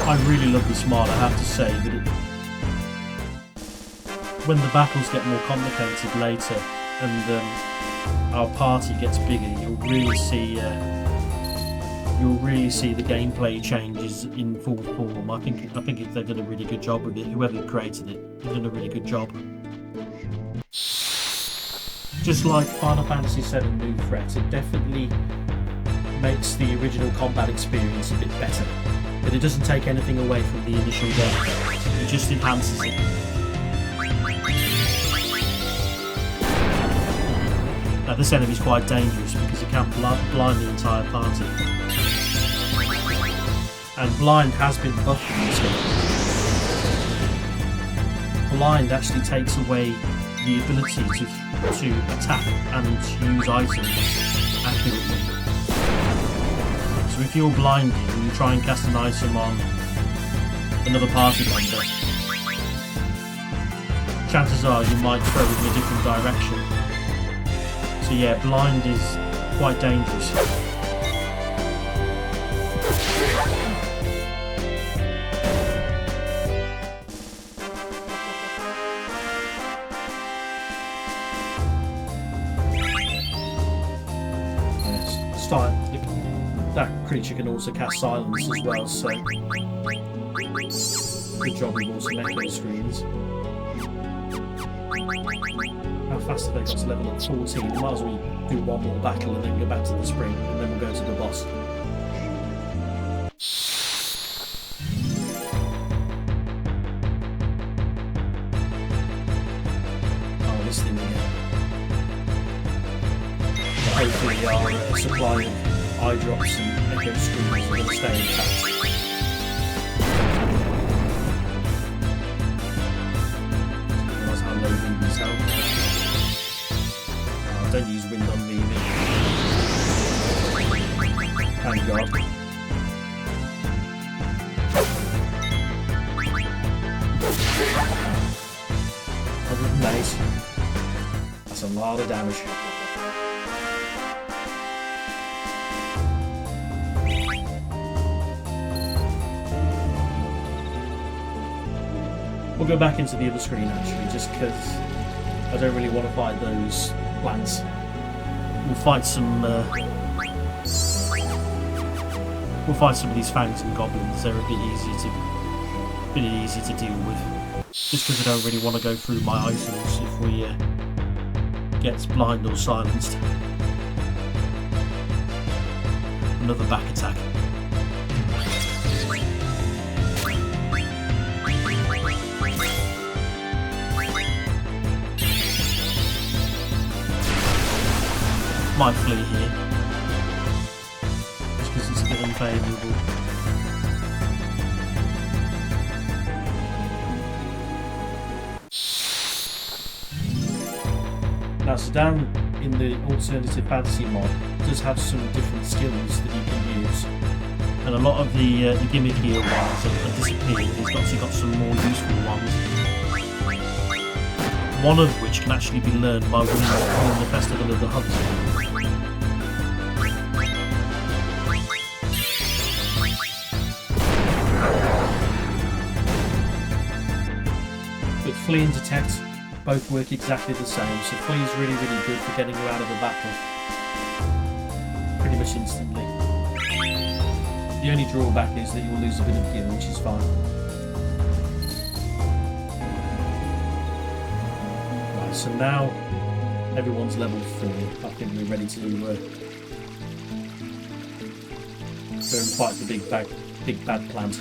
I really love this mod, I have to say, but when the battles get more complicated later and our party gets bigger, you'll really see the gameplay changes in full form. I think they've done a really good job with it. Whoever created it, they've done a really good job. Just like Final Fantasy VII New Threat, it definitely makes the original combat experience a bit better. But it doesn't take anything away from the initial game. It just enhances it. Now this enemy's quite dangerous because it can blind the entire party. And blind has been buffed in this game. Blind actually takes away the ability to attack and use items accurately. So if you're blinded and you try and cast an item on another party member, chances are you might throw it in a different direction. So yeah, blind is quite dangerous. That creature can also cast silence as well, so good job with also echo screens. How fast have they got to level up? 14. We might as well do one more battle and then go back to the spring, and then we'll go to the boss. Oh, this thing again. Hopefully our supply of eye drops and echo screens are going to stay intact. Realise how low Ruby's help. Oh, don't use wind on me. Thank God. Nice. That's a lot of damage. We'll go back into the other screen actually, just because I don't really want to fight those plants. We'll fight some. We'll fight some of these fangs and goblins. They're a bit easy to deal with. Just because I don't really want to go through my items if we get blind or silenced. Another back attack. Might flee here. Just because it's a bit unfavourable. Now, so down in the alternative fantasy mod does have some different skills that you can use, and a lot of the gimmickier ones have disappeared. He's obviously got some more useful ones. One of which can actually be learned by winning the Festival of the Huts. But flee and detect both work exactly the same, so flee is really good for getting you out of the battle pretty much instantly. The only drawback is that you'll lose a bit of gear, which is fine. Right, so now everyone's level 4. I think we're ready to go and fight the big bad plant.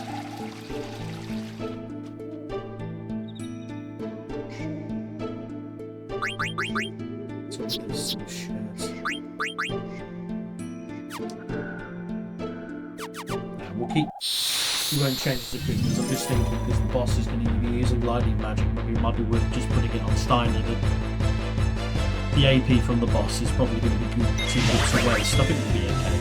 We won't change the equipment. I'm just thinking because the boss is going to be using lightning magic, maybe it might be worth just putting it on Steiner. But the AP from the boss is probably going to be too good to waste. I think it'll be okay.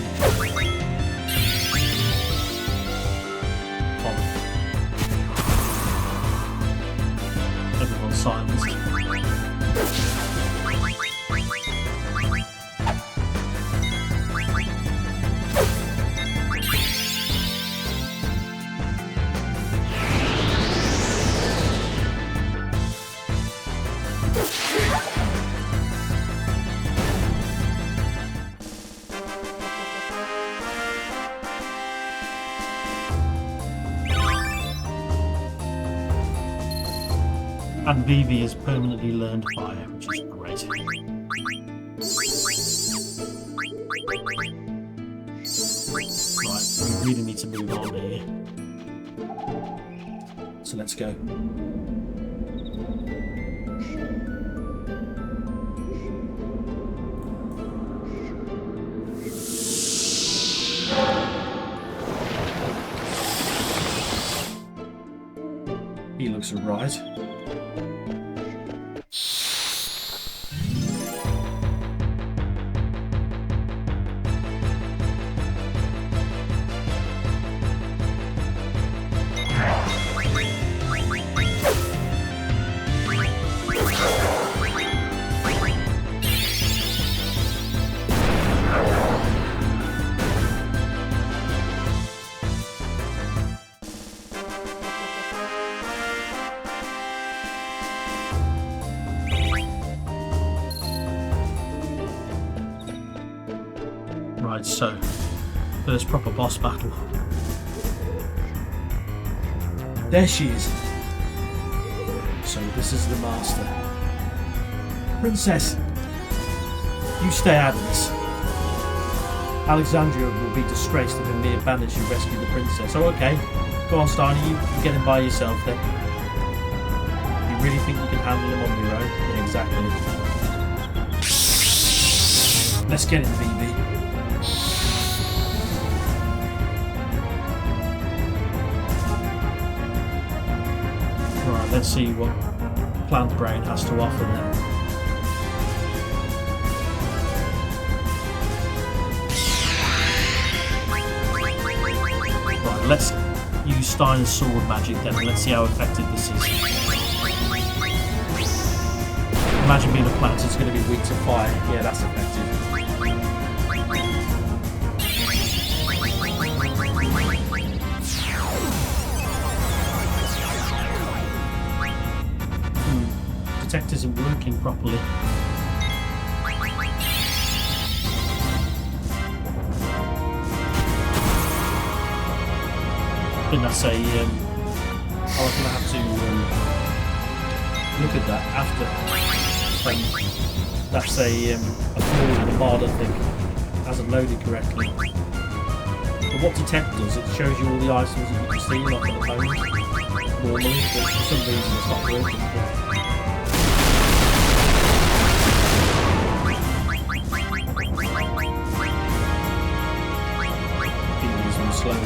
Everyone's silenced. And Vivi has permanently learned fire, which is great. Right, we really need to move on here. So let's go. He looks alright. Right, so first proper boss battle. There she is. So this is the master. Princess, you stay out of this. Alexandria will be disgraced if Emir banish you rescue the princess. Oh, okay. Go on, Steiner, you get him by yourself then. You really think you can handle him on your own? Yeah, exactly. Let's get him, BB. Right, let's see what Plant Brain has to offer then. let's use Stein's sword magic then, and let's see how effective this is. Imagine being a plant, it's going to be weak to fire. Yeah, that's effective. Detect isn't working properly. I think that's a I was going to have to look at that after. That's a flaw in the mod, I think. It hasn't loaded correctly. But what detect does, it shows you all the items that you can see, like at the moment, normally, but for some reason it's not working. Slowed.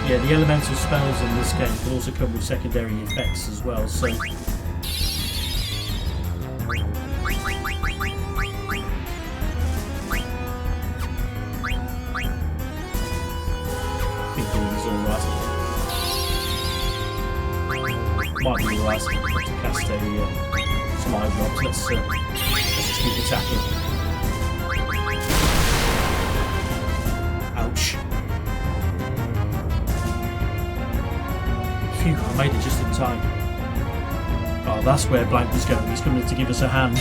Yeah, the elemental spells in this game can also come with secondary effects as well, so big build is alright. Might be alright to cast some eye drops. Let's just keep attacking. Phew, I made it just in time. Oh, that's where Blank is going. He's coming to give us a hand.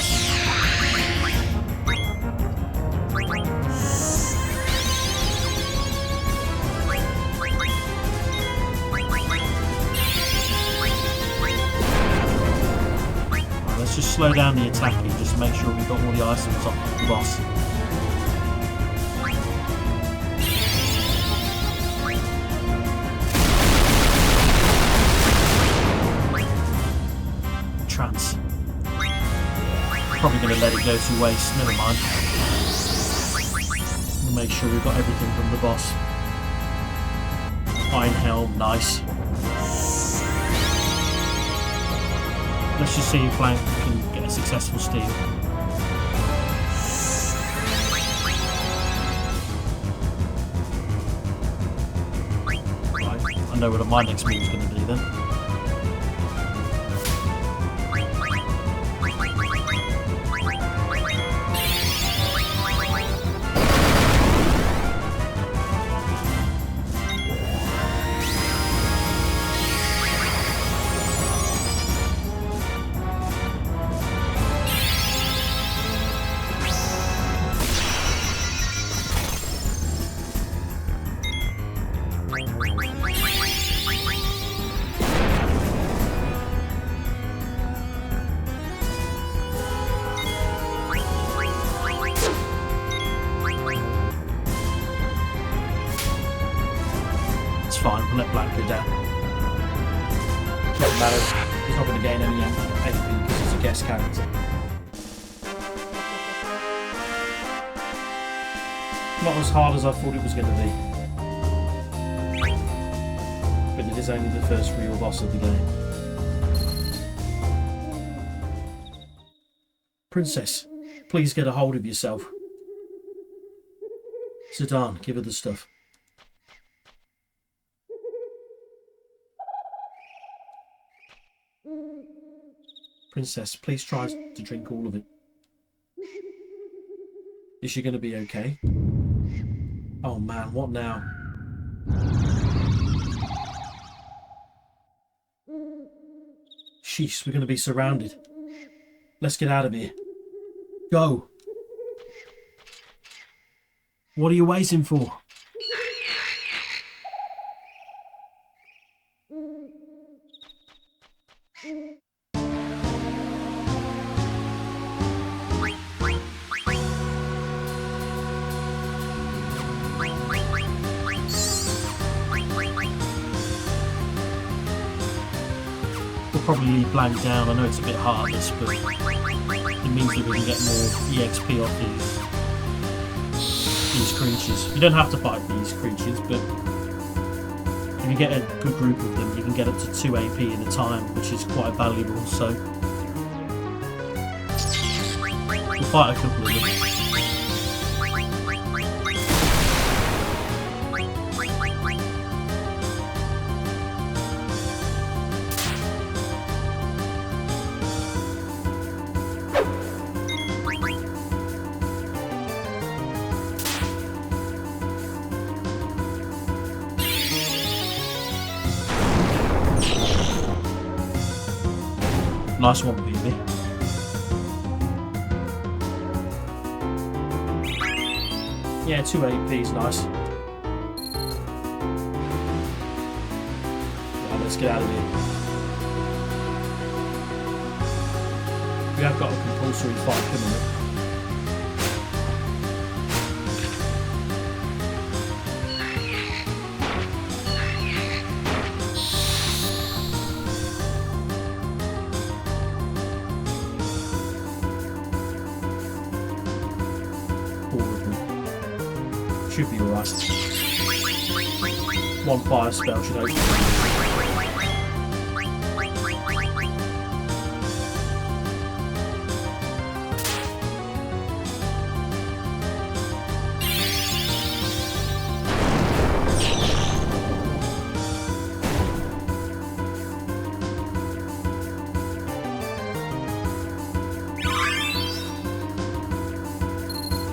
Right, let's just slow down the attacking just to make sure we've got all the items off the boss. Trance. Probably going to let it go to waste, never mind. We'll make sure we've got everything from the boss. Iron Helm, nice. Let's just see if Blank can get a successful steal. Right, I know what my next move is going to be then. Fine, we'll let Black go down. Doesn't matter, he's not going to gain any AP because he's a guest character. Not as hard as I thought it was going to be. But it is only the first real boss of the game. Princess, please get a hold of yourself. Zidane, give her the stuff. Princess, please try to drink all of it. Is she going to be okay? Oh man, what now? Sheesh, we're going to be surrounded. Let's get out of here. Go! What are you waiting for? Probably leave Blank down. I know it's a bit heartless, but it means that we can get more EXP off these creatures. You don't have to fight these creatures, but if you get a good group of them, you can get up to 2 AP at a time, which is quite valuable. So we'll fight a couple of them. Nice one, baby. Yeah, 2 AP's nice. Yeah, let's get out of here. We have got a compulsory fight coming up. Should be alright. One fire spell should open.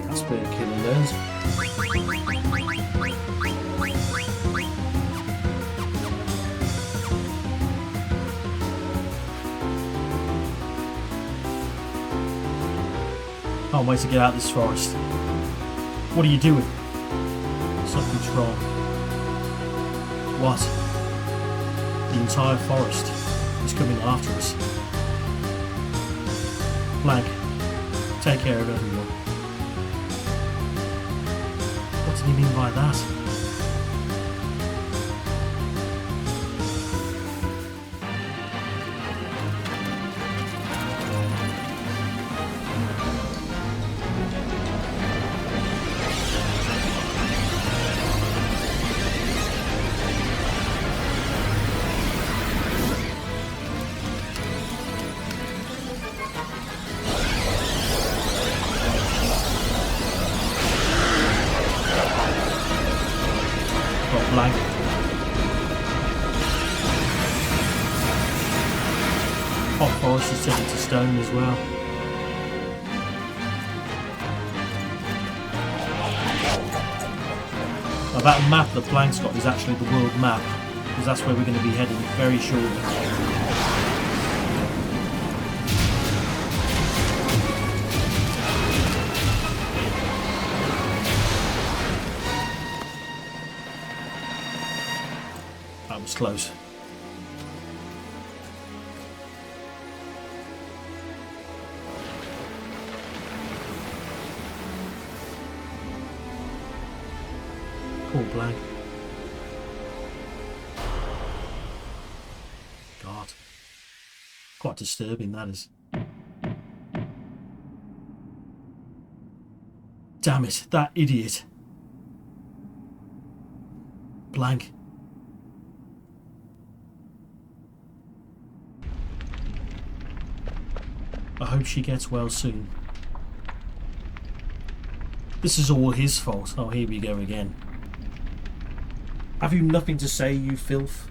That's where the killer learns. Can't wait to get out of this forest. What are you doing? Something's wrong. What? The entire forest is coming after us. Blank, take care of everyone. What did he mean by that? Blank. Hot forest is turning to stone as well. Now that map that Blank's got is actually the world map, because that's where we're going to be heading very shortly. That was close. Poor Blank. God. Quite disturbing, that is. Damn it, that idiot. Blank. I hope she gets well soon. This is all his fault. Oh, here we go again. Have you nothing to say, you filth?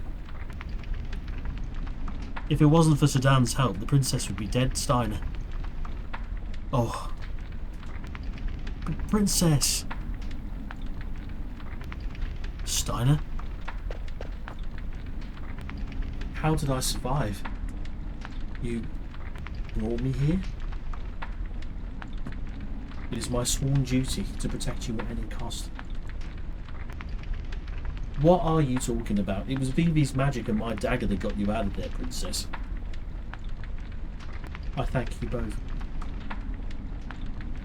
If it wasn't for Sedan's help, the princess would be dead, Steiner. Oh. But princess. Steiner? How did I survive? You brought me here? It is my sworn duty to protect you at any cost. What are you talking about? It was Vivi's magic and my dagger that got you out of there, princess. I thank you both.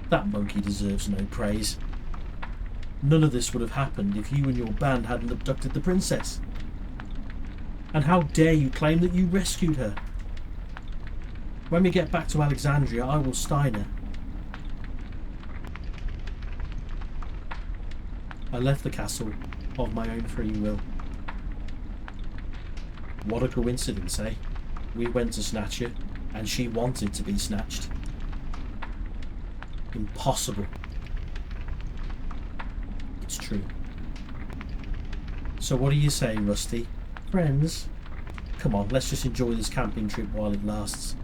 That monkey deserves no praise. None of this would have happened if you and your band hadn't abducted the princess. And how dare you claim that you rescued her? When we get back to Alexandria, I will Steiner. I left the castle of my own free will. What a coincidence, eh? We went to snatch her, and she wanted to be snatched. Impossible. It's true. So what do you say, Rusty? Friends? Come on, let's just enjoy this camping trip while it lasts.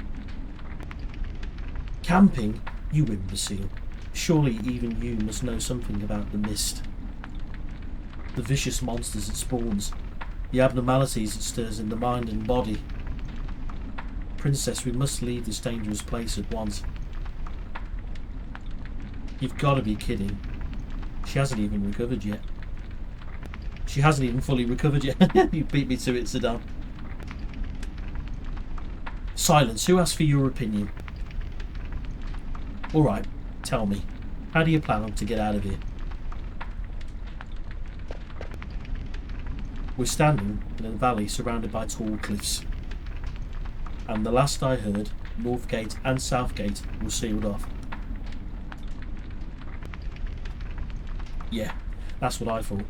Camping? You imbecile. Surely even you must know something about the mist. The vicious monsters it spawns, the abnormalities it stirs in the mind and body. Princess, we must leave this dangerous place at once. You've got to be kidding. She hasn't even recovered yet. She hasn't even fully recovered yet. You beat me to it, Zidane. Silence. Who asked for your opinion? Alright, tell me. How do you plan to get out of here? We're standing in a valley surrounded by tall cliffs. And the last I heard, North Gate and South Gate were sealed off. Yeah, that's what I thought.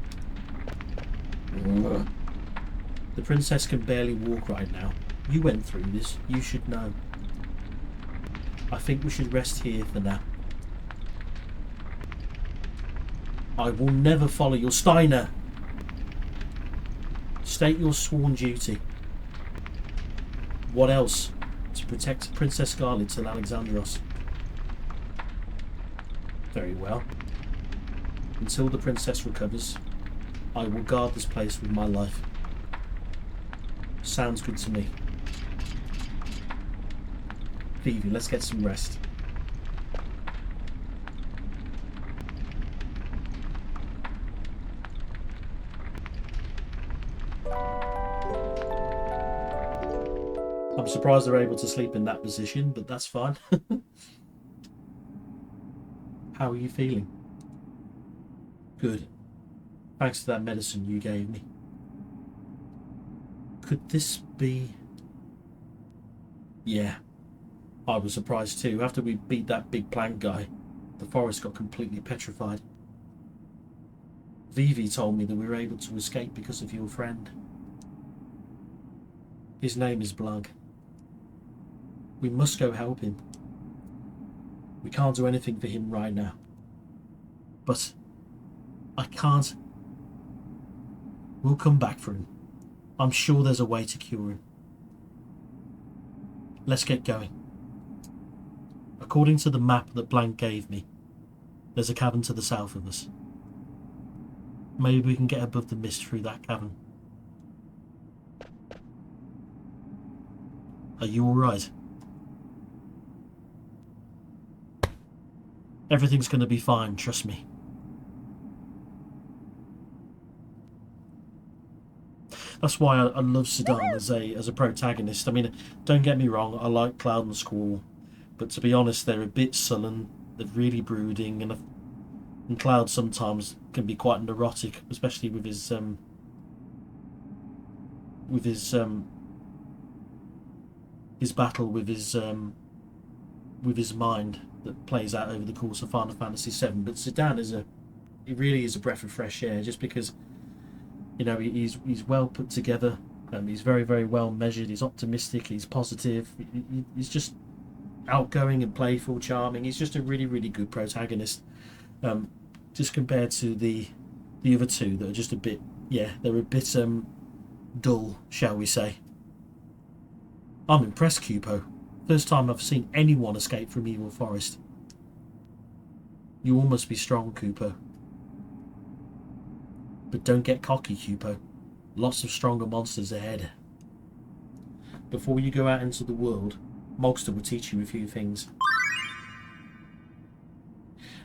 The princess can barely walk right now. You went through this, you should know. I think we should rest here for now. I will never follow your Steiner. State your sworn duty. What else? To protect Princess Scarlet till Alexandros. Very well. Until the princess recovers, I will guard this place with my life. Sounds good to me. Vivi, let's get some rest. I'm surprised they're able to sleep in that position, but that's fine. How are you feeling? Good. Thanks to that medicine you gave me. Could this be... Yeah. I was surprised too. After we beat that big plant guy, the forest got completely petrified. Vivi told me that we were able to escape because of your friend. His name is Blug. We must go help him. We can't do anything for him right now. But I can't. We'll come back for him. I'm sure there's a way to cure him. Let's get going. According to the map that Blank gave me, there's a cavern to the south of us. Maybe we can get above the mist through that cavern. Are you alright? Everything's going to be fine, trust me. That's why I love Zidane as a protagonist. I mean, don't get me wrong, I like Cloud and Squall, but to be honest, they're a bit sullen, they're really brooding, and Cloud sometimes can be quite neurotic, especially with his battle with his mind that plays out over the course of Final Fantasy VII. But Zidane he really is a breath of fresh air, just because, you know, he's well put together, he's very, very well measured, he's optimistic, he's positive, he's just outgoing and playful, charming. He's just a really, really good protagonist, just compared to the other two that are just a bit, yeah, they're a bit dull, shall we say. I'm impressed, Cupo. First time I've seen anyone escape from Evil Forest. You all must be strong, Cupo. But don't get cocky, Cupo. Lots of stronger monsters ahead. Before you go out into the world, Mogster will teach you a few things.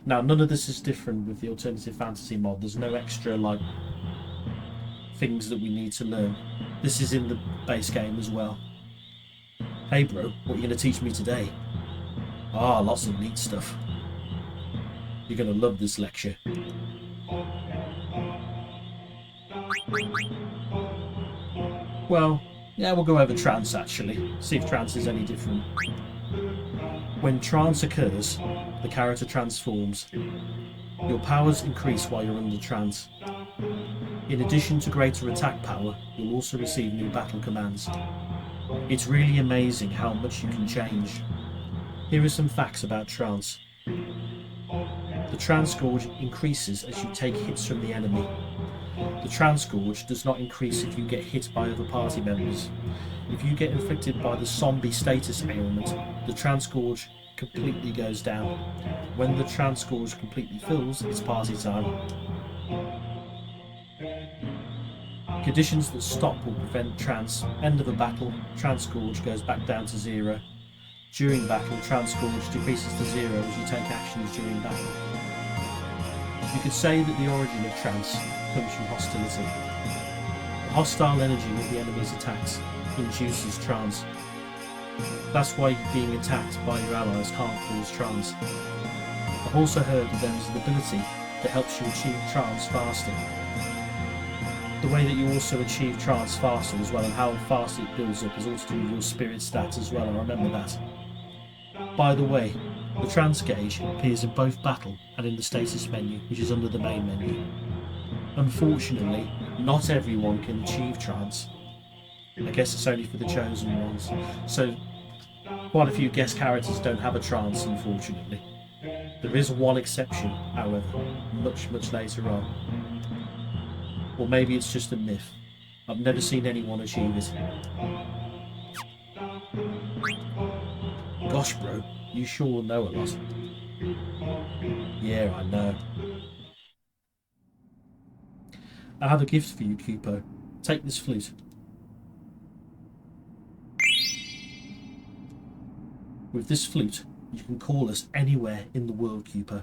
Now, none of this is different with the alternative fantasy mod. There's no extra, like, things that we need to learn. This is in the base game as well. Hey bro, what are you going to teach me today? Ah, lots of neat stuff. You're going to love this lecture. Well, yeah, we'll go over trance actually. See if trance is any different. When trance occurs, the character transforms. Your powers increase while you're under trance. In addition to greater attack power, you'll also receive new battle commands. It's really amazing how much you can change. Here are some facts about trance. The trance gauge increases as you take hits from the enemy. The trance gauge does not increase if you get hit by other party members. If you get inflicted by the zombie status ailment, the trance gauge completely goes down. When the trance gauge completely fills, it's party time. Conditions that stop will prevent trance. End of a battle, trance gauge goes back down to 0. During battle, trance gauge decreases to 0 as you take actions during battle. You could say that the origin of trance comes from hostility. The hostile energy of the enemy's attacks induces trance. That's why being attacked by your allies can't cause trance. I've also heard that there is an ability that helps you achieve trance faster. The way that you also achieve trance faster as well, and how fast it builds up, is also to do with your spirit stats as well, I remember that. By the way, the trance gauge appears in both battle and in the status menu, which is under the main menu. Unfortunately, not everyone can achieve trance. I guess it's only for the chosen ones. So, quite a few guest characters don't have a trance, unfortunately. There is one exception, however, much later on. Or maybe it's just a myth. I've never seen anyone achieve it. Gosh, bro, you sure know a lot. Yeah, I know. I have a gift for you, Kupo. Take this flute. With this flute, you can call us anywhere in the world, Kupo.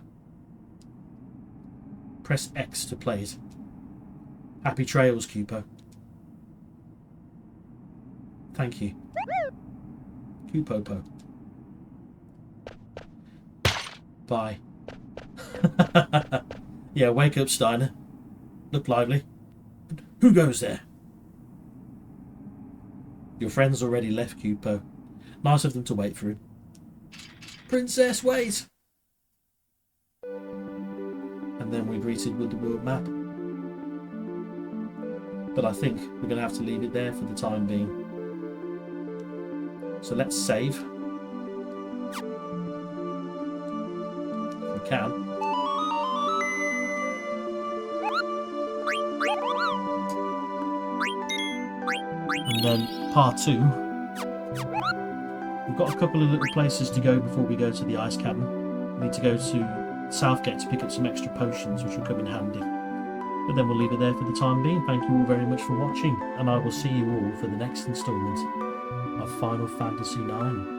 Press X to play it. Happy trails, Kupo. Thank you. Kupopo. Bye. Yeah, wake up, Steiner. Look lively. But who goes there? Your friend's already left, Kupo. Nice of them to wait for him. Princess, wait! And then we're greeted with the world map. But I think we're going to have to leave it there for the time being. So let's save. If we can. And then part 2. We've got a couple of little places to go before we go to the ice cabin. We need to go to Southgate to pick up some extra potions, which will come in handy. But then we'll leave it there for the time being. Thank you all very much for watching, and I will see you all for the next instalment of Final Fantasy IX.